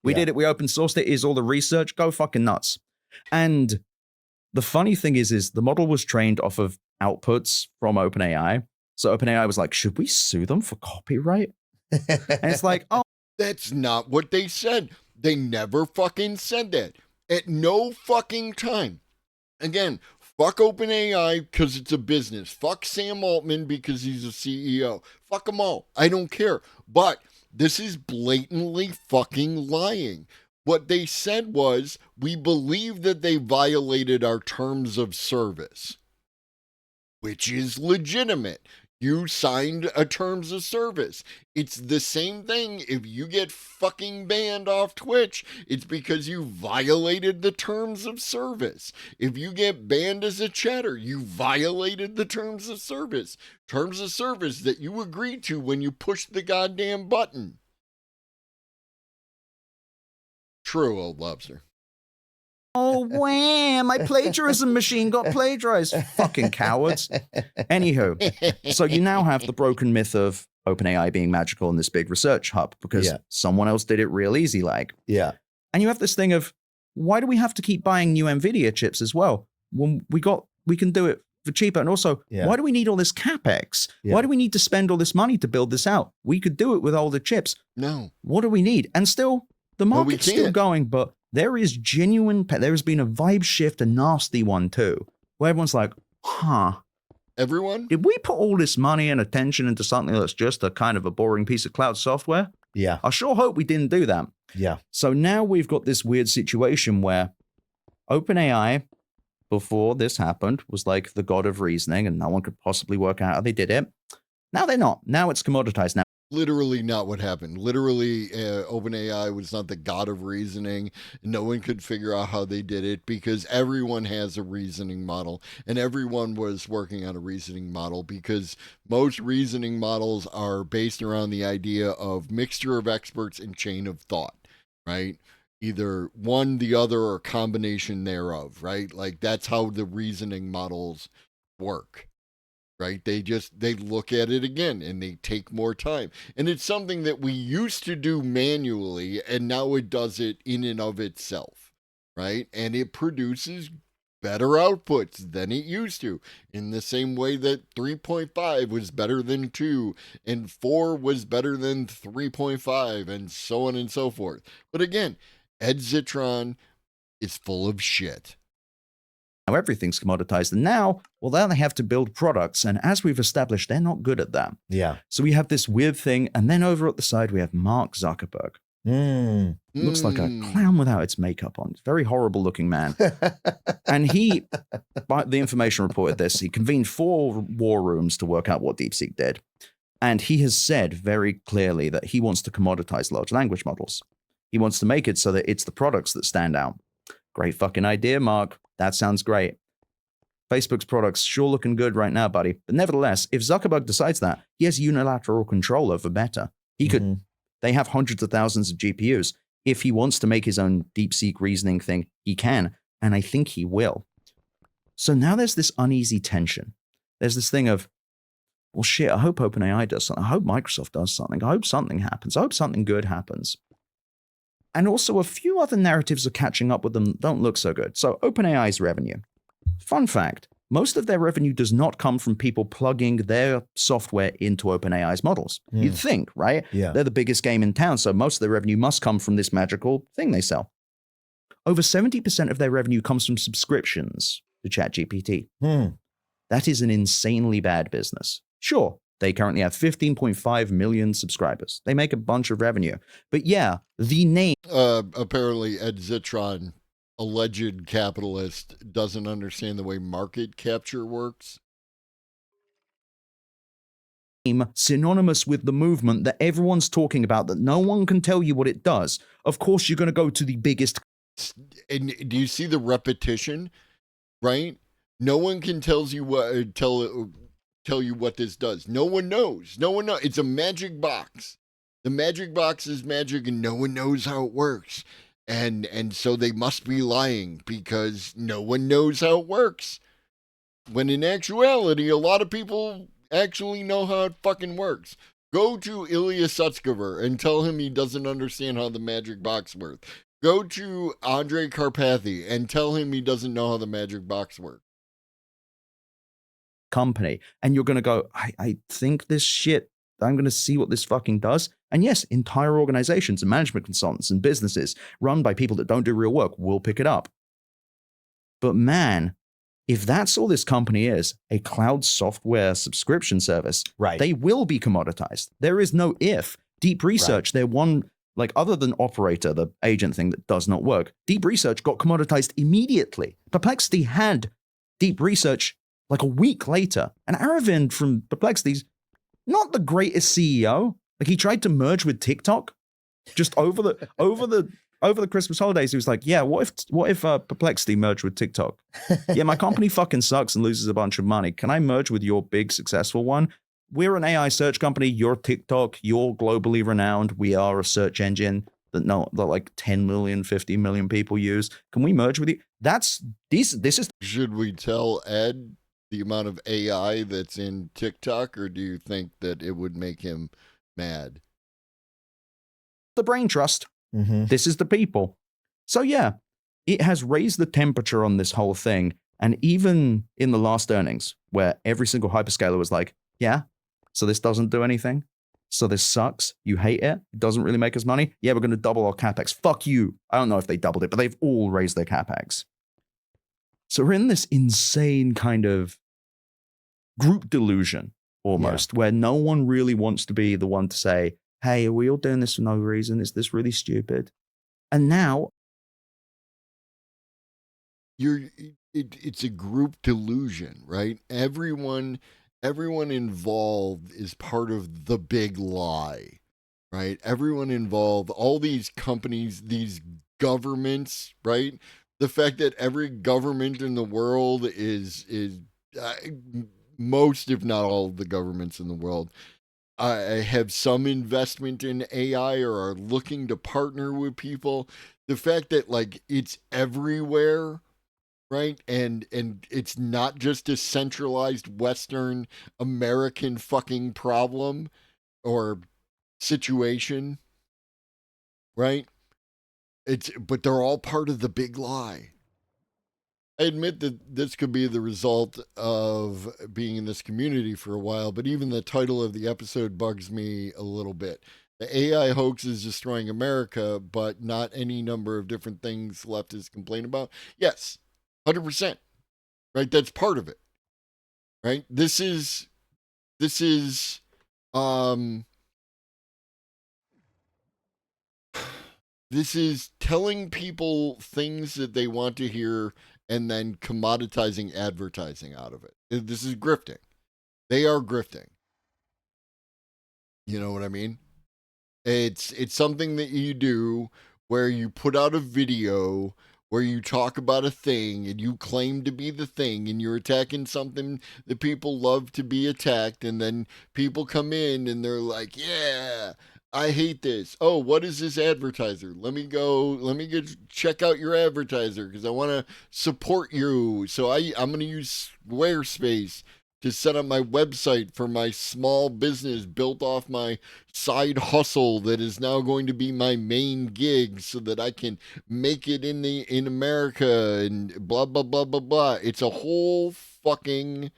We did it. We open sourced it. Here's all the research. Go fucking nuts. And the funny thing is the model was trained off of outputs from OpenAI. So OpenAI was like, should we sue them for copyright? And it's like, oh. That's not what they said. They never fucking said that. At no fucking time. Again, fuck OpenAI because it's a business. Fuck Sam Altman because he's a CEO. Fuck them all. I don't care. But this is blatantly fucking lying. What they said was, we believe that they violated our terms of service, which is legitimate. You signed a terms of service. It's the same thing if you get fucking banned off Twitch, it's because you violated the terms of service. If you get banned as a chatter, you violated the terms of service. Terms of service that you agreed to when you pushed the goddamn button. True, Old Lobster. Oh, wham, my plagiarism machine got plagiarized. Fucking cowards. Anywho, so you now have the broken myth of OpenAI being magical in this big research hub because someone else did it real easy like. Yeah. And you have this thing of, why do we have to keep buying new NVIDIA chips as well? When we can do it for cheaper. And also, why do we need all this CapEx? Why do we need to spend all this money to build this out? We could do it with older chips. No. What do we need? And still, the market's still going, but there is there has been a vibe shift, a nasty one too, where everyone's like, everyone? Did we put all this money and attention into something that's just a kind of a boring piece of cloud software? Yeah. I sure hope we didn't do that. Yeah. So now we've got this weird situation where OpenAI before this happened was like the god of reasoning, and no one could possibly work out how they did it. Now they're not. Now it's commoditized. Now Literally not what happened. Literally, OpenAI was not the god of reasoning. No one could figure out how they did it because everyone has a reasoning model, and everyone was working on a reasoning model because most reasoning models are based around the idea of mixture of experts and chain of thought, right? Either one, the other, or combination thereof, right? Like that's how the reasoning models work. Right? They look at it again and they take more time. And it's something that we used to do manually and now it does it in and of itself. Right? And it produces better outputs than it used to. In the same way that 3.5 was better than 2 and 4 was better than 3.5 and so on and so forth. But again, Zitron is full of shit. everything's commoditized. And now, well, now they have to build products. And as we've established, they're not good at that. Yeah. So we have this weird thing. And then over at the side, we have Mark Zuckerberg. Looks like a clown without its makeup on. Very horrible looking man. And he, by the information reported this, he convened 4 war rooms to work out what DeepSeek did. And he has said very clearly that he wants to commoditize large language models. He wants to make it so that it's the products that stand out. Great fucking idea, Mark. That sounds great. Facebook's products sure looking good right now, buddy. But nevertheless, if Zuckerberg decides that, he has unilateral control over Meta. He could, they have hundreds of thousands of GPUs. If he wants to make his own DeepSeek reasoning thing, he can. And I think he will. So now there's this uneasy tension. There's this thing of, well, shit, I hope OpenAI does something. I hope Microsoft does something. I hope something happens. I hope something good happens. And also a few other narratives are catching up with them that don't look so good. So OpenAI's revenue. Fun fact, most of their revenue does not come from people plugging their software into OpenAI's models. You'd think, right? Yeah. They're the biggest game in town, so most of their revenue must come from this magical thing they sell. Over 70% of their revenue comes from subscriptions to ChatGPT. That is an insanely bad business. Sure, they currently have 15.5 million subscribers. They make a bunch of revenue. But yeah, the name... Apparently, Zitron, alleged capitalist, doesn't understand the way market capture works. Synonymous with the movement that everyone's talking about, that no one can tell you what it does. Of course, you're going to go to the biggest... And do you see the repetition? Right? No one can tell you what this does. No one knows. No one knows. It's a magic box. The magic box is magic and no one knows how it works. And so they must be lying because no one knows how it works. When in actuality, a lot of people actually know how it fucking works. Go to Ilya Sutskever and tell him he doesn't understand how the magic box works. Go to Andrei Karpathy and tell him he doesn't know how the magic box works. Company, and you're going to go, I think this shit, I'm going to see what this fucking does. And yes, entire organizations and management consultants and businesses run by people that don't do real work will pick it up. But man, if that's all this company is, a cloud software subscription service, Right. they will be commoditized. There is no if. Deep research, they're one, like other than Operator, the agent thing that does not work, deep research got commoditized immediately. Perplexity had deep research like a week later. And Aravind from Perplexity's not the greatest CEO. Like he tried to merge with TikTok just over the Christmas holidays. He was like, yeah, what if Perplexity merged with TikTok? Yeah, my company fucking sucks and loses a bunch of money. Can I merge with your big successful one? We're an AI search company. You're TikTok. You're globally renowned. We are a search engine that like 10 million, 50 million people use. Can we merge with you? This is... Should we tell Ed the amount of AI that's in TikTok, or do you think that it would make him mad? The brain trust. This is the people. So yeah, it has raised the temperature on this whole thing. And even in the last earnings, where every single hyperscaler was like, yeah, so this doesn't do anything. So this sucks. You hate it. It doesn't really make us money. Yeah, we're going to double our capex. Fuck you. I don't know if they doubled it, but they've all raised their capex. So we're in this insane kind of group delusion almost, where no one really wants to be the one to say, hey, are we all doing this for no reason? Is this really stupid? And now... it's a group delusion, right? Everyone involved is part of the big lie, right? Everyone involved, all these companies, these governments, right? The fact that every government in the world is most, if not all, of the governments in the world have some investment in AI or are looking to partner with people. The fact that like it's everywhere, right? And it's not just a centralized Western American fucking problem or situation, right? But they're all part of the big lie. I admit that this could be the result of being in this community for a while, but even the title of the episode bugs me a little bit. The AI hoax is destroying America, but not any number of different things leftists complain about. Yes, 100%. Right? That's part of it. Right? This is this is telling people things that they want to hear and then commoditizing advertising out of it. This is grifting. They are grifting. You know what I mean? It's something that you do where you put out a video where you talk about a thing and you claim to be the thing and you're attacking something that people love to be attacked, and then people come in and they're like, yeah, I hate this. Oh, what is this advertiser? Let me go check out your advertiser because I want to support you. So I'm going to use Squarespace to set up my website for my small business built off my side hustle that is now going to be my main gig so that I can make it in America and blah, blah, blah, blah, blah. It's a whole fucking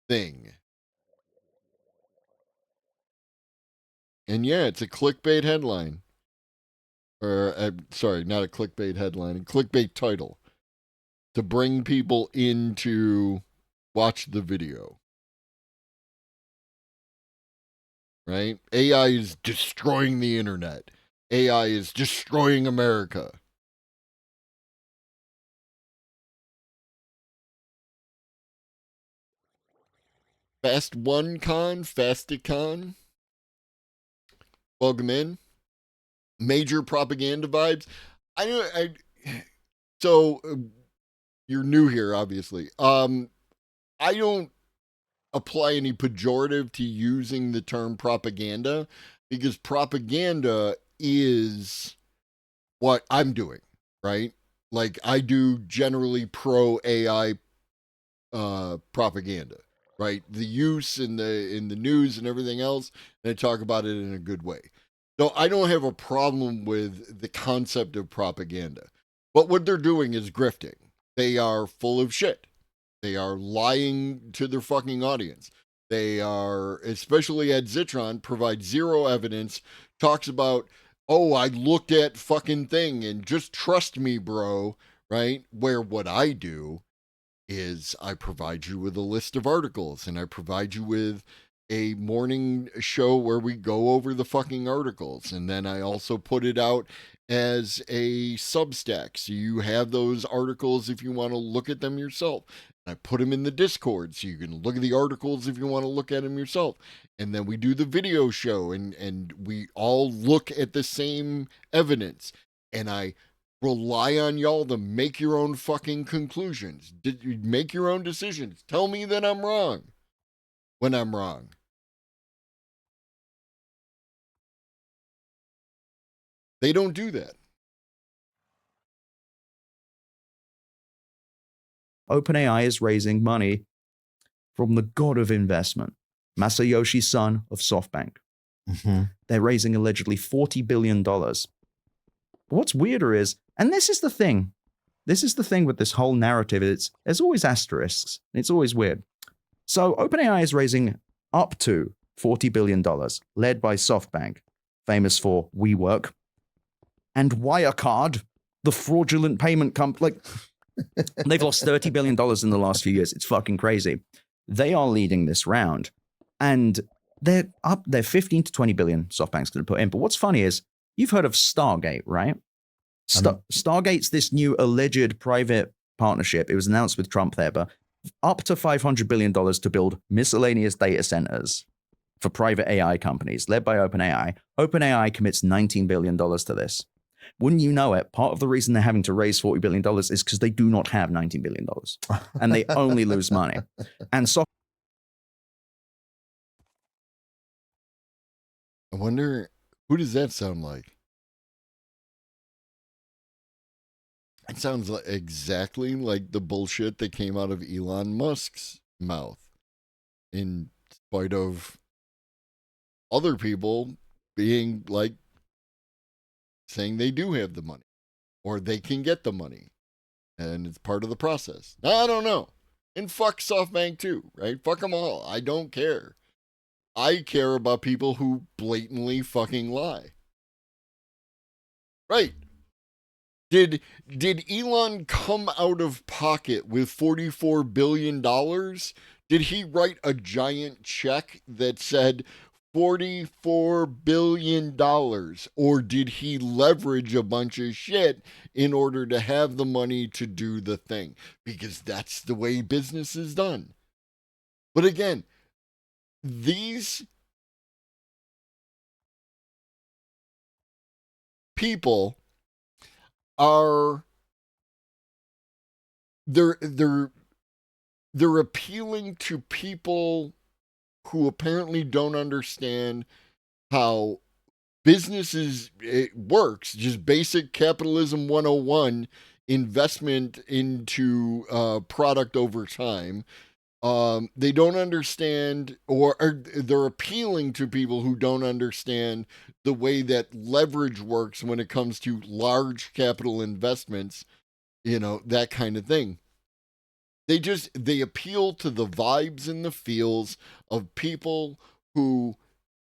thing. And yeah, it's a clickbait headline. Or, sorry, not a clickbait headline, a clickbait title to bring people in to watch the video. Right? AI is destroying the internet. AI is destroying America. Fasticon. Welcome in. Major propaganda vibes. So you're new here, obviously. I don't apply any pejorative to using the term propaganda because propaganda is what I'm doing, right? Like I do generally pro AI propaganda, right? The use in the news and everything else, and I talk about it in a good way. So I don't have a problem with the concept of propaganda. But what they're doing is grifting. They are full of shit. They are lying to their fucking audience. They are, especially at Zitron, provide zero evidence, talks about, oh, I looked at fucking thing and just trust me, bro, right? Where what I do is I provide you with a list of articles and I provide you with a morning show where we go over the fucking articles, and then I also put it out as a Substack so you have those articles if you want to look at them yourself. I put them in the Discord so you can look at the articles if you want to look at them yourself. And then we do the video show and we all look at the same evidence, and I rely on y'all to make your own fucking conclusions. Make your own decisions. Tell me that I'm wrong when I'm wrong. They don't do that. OpenAI is raising money from the god of investment, Masayoshi Son of SoftBank. Mm-hmm. They're raising allegedly $40 billion. But what's weirder is, and this is the thing with this whole narrative, there's always asterisks. It's always weird. So OpenAI is raising up to $40 billion, led by SoftBank, famous for WeWork, and Wirecard, the fraudulent payment company. Like, they've lost $30 billion in the last few years. It's fucking crazy. They are leading this round, and they're 15 to 20 billion SoftBank's going to put in. But what's funny is, you've heard of Stargate, right? Stargate's this new alleged private partnership. It was announced with Trump there, but up to $500 billion to build miscellaneous data centers for private AI companies led by OpenAI. OpenAI commits $19 billion to this. Wouldn't you know it, part of the reason they're having to raise $40 billion is because they do not have $19 billion and they only lose money. And so I wonder, who does that sound like? It sounds like exactly like the bullshit that came out of Elon Musk's mouth, in spite of other people being like saying they do have the money or they can get the money and it's part of the process. I don't know. And fuck SoftBank too, right? Fuck them all. I don't care. I care about people who blatantly fucking lie. Right. Did Elon come out of pocket with $44 billion? Did he write a giant check that said $44 billion? Or did he leverage a bunch of shit in order to have the money to do the thing? Because that's the way business is done. But again, these people are they're appealing to people who apparently don't understand how businesses it works, just basic capitalism 101, investment into product over time. They don't understand, or they're appealing to people who don't understand the way that leverage works when it comes to large capital investments, that kind of thing. They appeal to the vibes and the feels of people who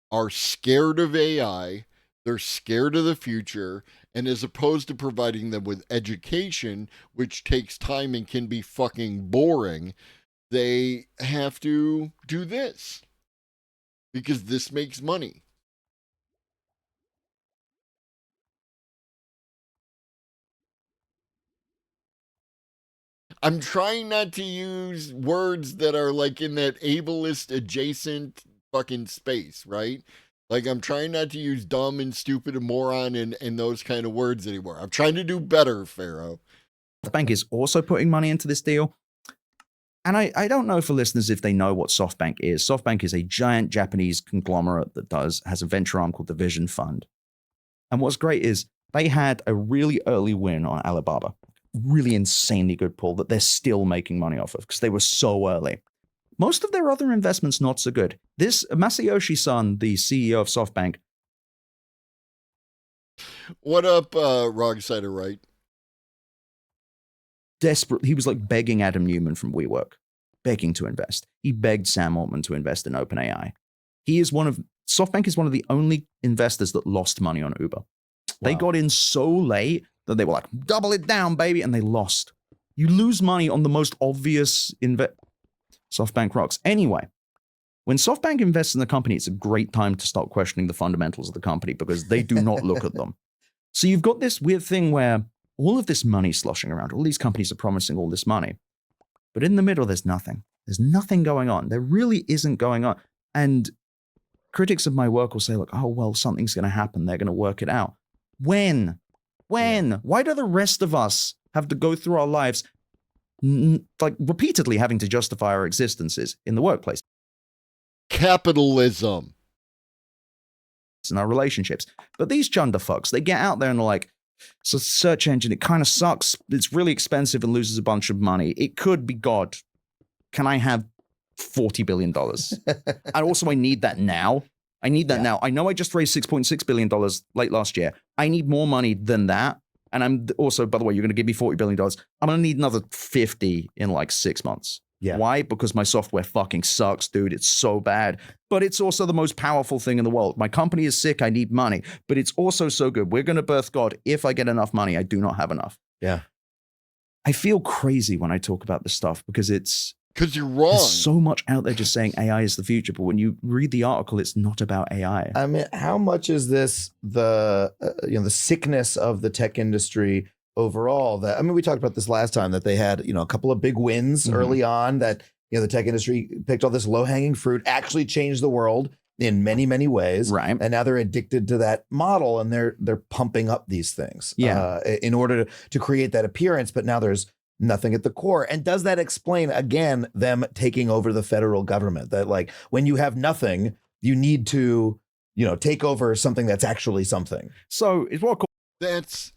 are scared of AI, they're scared of the future, and as opposed to providing them with education, which takes time and can be fucking boring, they have to do this because this makes money. I'm trying not to use words that are like in that ableist adjacent fucking space, right? Like I'm trying not to use dumb and stupid and moron and those kind of words anymore. I'm trying to do better, Pharaoh. SoftBank is also putting money into this deal. And I don't know for listeners if they know what SoftBank is. SoftBank is a giant Japanese conglomerate that has a venture arm called the Vision Fund. And what's great is they had a really early win on Alibaba. Really insanely good pull that they're still making money off of because they were so early. Most of their other investments not so good. This Masayoshi Son, the CEO of SoftBank. What up, Wrong Side of Right? Desperate. He was like begging Adam Newman from WeWork, begging to invest. He begged Sam Altman to invest in OpenAI. SoftBank is one of the only investors that lost money on Uber. Wow. They got in so late that they were like, double it down, baby, and they lost. You lose money on the most obvious SoftBank rocks. Anyway, when SoftBank invests in the company, it's a great time to start questioning the fundamentals of the company because they do not look at them. So you've got this weird thing where all of this money sloshing around, all these companies are promising all this money, but in the middle, there's nothing. There's nothing going on. There really isn't going on. And critics of my work will say, like, oh, well, something's going to happen. They're going to work it out. When? Yeah. Why do the rest of us have to go through our lives like repeatedly having to justify our existences in the workplace? Capitalism. In our relationships. But these chunder fucks, they get out there and they're like, so search engine, it kind of sucks. It's really expensive and loses a bunch of money. It could be God. Can I have $40 billion? And also I need that now. I need that now. I know I just raised $6.6 billion late last year. I need more money than that. And I'm also, by the way, you're going to give me $40 billion. I'm going to need another 50 in like 6 months. Yeah. Why? Because my software fucking sucks, dude. It's so bad. But it's also the most powerful thing in the world. My company is sick. I need money. But it's also so good. We're going to birth God. If I get enough money, I do not have enough. Yeah. I feel crazy when I talk about this stuff because you're wrong. There's so much out there just saying AI is the future. But when you read the article, it's not about AI. I mean, how much is this the sickness of the tech industry overall. That, I mean, we talked about this last time, that they had, a couple of big wins early on, that, the tech industry picked all this low hanging fruit, actually changed the world in many, many ways. Right. And now they're addicted to that model, and they're pumping up these things in order to create that appearance. But now there's nothing at the core. And does that explain, again, them taking over the federal government? That, like, when you have nothing, you need to, take over something that's actually something. So it's what That's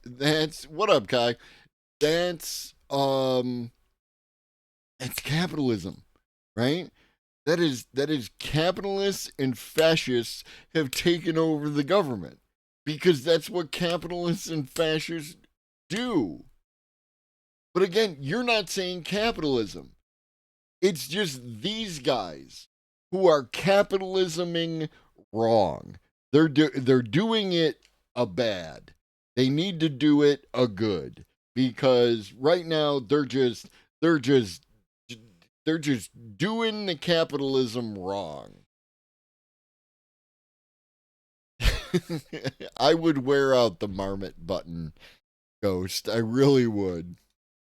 what up, Kai? That's capitalism, right? That is capitalists and fascists have taken over the government, because that's what capitalists and fascists do. But again, you're not saying capitalism. It's just these guys who are capitalisming wrong. They're doing it a bad. They need to do it a good, because right now they're just doing the capitalism wrong. I would wear out the marmot button, Ghost. I really would.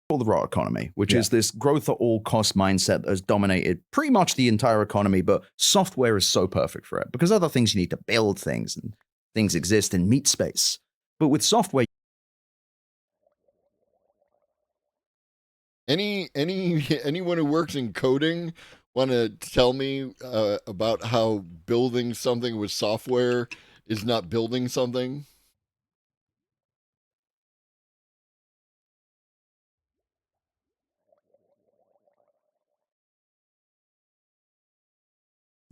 The raw economy, which is this growth at all cost mindset that has dominated pretty much the entire economy, but software is so perfect for it, because other things you need to build things, and things exist in meat space. But with software, anyone who works in coding want to tell me about how building something with software is not building something?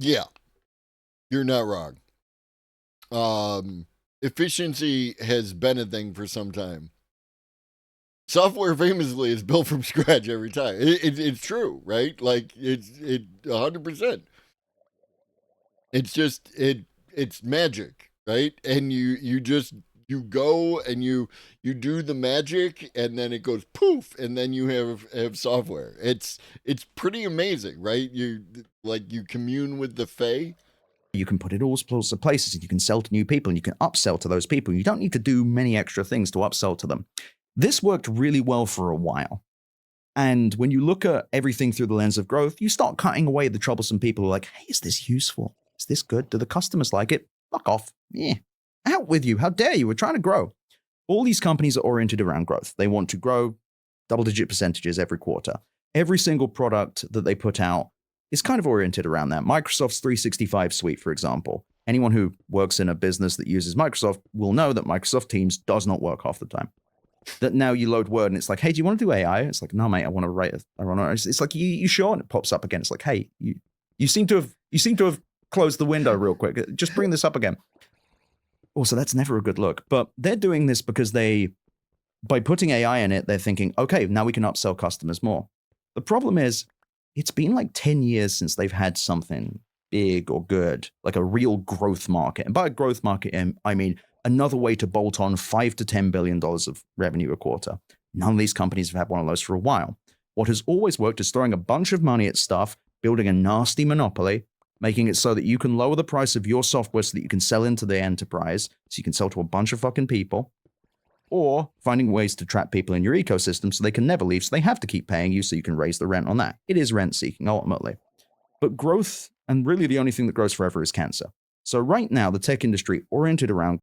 Yeah, you're not wrong. Efficiency has been a thing for some time. Software famously is built from scratch every time. It's true, right? Like it's 100%. It's just it's magic, right? And you go and you do the magic, and then it goes poof, and then you have software. It's pretty amazing, right? You commune with the Fae. you can put it all sorts of places, and you can sell to new people, and you can upsell to those people. You don't need to do many extra things to upsell to them. This worked really well for a while. And when you look at everything through the lens of growth, you start cutting away the troublesome people who are like, hey, is this useful? Is this good? Do the customers like it? Fuck off. Yeah. Out with you. How dare you? We're trying to grow. All these companies are oriented around growth. They want to grow double-digit percentages every quarter. Every single product that they put out is kind of oriented around that. Microsoft's 365 suite, for example. Anyone who works in a business that uses Microsoft will know that Microsoft Teams does not work half the time. That now you load Word and it's like, hey, do you want to do AI? It's like, no, mate, I want to write. It's like, you sure? And it pops up again. It's like, hey, you seem to have closed the window real quick. Just bring this up again. Also, that's never a good look. But they're doing this because by putting AI in it, they're thinking, okay, now we can upsell customers more. The problem is, it's been like 10 years since they've had something big or good, like a real growth market. And by a growth market, I mean another way to bolt on $5 to $10 billion of revenue a quarter. None of these companies have had one of those for a while. What has always worked is throwing a bunch of money at stuff, building a nasty monopoly, making it so that you can lower the price of your software so that you can sell into the enterprise, so you can sell to a bunch of fucking people, or finding ways to trap people in your ecosystem so they can never leave, so they have to keep paying you so you can raise the rent on that. It is rent-seeking, ultimately. But growth, and really the only thing that grows forever, is cancer. So right now, the tech industry oriented around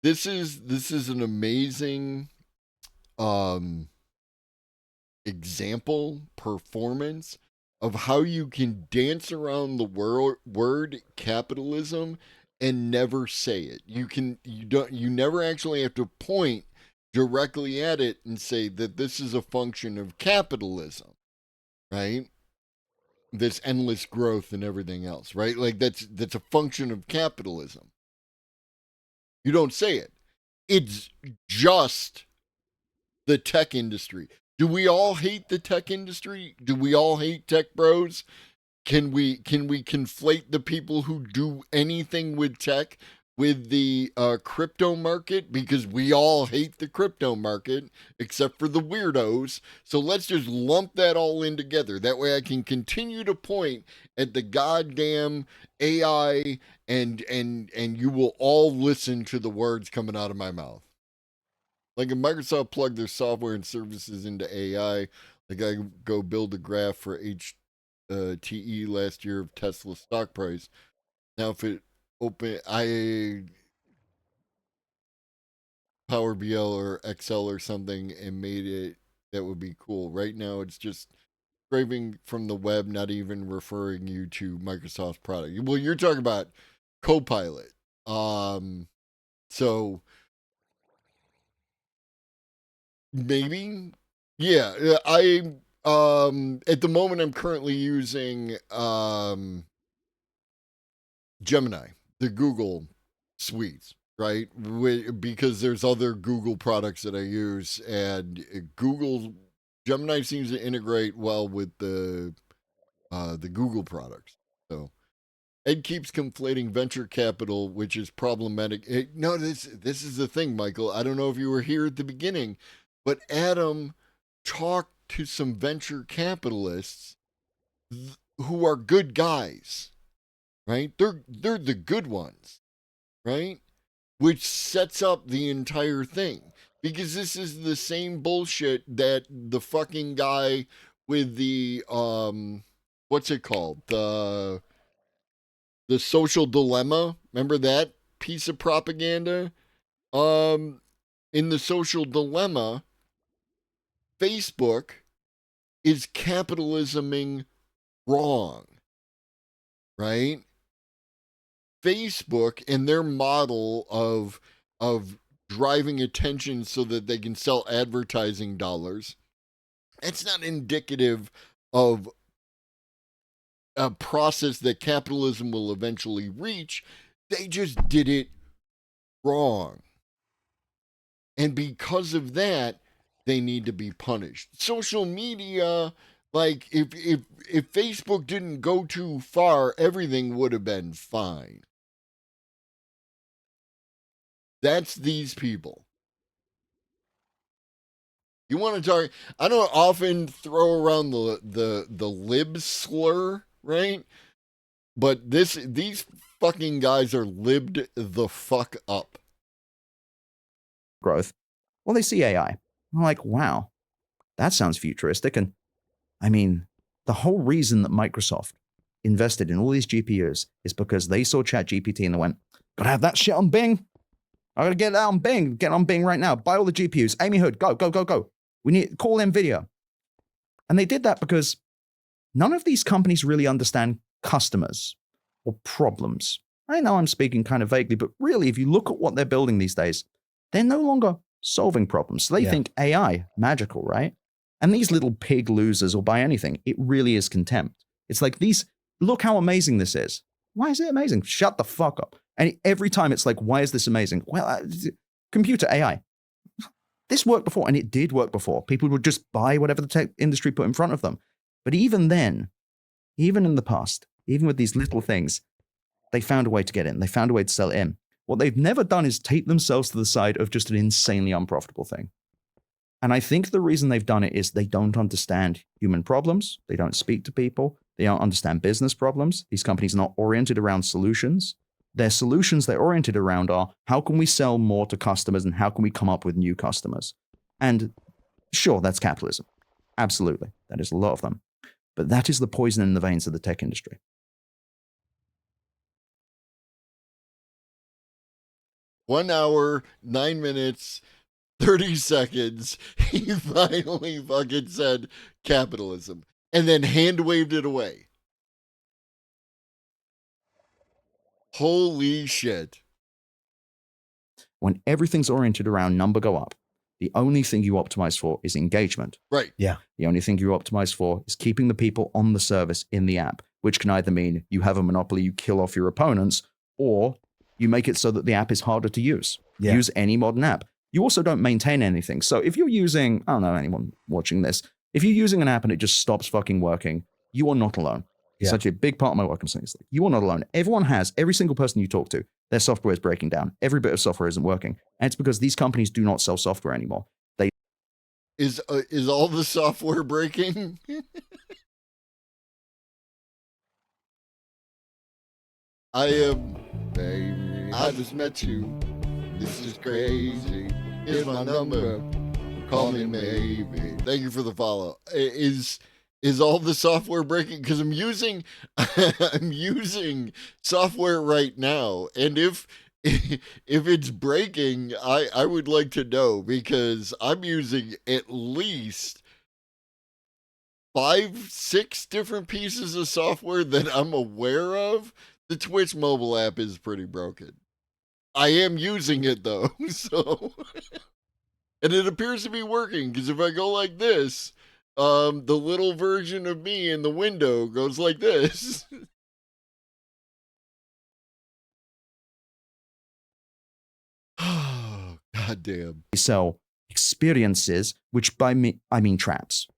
this is an amazing example, performance of how you can dance around the word capitalism and never say it. You never actually have to point directly at it and say that this is a function of capitalism, right? This endless growth and everything else, right? Like that's a function of capitalism. You don't say it. It's just the tech industry. Do we all hate the tech industry? Do we all hate tech bros? Can we conflate the people who do anything with tech with the crypto market, because we all hate the crypto market except for the weirdos. So let's just lump that all in together. That way I can continue to point at the goddamn AI and you will all listen to the words coming out of my mouth. Like if Microsoft plugged their software and services into AI, like I go build a graph for HTE last year of Tesla's stock price. Now if it Power BI or Excel or something and made it, that would be cool. Right now it's just scraping from the web, not even referring you to Microsoft's product. Well, you're talking about Copilot. So maybe, yeah. I at the moment I'm currently using Gemini, the Google suites, right? Because there's other Google products that I use, and Gemini seems to integrate well with the Google products. So Ed keeps conflating venture capital, which is problematic. No, this is the thing, Michael. I don't know if you were here at the beginning, but Adam talked to some venture capitalists who are good guys, right? They're the good ones, right? Which sets up the entire thing, because this is the same bullshit that the fucking guy with the what's it called, the social dilemma, remember that piece of propaganda? In the social dilemma, Facebook is capitalisming wrong, right? Facebook and their model of driving attention so that they can sell advertising dollars, it's not indicative of a process that capitalism will eventually reach. They just did it wrong. And because of that, they need to be punished. Social media, like if Facebook didn't go too far, everything would have been fine. That's these people. You want to talk? I don't often throw around the lib slur, right? But these fucking guys are libbed the fuck up. Growth. Well, they see AI. I'm like, wow, that sounds futuristic. And I mean, the whole reason that Microsoft invested in all these GPUs is because they saw ChatGPT and they went, gotta have that shit on Bing. I gotta get that on Bing. Get on Bing right now. Buy all the GPUs. Amy Hood, go, go, go, go. We need call NVIDIA. And they did that because none of these companies really understand customers or problems. I know I'm speaking kind of vaguely, but really, if you look at what they're building these days, they're no longer solving problems. So they think AI, magical, right? And these little pig losers will buy anything. It really is contempt. It's like look how amazing this is. Why is it amazing? Shut the fuck up. And every time it's like, why is this amazing? Well, computer AI. This worked before, and it did work before. People would just buy whatever the tech industry put in front of them. But even then, even in the past, even with these little things, they found a way to get in. They found a way to sell it in. What they've never done is take themselves to the side of just an insanely unprofitable thing. And I think the reason they've done it is they don't understand human problems. They don't speak to people. They don't understand business problems. These companies are not oriented around solutions. Their solutions they're oriented around are, how can we sell more to customers and how can we come up with new customers? And sure, that's capitalism. Absolutely. That is a lot of them. But that is the poison in the veins of the tech industry. One hour, 9 minutes, 30 seconds. He finally fucking said capitalism and then hand waved it away. Holy shit. When everything's oriented around number go up, the only thing you optimize for is engagement. Right. Yeah. The only thing you optimize for is keeping the people on the service in the app, which can either mean you have a monopoly, you kill off your opponents, or you make it so that the app is harder to use. Yeah. Use any modern app. You also don't maintain anything. So if you're using, I don't know anyone watching this, if you're using an app and it just stops fucking working, you are not alone. It's actually a big part of my work. I'm saying it's like, you are not alone. Everyone has, every single person you talk to, their software is breaking down. Every bit of software isn't working. And it's because these companies do not sell software anymore. They Is all the software breaking? I am, baby, I just met you. This is crazy. Here's my number. Call me maybe. Thank you for the follow. Is all the software breaking? Because I'm using I'm using software right now, and if it's breaking, I would like to know, because I'm using at least 5-6 different pieces of software that I'm aware of. The Twitch mobile app is pretty broken. I am using it though, so and it appears to be working, because if I go like this, the little version of me in the window goes like this. Oh, God damn. sell experiences, which by me, I mean traps.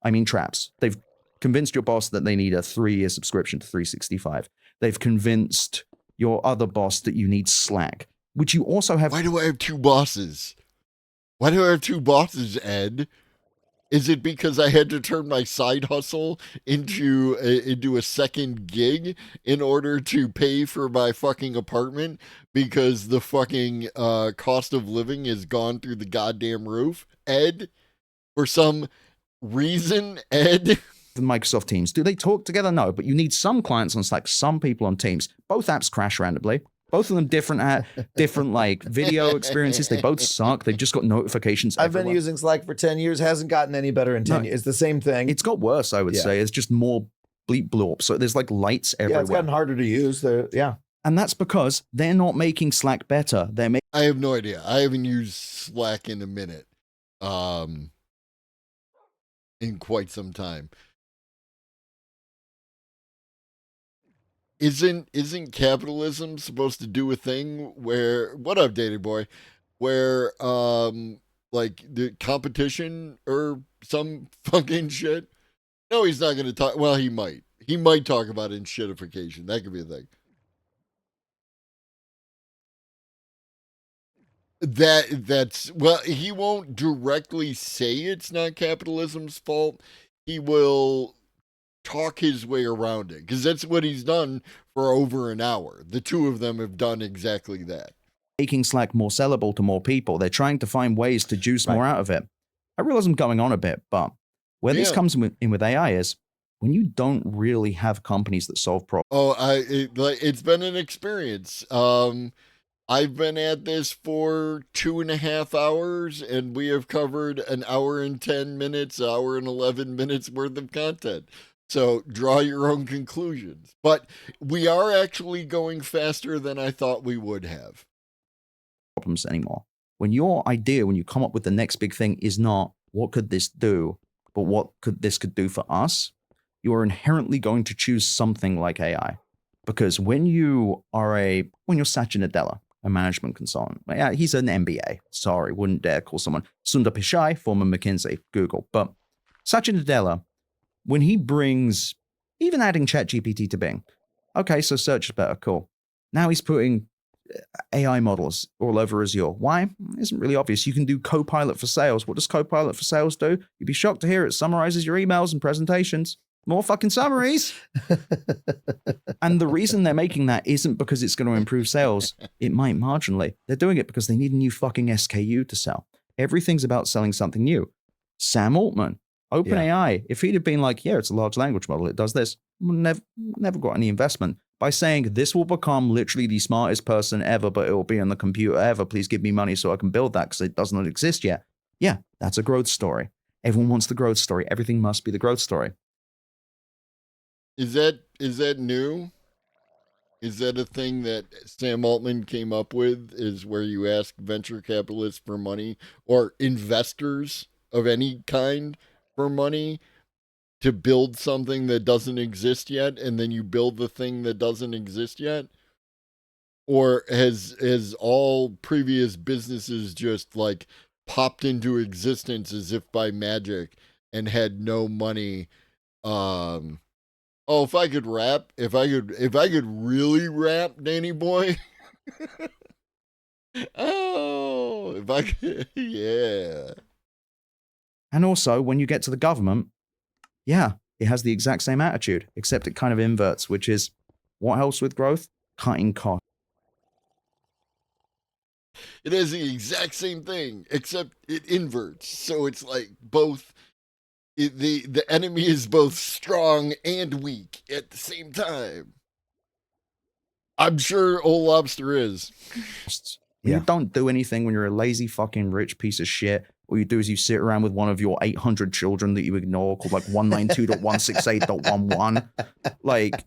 They've convinced your boss that they need a 3-year subscription to 365. They've convinced your other boss that you need Slack, which you also have. Why do I have 2 bosses? Why do I have 2 bosses, Ed? Is it because I had to turn my side hustle into a second gig in order to pay for my fucking apartment, because the fucking cost of living has gone through the goddamn roof, Ed? For some reason, Ed? The Microsoft Teams. Do they talk together? No, but you need some clients on Slack, some people on Teams. Both apps crash randomly. Both of them different like video experiences. They both suck. They've just got notifications. I've been using Slack for 10 years. Hasn't gotten any better in 10 years. It's the same thing. It's got worse, I would say. It's just more bleep blorp. So there's like lights everywhere. Yeah, it's gotten harder to use. And that's because they're not making Slack better. I have no idea. I haven't used Slack in a minute. In quite some time. Isn't capitalism supposed to do a thing where, what up, Dating Boy, where like the competition or some fucking shit? No, he's not going to talk. Well, he might. He might talk about shitification. That could be a thing. That's well, he won't directly say it's not capitalism's fault. He will talk his way around it, because that's what he's done for over an hour. The two of them have done exactly that. Making Slack more sellable to more people. They're trying to find ways to juice more out of it. I realize I'm going on a bit, but where this comes in with AI is when you don't really have companies that solve problems. Oh, it's been an experience. I've been at this for 2.5 hours, and we have covered an hour and 10 minutes, hour and 11 minutes worth of content. So draw your own conclusions. But we are actually going faster than I thought we would have. Problems anymore. When your idea, when you come up with the next big thing, is not what could this do, but what could this do for us, you are inherently going to choose something like AI. Because when you're Satya Nadella, a management consultant, yeah, he's an MBA. Sorry, wouldn't dare call someone Sundar Pichai, former McKinsey, Google. But Satya Nadella, when he brings, even adding ChatGPT to Bing, okay, so search is better, cool. Now he's putting AI models all over Azure. Why? It isn't really obvious. You can do Copilot for Sales. What does Copilot for Sales do? You'd be shocked to hear it summarizes your emails and presentations. More fucking summaries. And the reason they're making that isn't because it's going to improve sales. It might marginally. They're doing it because they need a new fucking SKU to sell. Everything's about selling something new. Sam Altman, OpenAI, if he'd have been like, yeah, it's a large language model, it does this, never got any investment. By saying this will become literally the smartest person ever, but it will be on the computer ever, please give me money so I can build that because it does not exist yet. Yeah, that's a growth story. Everyone wants the growth story. Everything must be the growth story. Is that new? Is that a thing that Sam Altman came up with, is where you ask venture capitalists for money, or investors of any kind for money, to build something that doesn't exist yet, and then you build the thing that doesn't exist yet? Or has all previous businesses just like popped into existence as if by magic and had no money Oh, if I could rap, if I could really rap, Danny boy. Oh, if I could, yeah. And also, when you get to the government, yeah, it has the exact same attitude, except it kind of inverts, which is what helps with growth? Cutting costs. It has the exact same thing, except it inverts. So it's like both. The enemy is both strong and weak at the same time. I'm sure old lobster is. When Yeah. you don't do anything, when you're a lazy fucking rich piece of shit, all you do is you sit around with one of your 800 children that you ignore called like 192.168.11. Like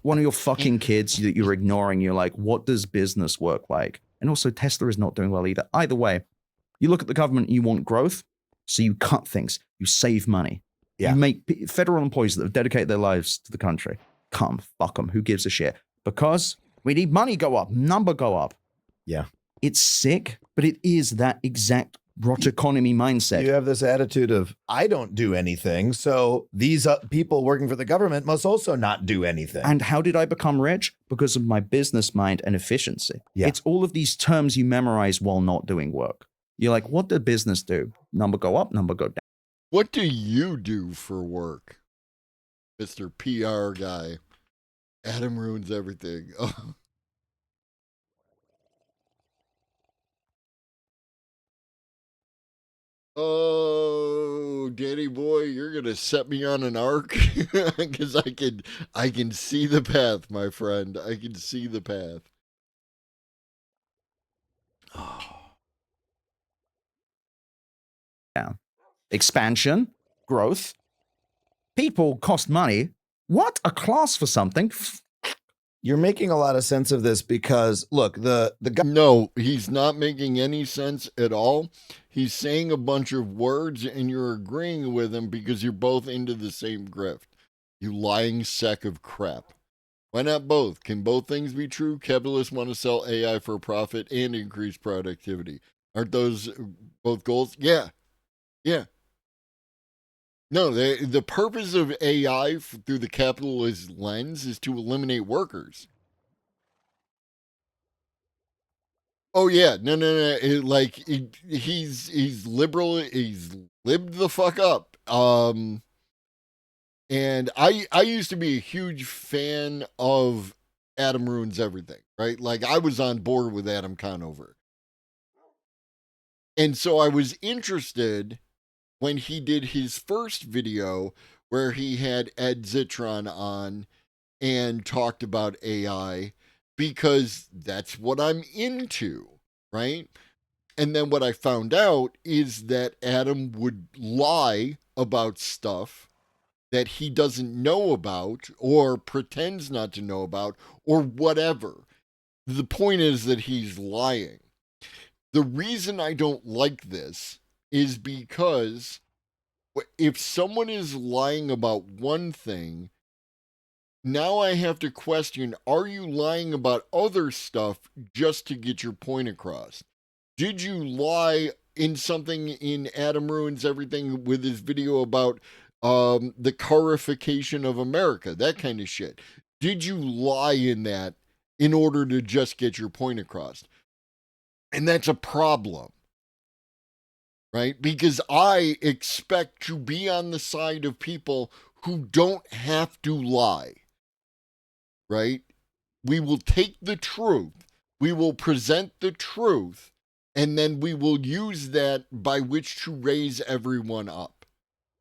one of your fucking kids that you're ignoring. You're like, what does business work like? And also Tesla is not doing well either. Either way, you look at the government, you want growth. So you cut things, you save money. Yeah. You make federal employees that have dedicated their lives to the country. Cut them, fuck them. Who gives a shit? Because we need money go up, number go up. Yeah. It's sick, but it is that exact rot economy mindset. You have this attitude of, I don't do anything, so these people working for the government must also not do anything. And how did I become rich? Because of my business mind and efficiency. Yeah. It's all of these terms you memorize while not doing work. You're like, what did business do? Number go up, number go down. What do you do for work, Mr. PR guy? Adam ruins everything. Oh. Oh, Danny boy, you're gonna set me on an arc because I can see the path, my friend. I can see the path. Down. Expansion, growth. People cost money. What? A class for something? You're making a lot of sense of this because, look, the guy. No, he's not making any sense at all. He's saying a bunch of words and you're agreeing with him because you're both into the same grift. You lying sack of crap. Why not both? Can both things be true? Capitalists want to sell AI for profit and increase productivity. Aren't those both goals? Yeah. Yeah. No, the purpose of AI through the capitalist lens is to eliminate workers. Oh yeah, no. He's liberal. He's libbed the fuck up. And I used to be a huge fan of Adam Ruins Everything, right? Like I was on board with Adam Conover, and so I was interested when he did his first video where he had Ed Zitron on and talked about AI because that's what I'm into, right? And then what I found out is that Adam would lie about stuff that he doesn't know about or pretends not to know about or whatever. The point is that he's lying. The reason I don't like this is because if someone is lying about one thing, now I have to question, are you lying about other stuff just to get your point across? Did you lie in something in Adam Ruins Everything with his video about the carification of America, that kind of shit? Did you lie in that in order to just get your point across? And that's a problem. Right? Because I expect to be on the side of people who don't have to lie. Right? We will take the truth, we will present the truth, and then we will use that by which to raise everyone up.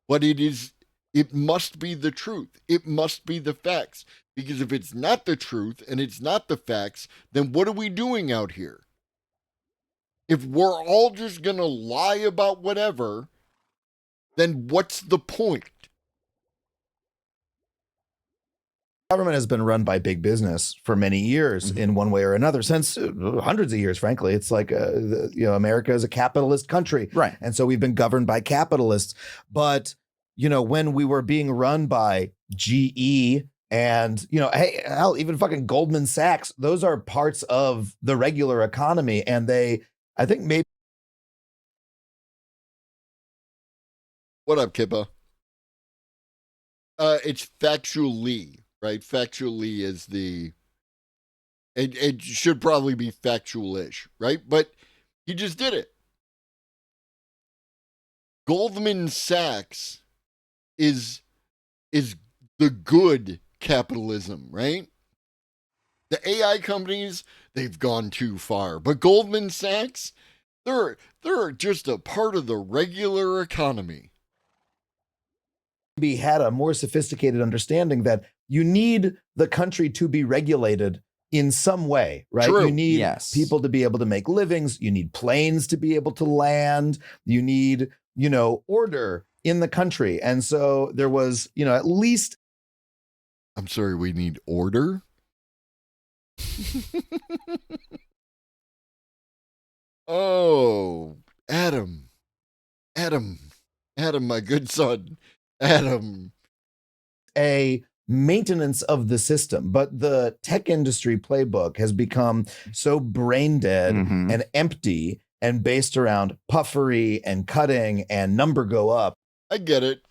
But it must be the truth. It must be the facts. Because if it's not the truth and it's not the facts, then what are we doing out here? If we're all just going to lie about whatever, then what's the point? Government has been run by big business for many years in one way or another, since hundreds of years, frankly. It's like, America is a capitalist country. Right. And so we've been governed by capitalists. But, when we were being run by GE and, hey, hell, even fucking Goldman Sachs, those are parts of the regular economy. And I think maybe. What up, Kippa? It's factually, right? Factually is it should probably be factual-ish, right? But he just did it. Goldman Sachs is the good capitalism, right? The AI companies, they've gone too far. But Goldman Sachs, they're just a part of the regular economy. We had a more sophisticated understanding that you need the country to be regulated in some way, right? True. You need Yes. people to be able to make livings. You need planes to be able to land. You need, order in the country. And so there was, at least. I'm sorry, we need order? Oh, Adam, my good son, Adam. A maintenance of the system, but the tech industry playbook has become so brain dead and empty and based around puffery and cutting and number go up. I get it.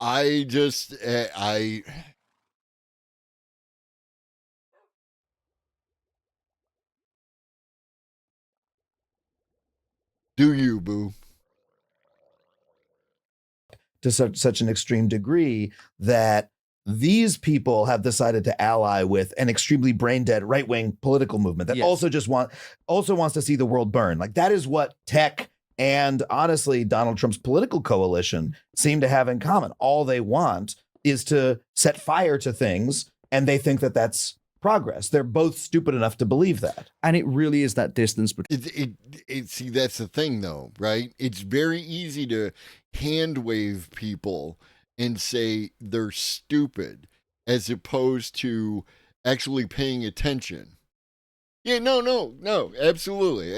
I just, do you, boo? To such an extreme degree that these people have decided to ally with an extremely brain dead right wing political movement that Yes. also wants to see the world burn. Like that is what tech and honestly Donald Trump's political coalition seem to have in common. All they want is to set fire to things, and they think that that's progress. They're both stupid enough to believe that. And it really is that distance between. See, that's the thing, though, right? It's very easy to hand wave people and say they're stupid as opposed to actually paying attention. Yeah, no, absolutely.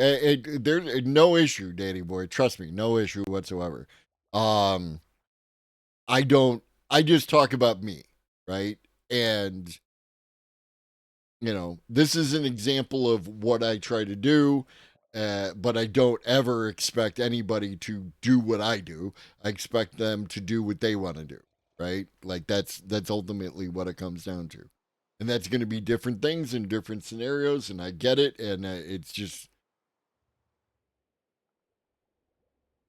There's no issue, Danny boy. Trust me, no issue whatsoever. I just talk about me, right? And this is an example of what I try to do, but I don't ever expect anybody to do what I do. I expect them to do what they want to do, right? Like that's ultimately what it comes down to. And that's going to be different things in different scenarios, and I get it, and it's just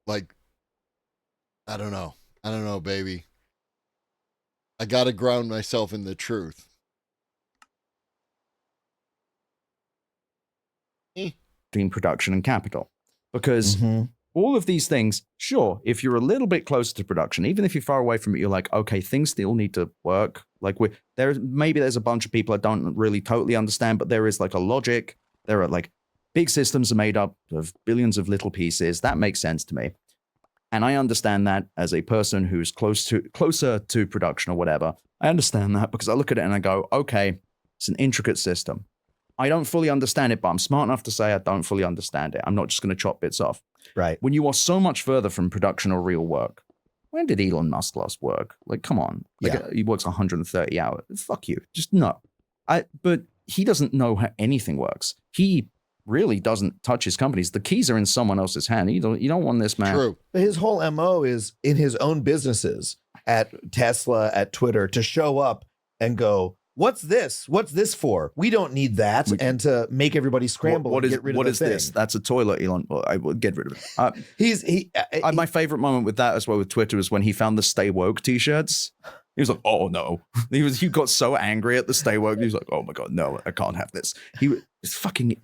like, I don't know, baby. I got to ground myself in the truth. Between production and capital. Because all of these things, sure, if you're a little bit closer to production, even if you're far away from it, you're like, okay, things still need to work. Like there's a bunch of people I don't really totally understand, but there is like a logic. There are like big systems are made up of billions of little pieces. That makes sense to me. And I understand that as a person who's closer to production or whatever. I understand that because I look at it and I go, okay, it's an intricate system. I don't fully understand it, but I'm smart enough to say I don't fully understand it. I'm not just going to chop bits off. Right. When you are so much further from production or real work, when did Elon Musk last work? Like, come on. He works 130 hours. Fuck you. Just no. But he doesn't know how anything works. He really doesn't touch his companies. The keys are in someone else's hand. You don't want this man. True. But his whole MO is in his own businesses, at Tesla, at Twitter, to show up and go, what's this? What's this for? We don't need that. And to make everybody scramble and get rid of what the is thing. this? That's a toilet, Elon. Well, I will get rid of it. My favorite moment with that as well with Twitter was when he found the Stay Woke t-shirts. He was like, oh no. He got so angry at the Stay Woke. He was like, oh my God, no, I can't have this. It's fucking.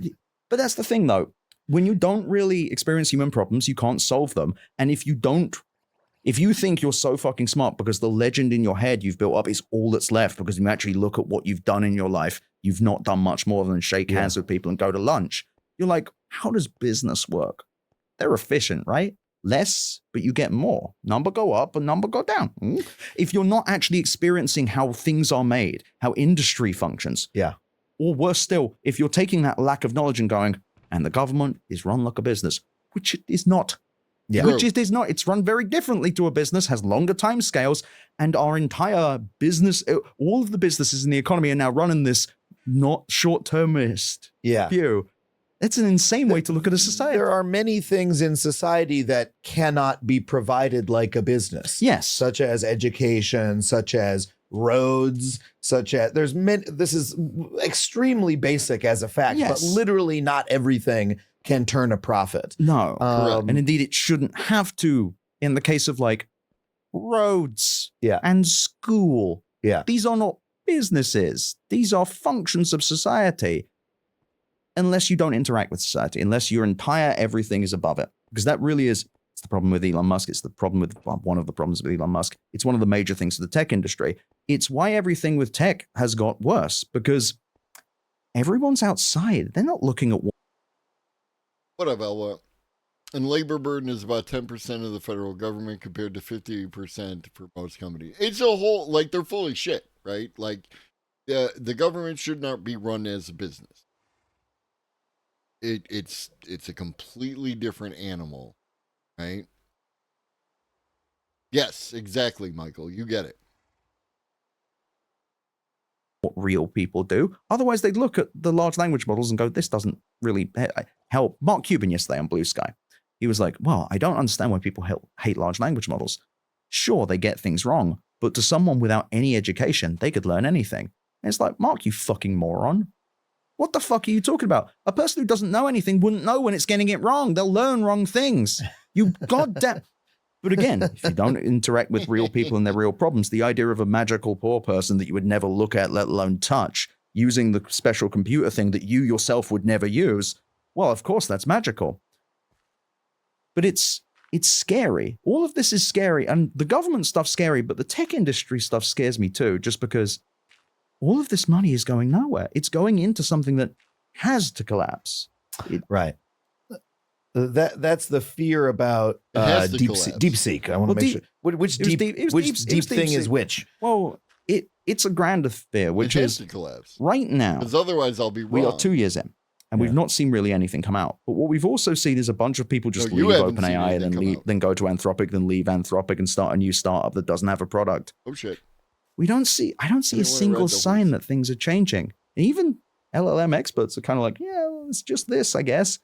But that's the thing though. When you don't really experience human problems, you can't solve them. And if you think you're so fucking smart because the legend in your head you've built up is all that's left because you actually look at what you've done in your life, you've not done much more than shake hands with people and go to lunch. You're like, how does business work? They're efficient, right? Less, but you get more. Number go up and number go down. If you're not actually experiencing how things are made, how industry functions. Yeah. Or worse still, if you're taking that lack of knowledge and going, and the government is run like a business, which it is not. Yeah. Which it is not. It's run very differently to a business, has longer time scales, and our entire business, all of the businesses in the economy are now running this not short-termist view. It's an insane way to look at a society. There are many things in society that cannot be provided like a business. Yes. Such as education, such as roads, such as there's many. This is extremely basic as a fact, Yes. but literally not everything can turn a profit. No. Correct. And indeed, it shouldn't have to in the case of like roads and school. Yeah. These are not businesses. These are functions of society. Unless you don't interact with society, unless your entire everything is above it. Because that really is, it's the problem with Elon Musk. It's the problem with, one of the problems with Elon Musk. It's one of the major things for the tech industry. It's why everything with tech has got worse, because everyone's outside. They're not looking at What up, Elwa? And labor burden is about 10% of the federal government compared to 50% for most companies. It's a whole, like, they're full of shit, right? Like, the government should not be run as a business. It's a completely different animal, right? Yes, exactly, Michael. You get it. what real people do. Otherwise, they'd look at the large language models and go, this doesn't really help. Mark Cuban yesterday on Blue Sky, he was like, well, I don't understand why people hate large language models. Sure, they get things wrong, but to someone without any education, they could learn anything. And it's like, Mark, you fucking moron. What the fuck are you talking about? A person who doesn't know anything wouldn't know when it's getting it wrong. They'll learn wrong things. You goddamn. But again, if you don't interact with real people and their real problems, the idea of a magical poor person that you would never look at, let alone touch, using the special computer thing that you yourself would never use, well, of course, that's magical. But it's scary. All of this is scary. And the government stuff's scary, but the tech industry stuff scares me too, just because all of this money is going nowhere. It's going into something that has to collapse. Right. That's the fear about DeepSeek. I want to make sure which deep thing is which. Well, it's a grander fear, which it has is to collapse right now. Because otherwise, I'll be wrong. We are 2 years in, and we've not seen really anything come out. But what we've also seen is a bunch of people just leave OpenAI, then go to Anthropic, then leave Anthropic, and start a new startup that doesn't have a product. Oh shit! I don't see a single sign that things are changing. And even LLM experts are kind of like, yeah, well, it's just this, I guess.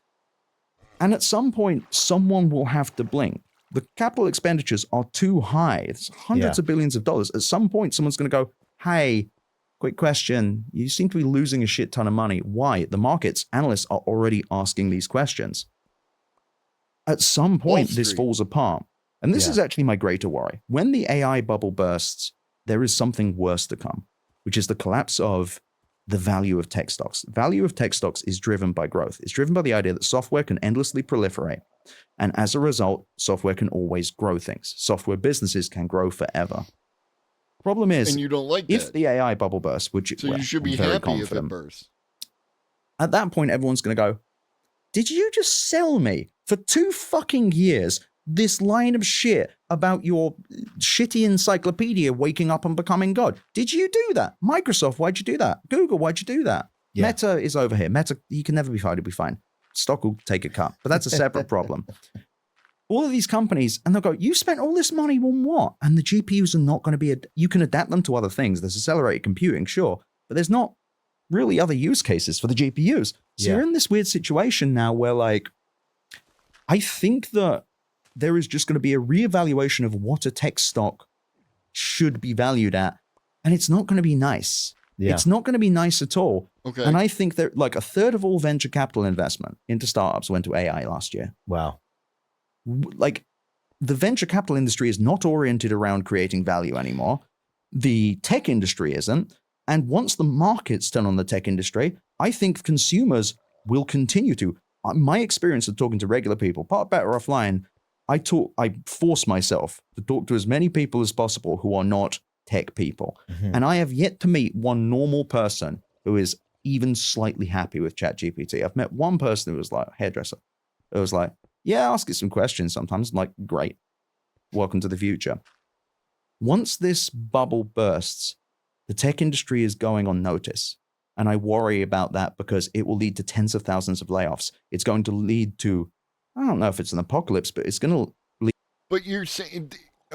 And at some point, someone will have to blink. The capital expenditures are too high. It's hundreds of billions of dollars. At some point, someone's going to go, hey, quick question. You seem to be losing a shit ton of money. Why? The markets, analysts are already asking these questions. At some point, this falls apart. And this is actually my greater worry. When the AI bubble bursts, there is something worse to come, which is the collapse of the value of tech stocks. Value of tech stocks is driven by growth. It's driven by the idea that software can endlessly proliferate. And as a result, software can always grow things. Software businesses can grow forever. Problem is, and you don't like if that. the AI bubble bursts, which So you should be happy if it bursts. At that point, everyone's going to go, did you just sell me for 2 fucking years this line of shit about your shitty encyclopedia waking up and becoming God? Did you do that? Microsoft, why'd you do that? Google, why'd you do that? Yeah. Meta is over here. Meta, you can never be fired, it'll be fine. Stock will take a cut, but that's a separate problem. All of these companies, and they'll go, you spent all this money on what? And the GPUs are not going to be, you can adapt them to other things. There's accelerated computing, sure, but there's not really other use cases for the GPUs. So you're in this weird situation now where, like, I think that there is just going to be a reevaluation of what a tech stock should be valued at. And it's not going to be nice. Yeah. It's not going to be nice at all. Okay. And I think that like a third of all venture capital investment into startups went to AI last year. Wow. Like the venture capital industry is not oriented around creating value anymore. The tech industry isn't. And once the markets turn on the tech industry, I think consumers will continue to. My experience of talking to regular people, part better offline, I force myself to talk to as many people as possible who are not tech people. Mm-hmm. And I have yet to meet one normal person who is even slightly happy with ChatGPT. I've met one person who was like, hairdresser. It was like, yeah, ask it some questions sometimes. I'm like, great. Welcome to the future. Once this bubble bursts, the tech industry is going on notice. And I worry about that because it will lead to tens of thousands of layoffs. It's going to lead to, I don't know if it's an apocalypse, but it's going to lead. But you're saying,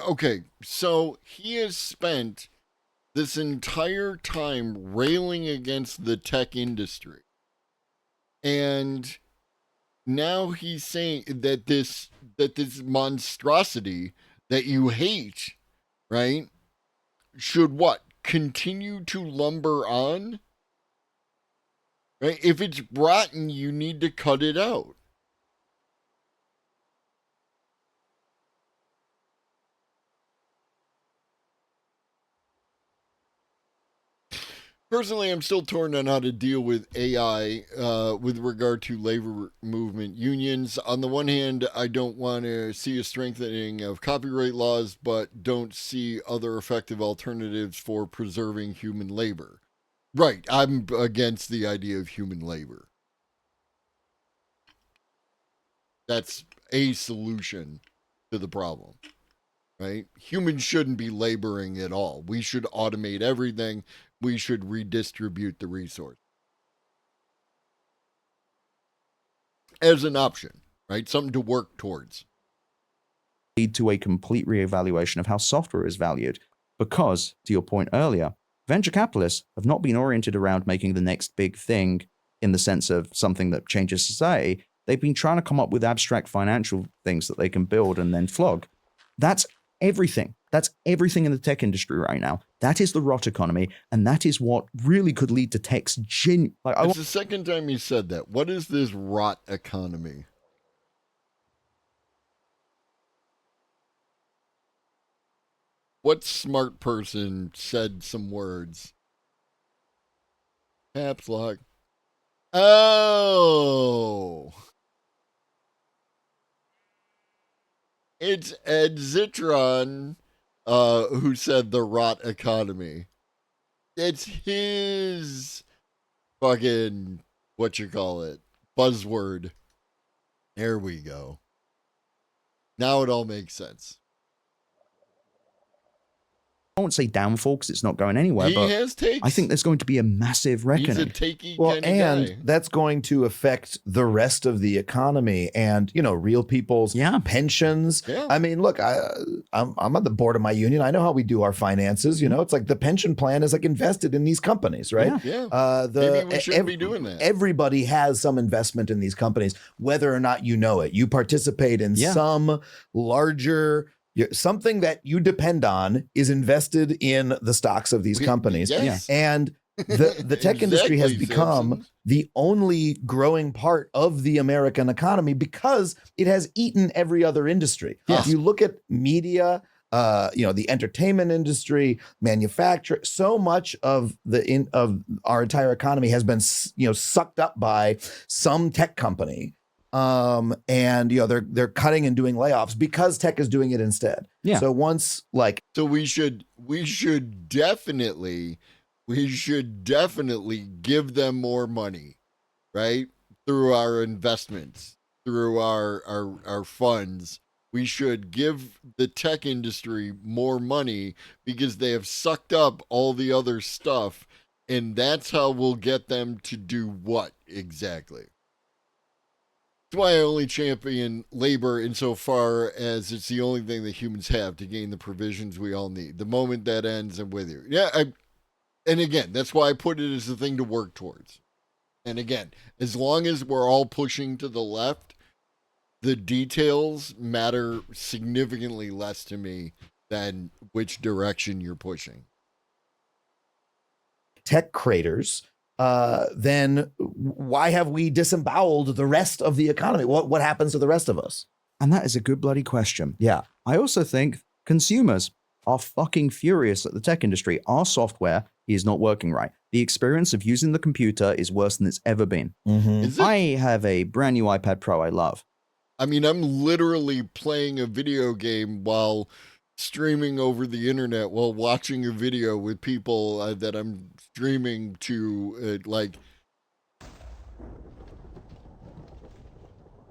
okay, so he has spent this entire time railing against the tech industry. And now he's saying that this monstrosity that you hate, right, should what? Continue to lumber on? Right? If it's rotten, you need to cut it out. Personally, I'm still torn on how to deal with AI with regard to labor movement unions. On the one hand, I don't want to see a strengthening of copyright laws, but don't see other effective alternatives for preserving human labor. Right, I'm against the idea of human labor. That's a solution to the problem. Right? Humans shouldn't be laboring at all. We should automate everything. We should redistribute the resource as an option, right? Something to work towards. Lead to a complete reevaluation of how software is valued. Because, to your point earlier, venture capitalists have not been oriented around making the next big thing in the sense of something that changes society. They've been trying to come up with abstract financial things that they can build and then flog. That's everything. That's everything in the tech industry right now. That is the rot economy, and that is what really could lead to tech's It's the second time you said that. What is this rot economy? What smart person said some words? Caps lock. Oh. It's Ed Zitron who said the rot economy. It's his fucking, what you call it, buzzword. There we go. Now it all makes sense. I won't say downfall because it's not going anywhere, He but has takes. I think there's going to be a massive reckoning. He's a takey Well, kind of and guy. that's going to affect the rest of the economy and, real people's pensions. Yeah. I mean, look, I'm on the board of my union. I know how we do our finances. It's like the pension plan is like invested in these companies, right? Yeah. Maybe we shouldn't be doing that. Everybody has some investment in these companies, whether or not you know it. You participate in some larger something that you depend on is invested in the stocks of these companies. Yes. And the tech industry has become the only growing part of the American economy because it has eaten every other industry. If you look at media, the entertainment industry, manufacturing, so much of our entire economy has been, sucked up by some tech company. And they're cutting and doing layoffs because tech is doing it instead. Yeah. So So we should definitely give them more money, right? Through our investments, through our funds. We should give the tech industry more money because they have sucked up all the other stuff, and that's how we'll get them to do what exactly? That's why I only champion labor insofar as it's the only thing that humans have to gain the provisions we all need. The moment that ends, I'm with you. Yeah, and again, that's why I put it as the thing to work towards. And again, as long as we're all pushing to the left, the details matter significantly less to me than which direction you're pushing. tech craters, then why have we disemboweled the rest of the economy? What happens to the rest of us? And that is a good bloody question. Yeah. I also think consumers are fucking furious at the tech industry. Our software is not working right. The experience of using the computer is worse than it's ever been. Mm-hmm. I have a brand new iPad Pro I love. I mean, I'm literally playing a video game while streaming over the internet while watching a video with people that I'm streaming to.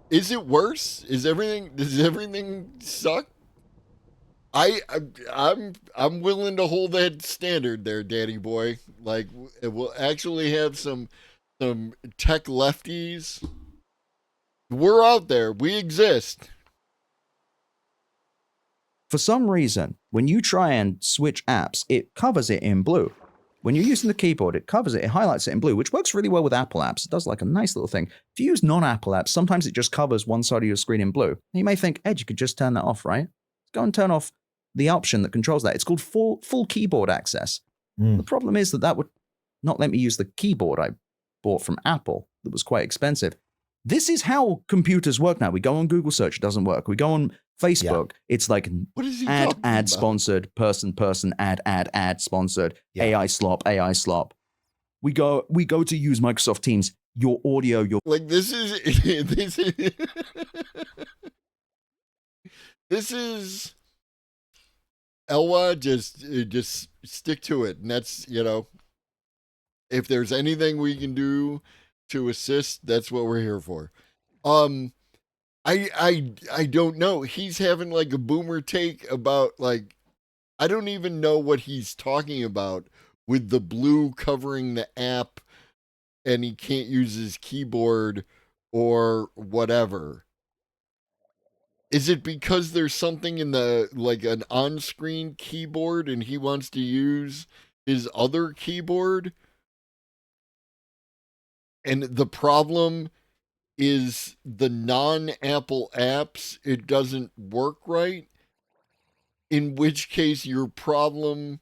Is it worse? Does everything suck? I'm willing to hold that standard there, Daddy boy. Like, we'll actually have some tech lefties. We're out there. We exist. For some reason, when you try and switch apps, it covers it in blue. When you're using the keyboard, it covers it, it highlights it in blue, which works really well with Apple apps. It does like a nice little thing. If you use non-Apple apps, sometimes it just covers one side of your screen in blue. And you may think, Ed, you could just turn that off, right? Go and turn off the option that controls that. It's called full keyboard access. The problem is that would not let me use the keyboard I bought from Apple that was quite expensive. This is how computers work now. We go on Google search, it doesn't work. We go on Facebook, it's like What is he ad talking about? sponsored, person ad sponsored, AI slop. We go to use Microsoft Teams. Your audio, your Like this is this is Elwa. Just stick to it, and that's if there's anything we can do to assist, that's what we're here for. I don't know. He's having like a boomer take about like I don't even know what he's talking about with the blue covering the app and he can't use his keyboard or whatever. Is it because there's something in the like an on-screen keyboard and he wants to use his other keyboard? And the problem is the non-Apple apps, it doesn't work right. In which case your problem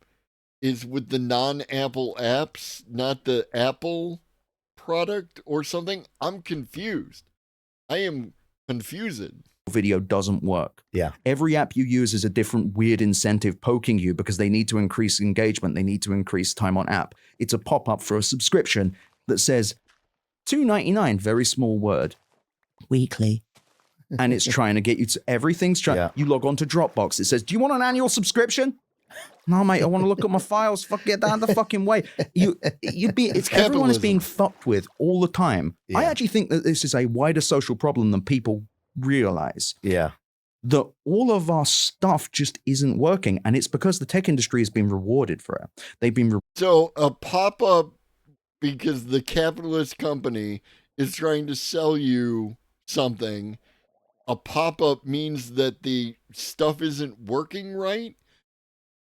is with the non-Apple apps, not the Apple product or something. I'm confused. I am confused. video doesn't work. Yeah. Every app you use is a different weird incentive poking you because they need to increase engagement. They need to increase time on app. It's a pop-up for a subscription that says $2.99, very small word, weekly. And it's trying to get you to everything's trying. Yeah. You log on to Dropbox. It says, do you want an annual subscription? No, mate, I want to look at my files. Fuck, get out of the fucking way. Everyone is being fucked with all the time. Yeah. I actually think that this is a wider social problem than people realize. Yeah. That all of our stuff just isn't working, and it's because the tech industry has been rewarded for it. They've been So a pop-up because the capitalist company is trying to sell you something. A pop-up means that the stuff isn't working right.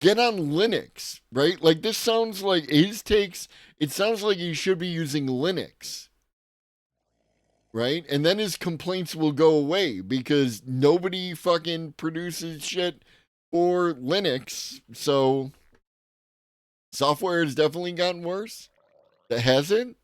Get on Linux, right? Like this sounds like his takes. It sounds like he should be using Linux, right? And then his complaints will go away because nobody fucking produces shit for Linux. So software has definitely gotten worse. That hasn't,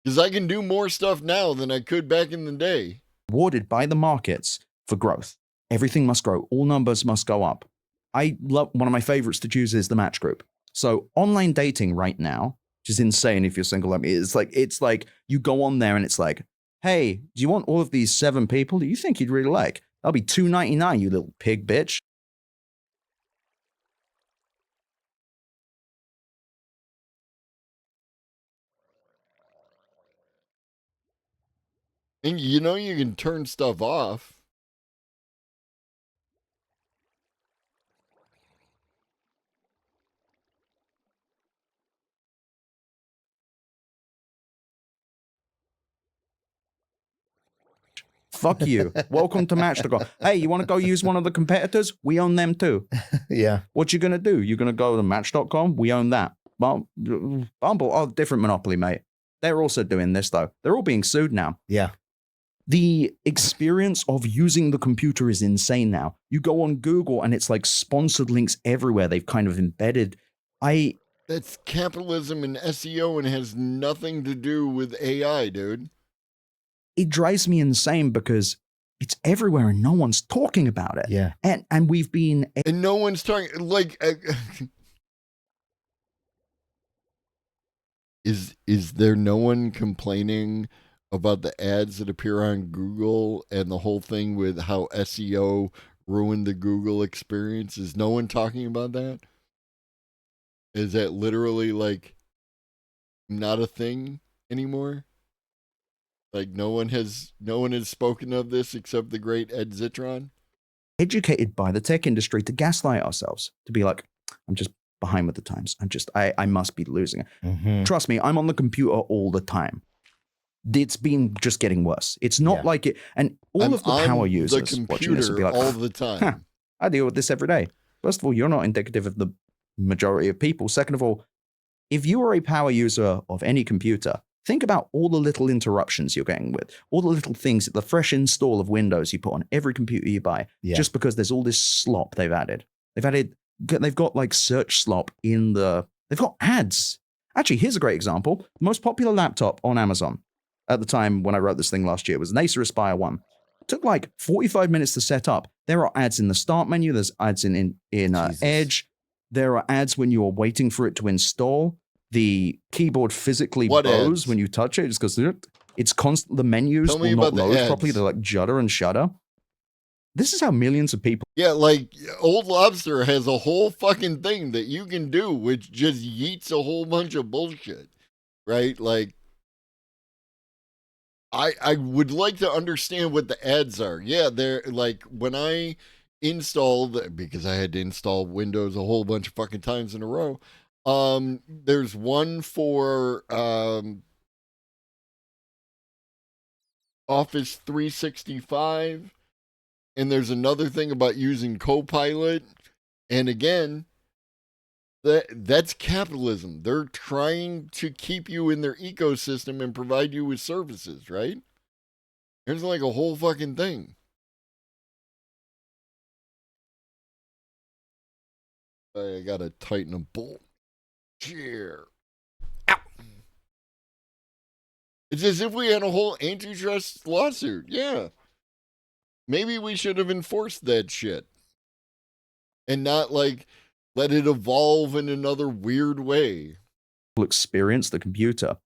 because I can do more stuff now than I could back in the day. rewarded by the markets for growth. Everything must grow. All numbers must go up. I love, one of my favorites to choose is the match group. So online dating right now, which is insane if you're single like me, it's like you go on there and it's like, hey, do you want all of these 7 people that you think you'd really like? That'll be $2.99, you little pig bitch. And you know you can turn stuff off. Fuck you. Welcome to Match.com. Hey, you want to go use one of the competitors? We own them too. Yeah. What you going to do? You're going to go to Match.com? We own that. Bumble, oh, different monopoly, mate. They're also doing this, though. They're all being sued now. Yeah. The experience of using the computer is insane now. You go on Google and it's like sponsored links everywhere. They've kind of embedded. That's capitalism and SEO and has nothing to do with AI, dude. It drives me insane because it's everywhere and no one's talking about it. Yeah. And we've been... And no one's talking, like... Is there no one complaining about the ads that appear on Google and the whole thing with how SEO ruined the Google experience? Is no one talking about that? Is that literally like not a thing anymore? Like no one has spoken of this except the great Ed Zitron? Educated by the tech industry to gaslight ourselves, to be like, I'm just behind with the times. I must be losing it. Mm-hmm. Trust me, I'm on the computer all the time. It's been just getting worse. It's not like it, and all of the power users the watching this will be computer like, all the time. huh, I deal with this every day. First of all, you're not indicative of the majority of people. Second of all, if you are a power user of any computer, think about all the little interruptions you're getting with, all the little things, the fresh install of Windows you put on every computer you buy, just because there's all this slop they've added. They've got like search slop in they've got ads. Actually, here's a great example. The most popular laptop on Amazon at the time when I wrote this thing last year was an Acer Aspire 1. It took like 45 minutes to set up. There are ads in the start menu. There's ads in Edge. There are ads when you are waiting for it to install. The keyboard physically bows when you touch it. It's because it's constant. The menus will not load properly. They like judder and shudder. This is how millions of people. Yeah, like Old Lobster has a whole fucking thing that you can do, which just yeets a whole bunch of bullshit, right? Like, I would like to understand what the ads are. Yeah, they're like when I installed, because I had to install Windows a whole bunch of fucking times in a row. There's one for Office 365. And there's another thing about using Copilot. And again, that's capitalism. They're trying to keep you in their ecosystem and provide you with services, right? There's like a whole fucking thing. I gotta tighten a bolt. Cheer. Ow. It's as if we had a whole antitrust lawsuit. Yeah. Maybe we should have enforced that shit and not like let it evolve in another weird way. Experience the computer.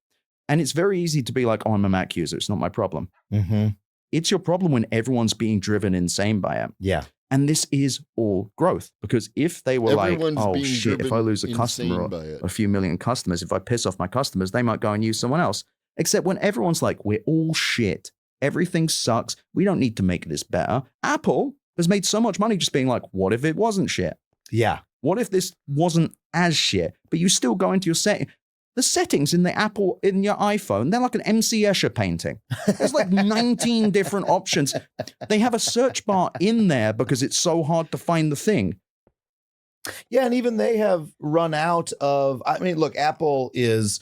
And it's very easy to be like, oh, I'm a Mac user. It's not my problem. It's your problem when everyone's being driven insane by it. Yeah. And this is all growth, because if they were like, oh shit, if I lose a customer or a few million customers, if I piss off my customers, they might go and use someone else. Except when everyone's like, we're all shit. Everything sucks. We don't need to make this better. Apple has made so much money just being like, what if it wasn't shit? Yeah. What if this wasn't as shit? But you still go into your setting. The settings in the Apple, in your iPhone, they're like an MC Escher painting. There's like 19 different options. They have a search bar in there because it's so hard to find the thing. Yeah, and even they have run out of, I mean, look, Apple is,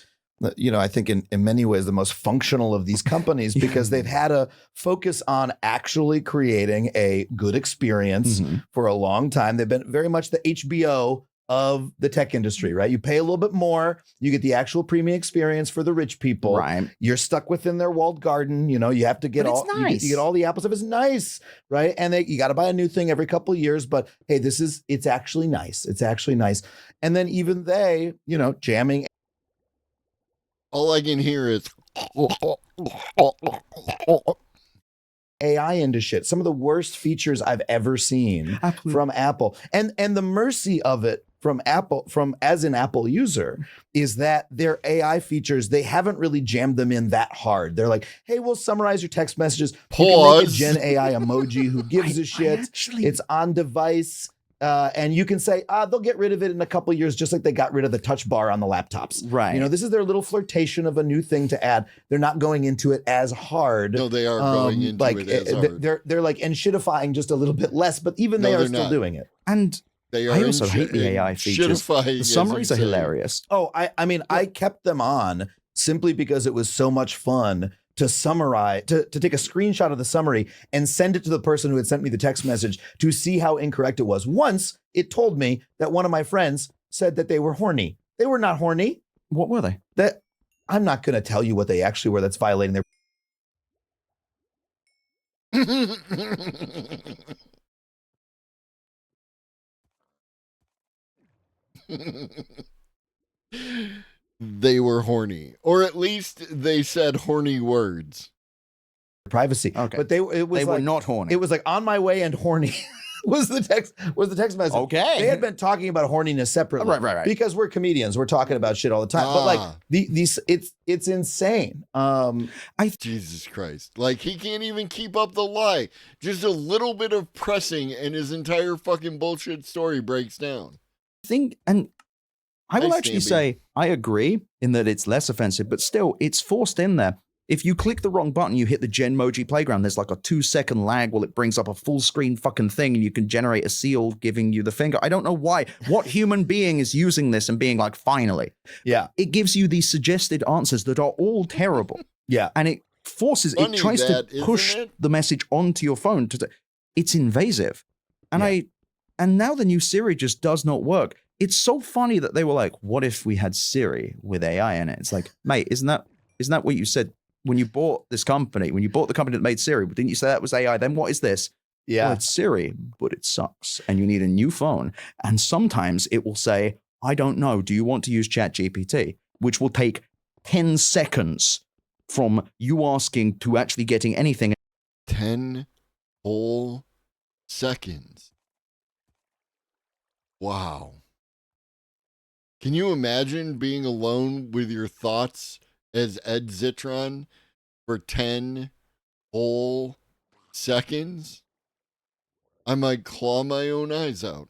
you know, I think in many ways the most functional of these companies because they've had a focus on actually creating a good experience for a long time. They've been very much the HBO of the tech industry, right? You pay a little bit more, you get the actual premium experience for the rich people. Right. You're stuck within their walled garden. You know, you have to get you get all the Apple stuff. It's nice, right? And you got to buy a new thing every couple of years. But hey, it's actually nice. It's actually nice. And then even they, you know, jamming. All I can hear is AI into shit. Some of the worst features I've ever seen from Apple. And the mercy of it from Apple, as an Apple user, is that their AI features, they haven't really jammed them in that hard. They're like, hey, we'll summarize your text messages. Pause. You can make a Gen AI emoji. Who gives a shit? It's on device. And you can say, they'll get rid of it in a couple of years, just like they got rid of the touch bar on the laptops. Right. You know, this is their little flirtation of a new thing to add. They're not going into it as hard. No, they are going into it as hard. They're like shittifying just a little bit less, but even they are still doing it. And I also hate the AI features. The summaries are hilarious. Oh, I mean, I kept them on simply because it was so much fun to summarize, to take a screenshot of the summary and send it to the person who had sent me the text message to see how incorrect it was. Once it told me that one of my friends said that they were horny. They were not horny. What were they? That I'm not going to tell you what they actually were. That's violating their. They were horny, or at least they said horny words. Privacy. Okay. But they were not horny. It was like on my way and horny was the text message. Okay. They had been talking about horniness separately. Right. Because we're comedians. We're talking about shit all the time. But like it's insane. Jesus Christ. Like he can't even keep up the lie. Just a little bit of pressing and his entire fucking bullshit story breaks down. I will actually say I agree in that it's less offensive, but still it's forced in there. If you click the wrong button, you hit the Genmoji playground, there's like a 2-second lag while it brings up a full screen fucking thing and you can generate a seal giving you the finger. I don't know why. What human being is using this and being like, finally? Yeah. It gives you these suggested answers that are all terrible. Yeah. And it forces, Funny it tries that, to push isn't it? the message onto your phone. It's invasive. And and now the new Siri just does not work. It's so funny that they were like, what if we had Siri with AI in it? It's like, mate, isn't that what you said when you bought this company, when you bought the company that made Siri? Didn't you say that was AI? Then what is this? Yeah. Well, it's Siri, but it sucks. And you need a new phone. And sometimes it will say, I don't know. Do you want to use ChatGPT? Which will take 10 seconds from you asking to actually getting anything. 10 whole seconds. Wow. Can you imagine being alone with your thoughts as Ed Zitron for 10 whole seconds? I might claw my own eyes out.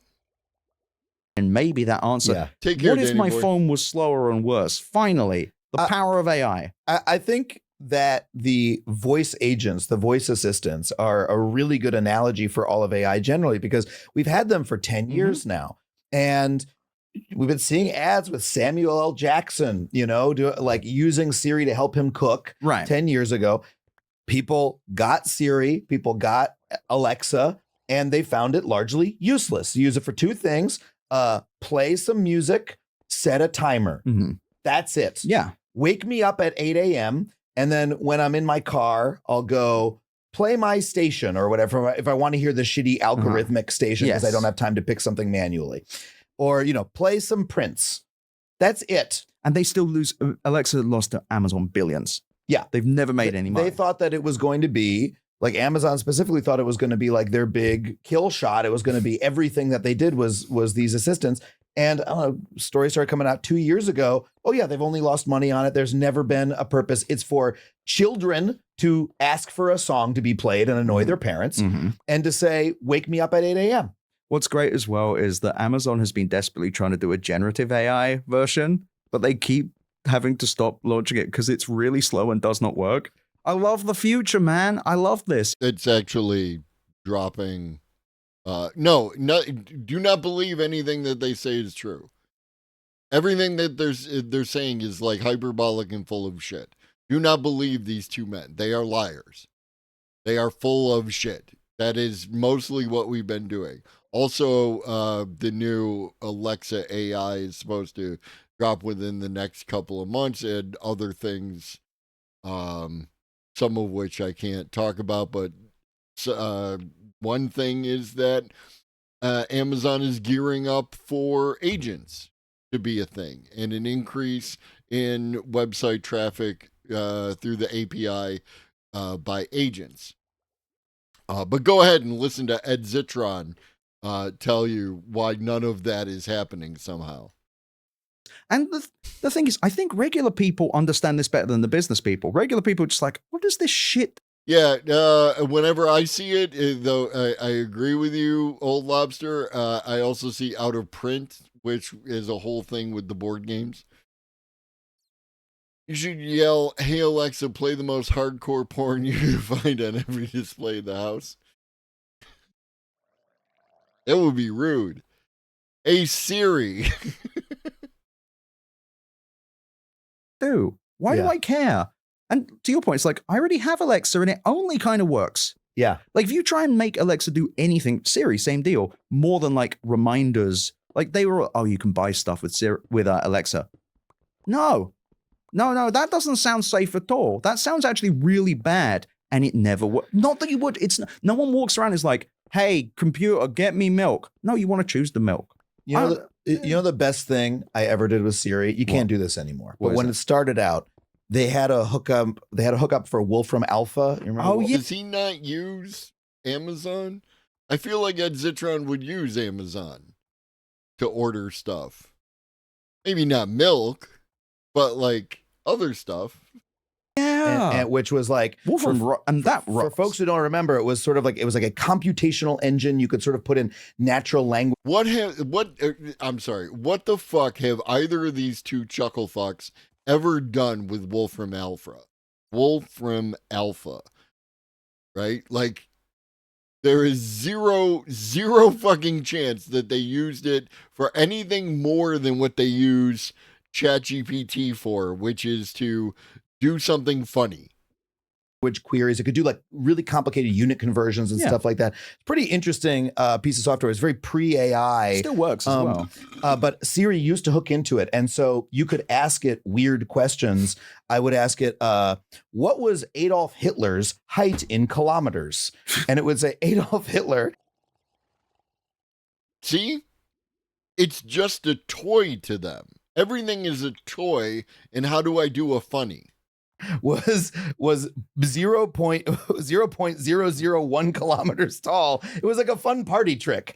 And maybe that answer. Yeah. Take care, What if Danny my boy. phone was slower and worse? Finally, the power of AI. I think that the voice agents, the voice assistants, are a really good analogy for all of AI generally, because we've had them for 10 years now. And we've been seeing ads with Samuel L. Jackson, like using Siri to help him cook. Right. 10 years ago, people got Siri, people got Alexa, and they found it largely useless. You use it for two things: play some music, set a timer. That's it. Yeah. Wake me up at 8 a.m. And then when I'm in my car, I'll go play my station or whatever. If I want to hear the shitty algorithmic station because I don't have time to pick something manually, or, play some Prince. That's it. And they still lose. Alexa lost to Amazon billions. Yeah. They've never made any money. They thought that it was going to be like Amazon specifically thought it was going to be like their big kill shot. It was going to be everything that they did was these assistants. And stories started coming out 2 years ago. Oh yeah, they've only lost money on it. There's never been a purpose. It's for children to ask for a song to be played and annoy their parents, and to say, wake me up at 8 a.m. What's great as well is that Amazon has been desperately trying to do a generative AI version, but they keep having to stop launching it because it's really slow and does not work. I love the future, man. I love this. It's actually dropping. No, do not believe anything that they say is true. Everything that they're saying is like hyperbolic and full of shit. Do not believe these two men. They are liars. They are full of shit. That is mostly what we've been doing. Also, the new Alexa AI is supposed to drop within the next couple of months, and other things, some of which I can't talk about, but one thing is that Amazon is gearing up for agents to be a thing, and an increase in website traffic through the API by agents. But go ahead and listen to Ed Zitron tell you why none of that is happening somehow. And the thing is, I think regular people understand this better than the business people. Regular people are just like, what is this shit? Yeah, whenever I see it, though, I agree with you, Old Lobster. I also see Out of Print, which is a whole thing with the board games. You should yell, "Hey Alexa, play the most hardcore porn you can find on every display in the house." That would be rude. Hey Siri. Why do I care? And to your point, it's like, I already have Alexa and it only kind of works. Yeah. Like if you try and make Alexa do anything, Siri, same deal, more than like reminders. Like they were, oh, you can buy stuff with Siri, with Alexa. No, that doesn't sound safe at all. That sounds actually really bad. And it never works. Not that you would. No one walks around and is like, hey, computer, get me milk. No, you want to choose the milk. You know the best thing I ever did with Siri? You can't do this anymore. But when it started out, they had a hookup for Wolfram Alpha. You remember? Oh, yeah. Does he not use Amazon? I feel like Ed Zitron would use Amazon to order stuff. Maybe not milk, but like other stuff. Yeah. And which was like for folks who don't remember, it was sort of like a computational engine. You could sort of put in natural language. I'm sorry. What the fuck have either of these two chuckle fucks ever done with Wolfram Alpha? Wolfram Alpha, right? Like, there is zero fucking chance that they used it for anything more than what they use ChatGPT for, which is to do something funny. Which queries. It could do like really complicated unit conversions and stuff like that. Pretty interesting piece of software. It's very pre-AI. Still works as well. But Siri used to hook into it. And so you could ask it weird questions. I would ask it, what was Adolf Hitler's height in kilometers? And it would say Adolf Hitler. See? It's just a toy to them. Everything is a toy. And how do I do a funny? was 0.001 kilometers tall. It was like a fun party trick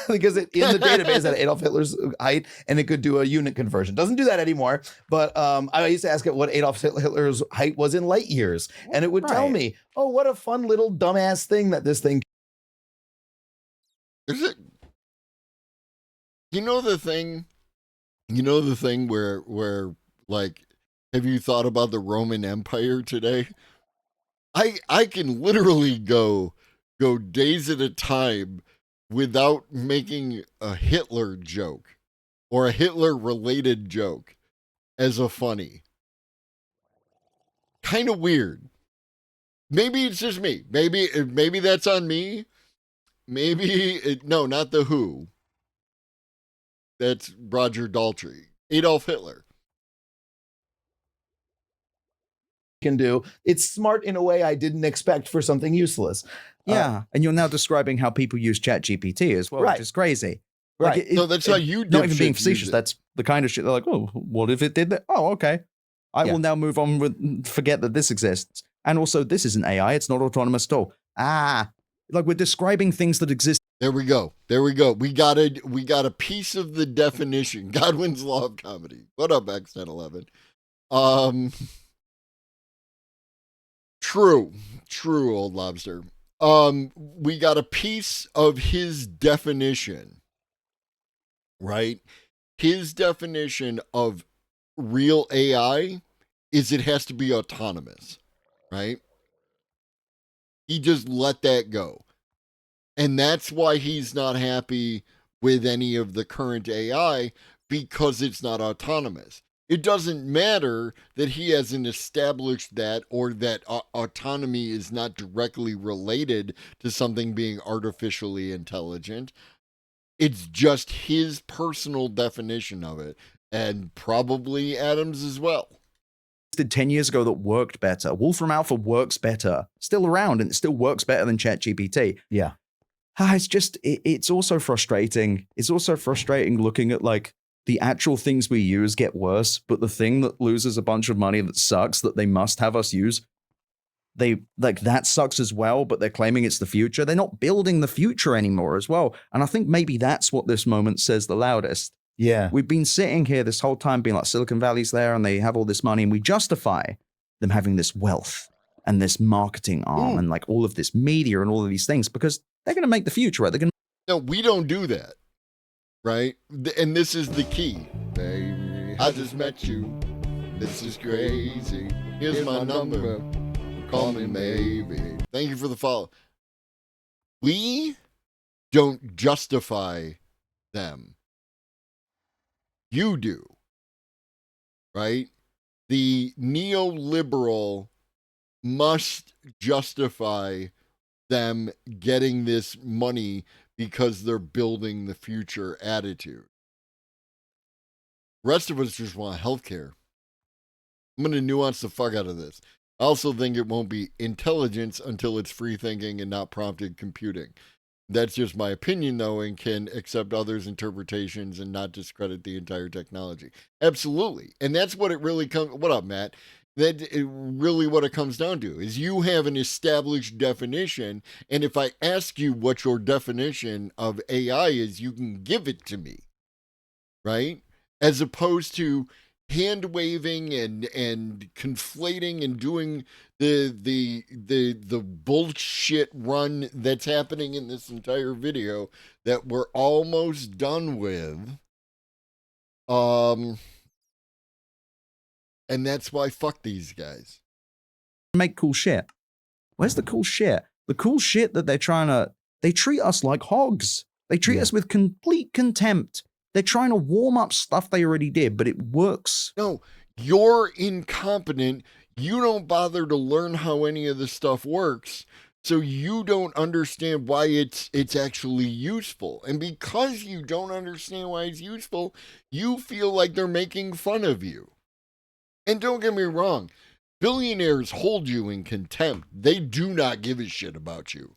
because it in the database had Adolf Hitler's height and it could do a unit conversion. Doesn't do that anymore, but I used to ask it what Adolf Hitler's height was in light years, and it would tell me, oh, what a fun little dumbass thing that this thing. Is it? You know the thing where like, have you thought about the Roman Empire today? I can literally go days at a time without making a Hitler joke or a Hitler related joke as a funny. Kind of weird. Maybe it's just me. Maybe that's on me. No, not the Who. That's Roger Daltrey. Adolf Hitler. Can do. It's smart in a way I didn't expect for something useless. Yeah, and you're now describing how people use ChatGPT as well, which is crazy. Right. Like No, that's how you not even being dipshits facetious. use it. That's the kind of shit they're like, oh, what if it did that? Oh, okay. I will now move on with forget that this exists. And also, this isn't AI. It's not autonomous at all. Like we're describing things that exist. There we go. We got a piece of the definition. Godwin's Law of Comedy. What up, X1011? True, old lobster. We got a piece of his definition, right? His definition of real AI is it has to be autonomous, right? He just let that go. And that's why he's not happy with any of the current AI, because it's not autonomous. It doesn't matter that he hasn't established that, or that autonomy is not directly related to something being artificially intelligent. It's just his personal definition of it, and probably Adam's as well. Did 10 years ago that worked better. Wolfram Alpha works better. Still around, and it still works better than ChatGPT. Yeah. It's also frustrating. It's also frustrating looking at like the actual things we use get worse, but the thing that loses a bunch of money that sucks that they must have us use, they like that sucks as well, but they're claiming it's the future. They're not building the future anymore as well. And I think maybe that's what this moment says the loudest. Yeah. We've been sitting here this whole time being like Silicon Valley's there and they have all this money, and we justify them having this wealth and this marketing arm and like all of this media and all of these things because they're going to make the future, right? They're going to. No, we don't do that, right? And this is the key. Baby, I just met you. This is crazy. Here's my number. Call me maybe. Thank you for the follow. We don't justify them. You do, right? The neoliberal must justify them getting this money because they're building the future attitude. The rest of us just want healthcare. I'm going to nuance the fuck out of this. I also think it won't be intelligence until it's free thinking and not prompted computing. That's just my opinion, though, and can accept others' interpretations and not discredit the entire technology. Absolutely. And that's what it really comes... What up, Matt? Really what it comes down to is you have an established definition, and if I ask you what your definition of AI is, you can give it to me, right? As opposed to hand waving and conflating and doing the bullshit run that's happening in this entire video that we're almost done with. And that's why fuck these guys. make cool shit. Where's the cool shit? The cool shit that they treat us like hogs. They treat us with complete contempt. They're trying to warm up stuff they already did, but it works. No, you're incompetent. You don't bother to learn how any of this stuff works. So you don't understand why it's actually useful. And because you don't understand why it's useful, you feel like they're making fun of you. And don't get me wrong, billionaires hold you in contempt. They do not give a shit about you.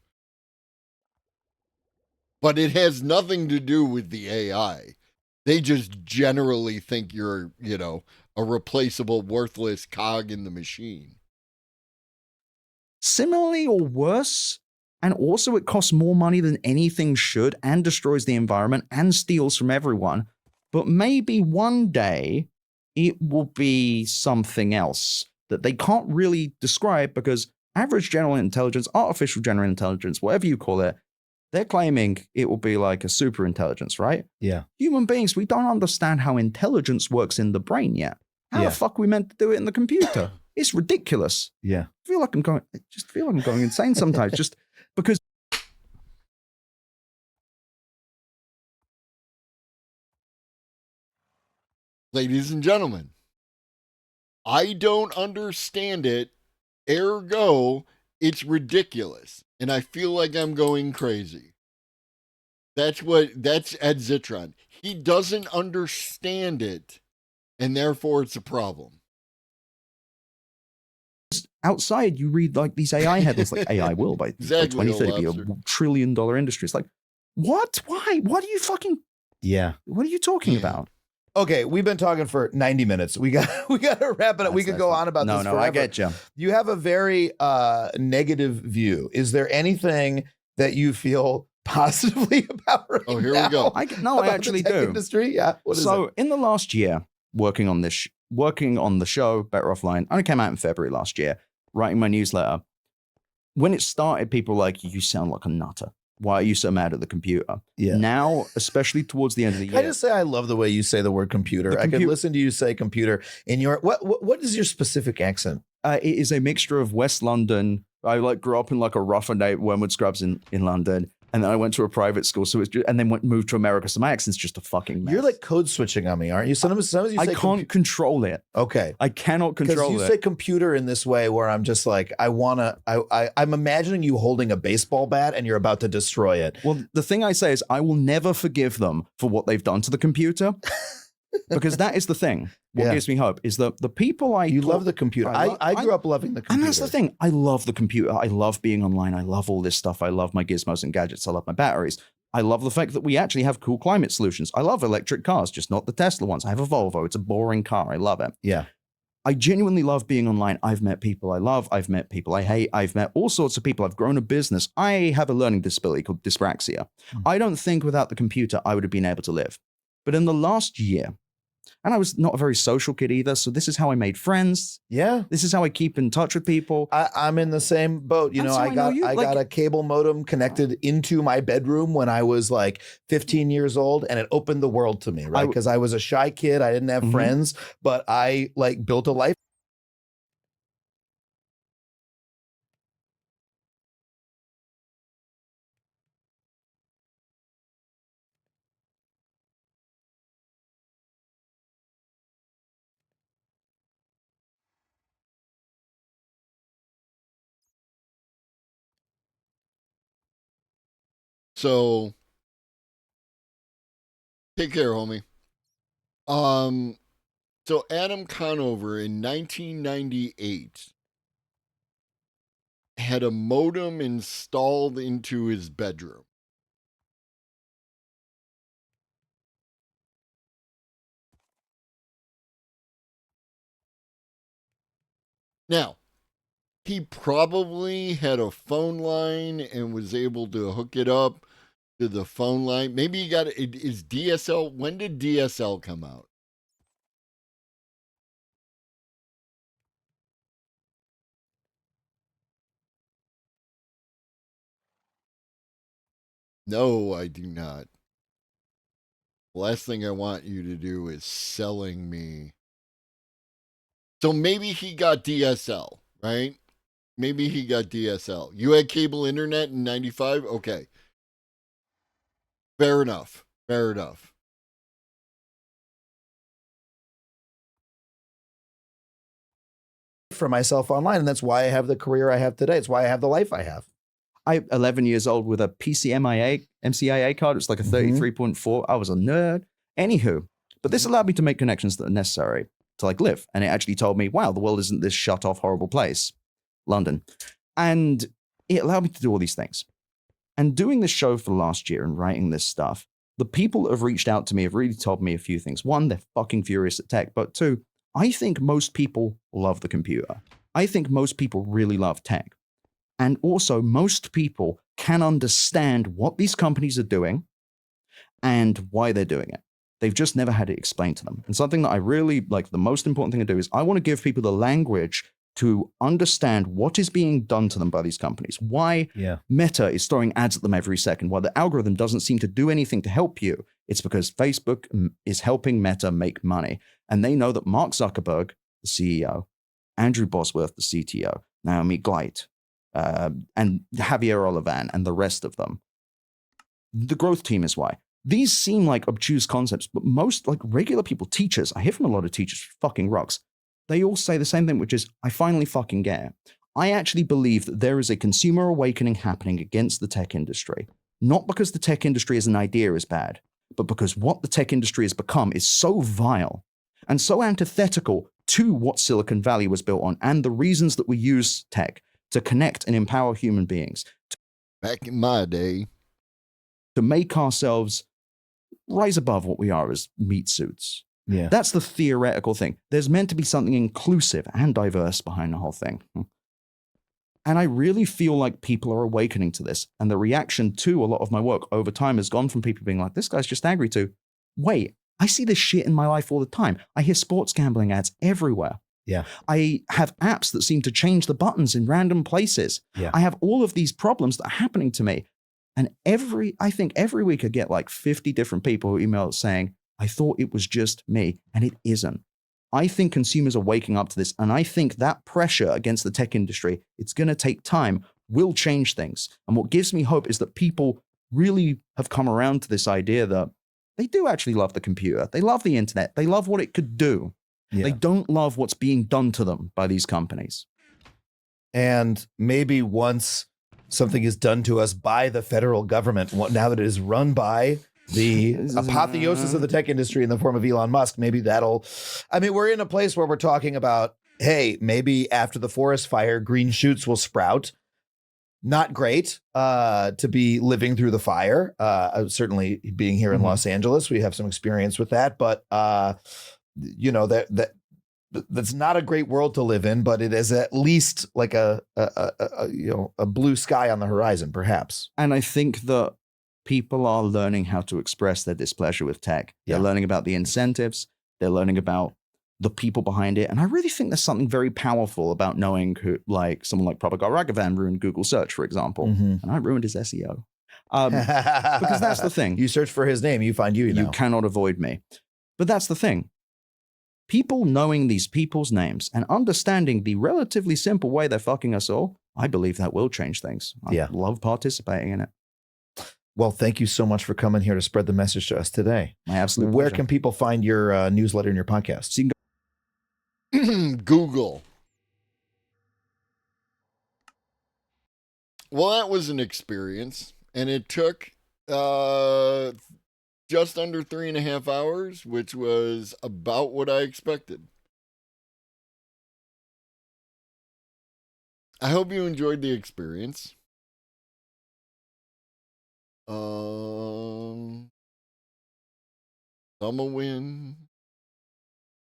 But it has nothing to do with the AI. They just generally think you're, a replaceable, worthless cog in the machine. Similarly or worse, and also it costs more money than anything should and destroys the environment and steals from everyone. But maybe one day it will be something else that they can't really describe because average general intelligence, artificial general intelligence, whatever you call it, they're claiming it will be like a super intelligence, right? Yeah. Human beings, we don't understand how intelligence works in the brain yet. How the fuck are we meant to do it in the computer? It's ridiculous. Yeah. I feel like I'm going insane sometimes just because. Ladies and gentlemen, I don't understand it. Ergo, it's ridiculous. And I feel like I'm going crazy. That's Ed Zitron. He doesn't understand it, and therefore it's a problem. Outside, you read like these AI headlines, like AI will by 2030 be $1 trillion industry. It's like, what? Why? What are you fucking? Yeah. What are you talking about? Okay, we've been talking for 90 minutes. We got to wrap it up. We could go on about this forever. No, I get you. You have a very negative view. Is there anything that you feel positively about right Oh, here now? we go. I actually the tech do. Industry? Yeah. What is So it? in the last year, working on the show, Better Offline, only came out in February last year, writing my newsletter. When it started, people were like, you sound like a nutter. Why are you so mad at the computer? Yeah. Now, especially towards the end of the year. I just say I love the way you say the word computer. I could listen to you say computer in your what is your specific accent? It is a mixture of West London. I grew up in like a rougher Wormwood Scrubs in London. And then I went to a private school, and then moved to America. So my accent's just a fucking mess. You're like code switching on me, aren't you? Sometimes you say I can't control it. Okay. I cannot control it. Because you say computer in this way where I'm just like, I'm imagining you holding a baseball bat and you're about to destroy it. Well, the thing I say is I will never forgive them for what they've done to the computer. Because that is the thing. What gives me hope is that the people love the computer. I grew up loving the computer. And that's the thing. I love the computer. I love being online. I love all this stuff. I love my gizmos and gadgets. I love my batteries. I love the fact that we actually have cool climate solutions. I love electric cars, just not the Tesla ones. I have a Volvo. It's a boring car. I love it. Yeah. I genuinely love being online. I've met people I love. I've met people I hate. I've met all sorts of people. I've grown a business. I have a learning disability called dyspraxia. I don't think without the computer I would have been able to live. But in the last year, and I was not a very social kid either, so this is how I made friends. Yeah. This is how I keep in touch with people. I'm in the same boat. You know, I got a cable modem connected into my bedroom when I was like 15 years old, and it opened the world to me, right? Because I was a shy kid. I didn't have friends, but I built a life. So take care, homie. So Adam Conover in 1998 had a modem installed into his bedroom. Now, he probably had a phone line and was able to hook it up to the phone line. Maybe he got it. Is DSL? When did DSL come out? No, I do not. The last thing I want you to do is selling me. So maybe he got DSL, right? Maybe he got DSL. You had cable internet in 95? Okay. Fair enough. Fair enough. For myself online, and that's why I have the career I have today. It's why I have the life I have. I'm 11 years old with a MCIA card. It's like a 33.4. I was a nerd. Anywho, but this allowed me to make connections that are necessary to like live. And it actually told me, wow, the world isn't this shut off, horrible place, London. And it allowed me to do all these things. And doing this show for the last year and writing this stuff, the people that have reached out to me have really told me a few things. One, they're fucking furious at tech. But two, I think most people love the computer. I think most people really love tech. And also, most people can understand what these companies are doing and why they're doing it. They've just never had it explained to them. And something that I really like, the most important thing to do is I want to give people the language to understand what is being done to them by these companies. Why Meta is throwing ads at them every second. Why the algorithm doesn't seem to do anything to help you. It's because Facebook is helping Meta make money. And they know that Mark Zuckerberg, the CEO, Andrew Bosworth, the CTO, Naomi Gleit, and Javier Olivan and the rest of them. The growth team is why. These seem like obtuse concepts, but most like regular people, teachers, I hear from a lot of teachers, fucking rocks. They all say the same thing, which is, I finally fucking get it. I actually believe that there is a consumer awakening happening against the tech industry. Not because the tech industry as an idea is bad, but because what the tech industry has become is so vile and so antithetical to what Silicon Valley was built on and the reasons that we use tech to connect and empower human beings. Back in my day. To make ourselves rise above what we are as meat suits. Yeah. That's the theoretical thing. There's meant to be something inclusive and diverse behind the whole thing. And I really feel like people are awakening to this. And the reaction to a lot of my work over time has gone from people being like, this guy's just angry to, wait, I see this shit in my life all the time. I hear sports gambling ads everywhere. Yeah. I have apps that seem to change the buttons in random places. Yeah. I have all of these problems that are happening to me. And I think every week I get like 50 different people who email saying, I thought it was just me, and it isn't. I think consumers are waking up to this, and I think that pressure against the tech industry, it's going to take time, will change things. And what gives me hope is that people really have come around to this idea that they do actually love the computer. They love the internet. They love what it could do. Yeah. They don't love what's being done to them by these companies. And maybe once something is done to us by the federal government, now that it is run by the apotheosis of the tech industry in the form of Elon Musk, maybe that'll, I mean, we're in a place where we're talking about, hey, maybe after the forest fire, green shoots will sprout. Not great to be living through the fire. Certainly being here in Los Angeles, we have some experience with that, but you know, that's not a great world to live in, but it is at least like a blue sky on the horizon, perhaps. And I think that people are learning how to express their displeasure with tech. Yeah. They're learning about the incentives. They're learning about the people behind it. And I really think there's something very powerful about knowing who, like someone like Prabhakar Raghavan ruined Google search, for example. And I ruined his SEO. Because that's the thing. You search for his name, you find you now. You cannot avoid me. But that's the thing. People knowing these people's names and understanding the relatively simple way they're fucking us all, I believe that will change things. I love participating in it. Well, thank you so much for coming here to spread the message to us today. My absolute Where pleasure. can people find your newsletter and your podcast? So you can go Google. Well, that was an experience, and it took just under 3.5 hours, which was about what I expected. I hope you enjoyed the experience. I'm a win.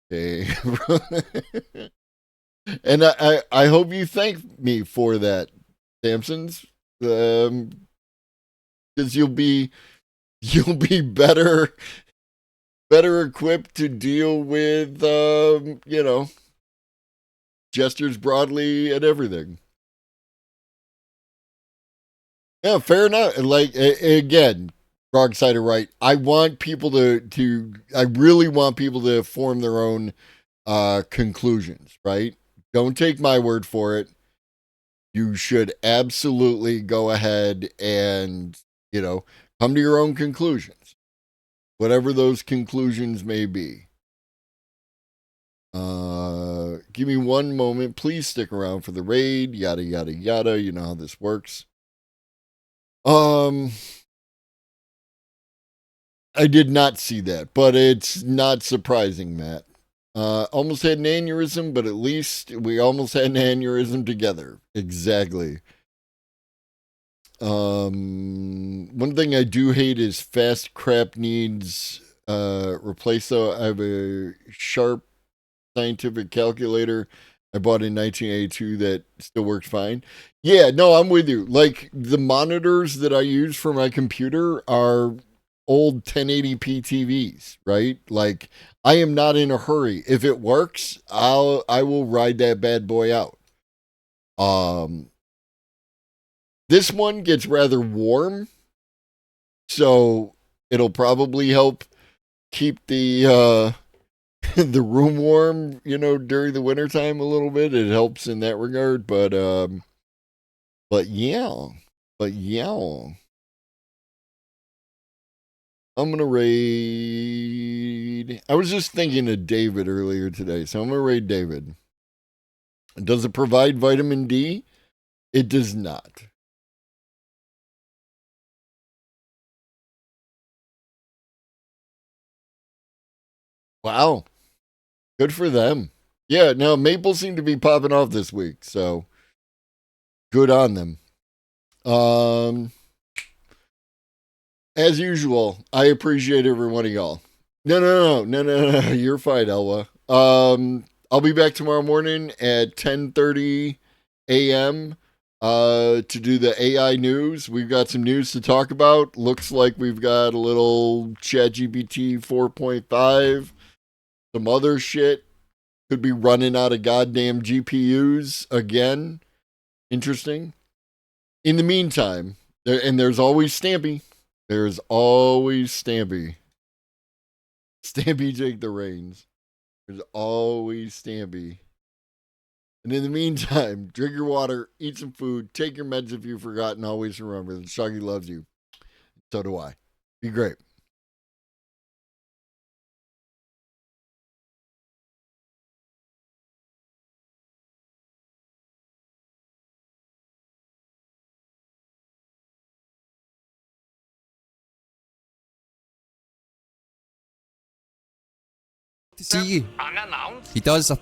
Okay. And I hope you thank me for that, Samsons. Because you'll be better equipped to deal with gestures broadly and everything. Yeah, fair enough. Like, again, Frog Cider right. I want people I really want people to form their own conclusions, right? Don't take my word for it. you should absolutely go ahead and, come to your own conclusions, whatever those conclusions may be. Give me one moment. Please stick around for the raid. Yada, yada, yada. You know how this works. I did not see that, but it's not surprising, Matt. Almost had an aneurysm, but at least we almost had an aneurysm together. Exactly. One thing I do hate is fast crap needs replaced. Though I have a sharp scientific calculator I bought in 1982 that still works fine. Yeah, no, I'm with you. Like the monitors that I use for my computer are old 1080p TVs, right? Like I am not in a hurry. If it works, I will ride that bad boy out. This one gets rather warm, so it'll probably help keep the the room warm, during the wintertime a little bit. It helps in that regard, but yeah. I'm gonna raid. I was just thinking of David earlier today, so I'm gonna raid David. Does it provide vitamin D? It does not. Wow. Good for them. Yeah, no, Maple seemed to be popping off this week, so good on them. As usual, I appreciate every one of y'all. No. You're fine, Elwa. I'll be back tomorrow morning at 10:30 a.m. To do the AI news. We've got some news to talk about. Looks like we've got a little ChatGPT 4.5. Some other shit. Could be running out of goddamn GPUs again. Interesting. In the meantime, there's always Stampy. There's always Stampy. Stampy take the reins. There's always Stampy. And in the meantime, drink your water, eat some food, take your meds if you've forgotten. Always remember that Shaggy loves you. So do I. Be great. See, he does a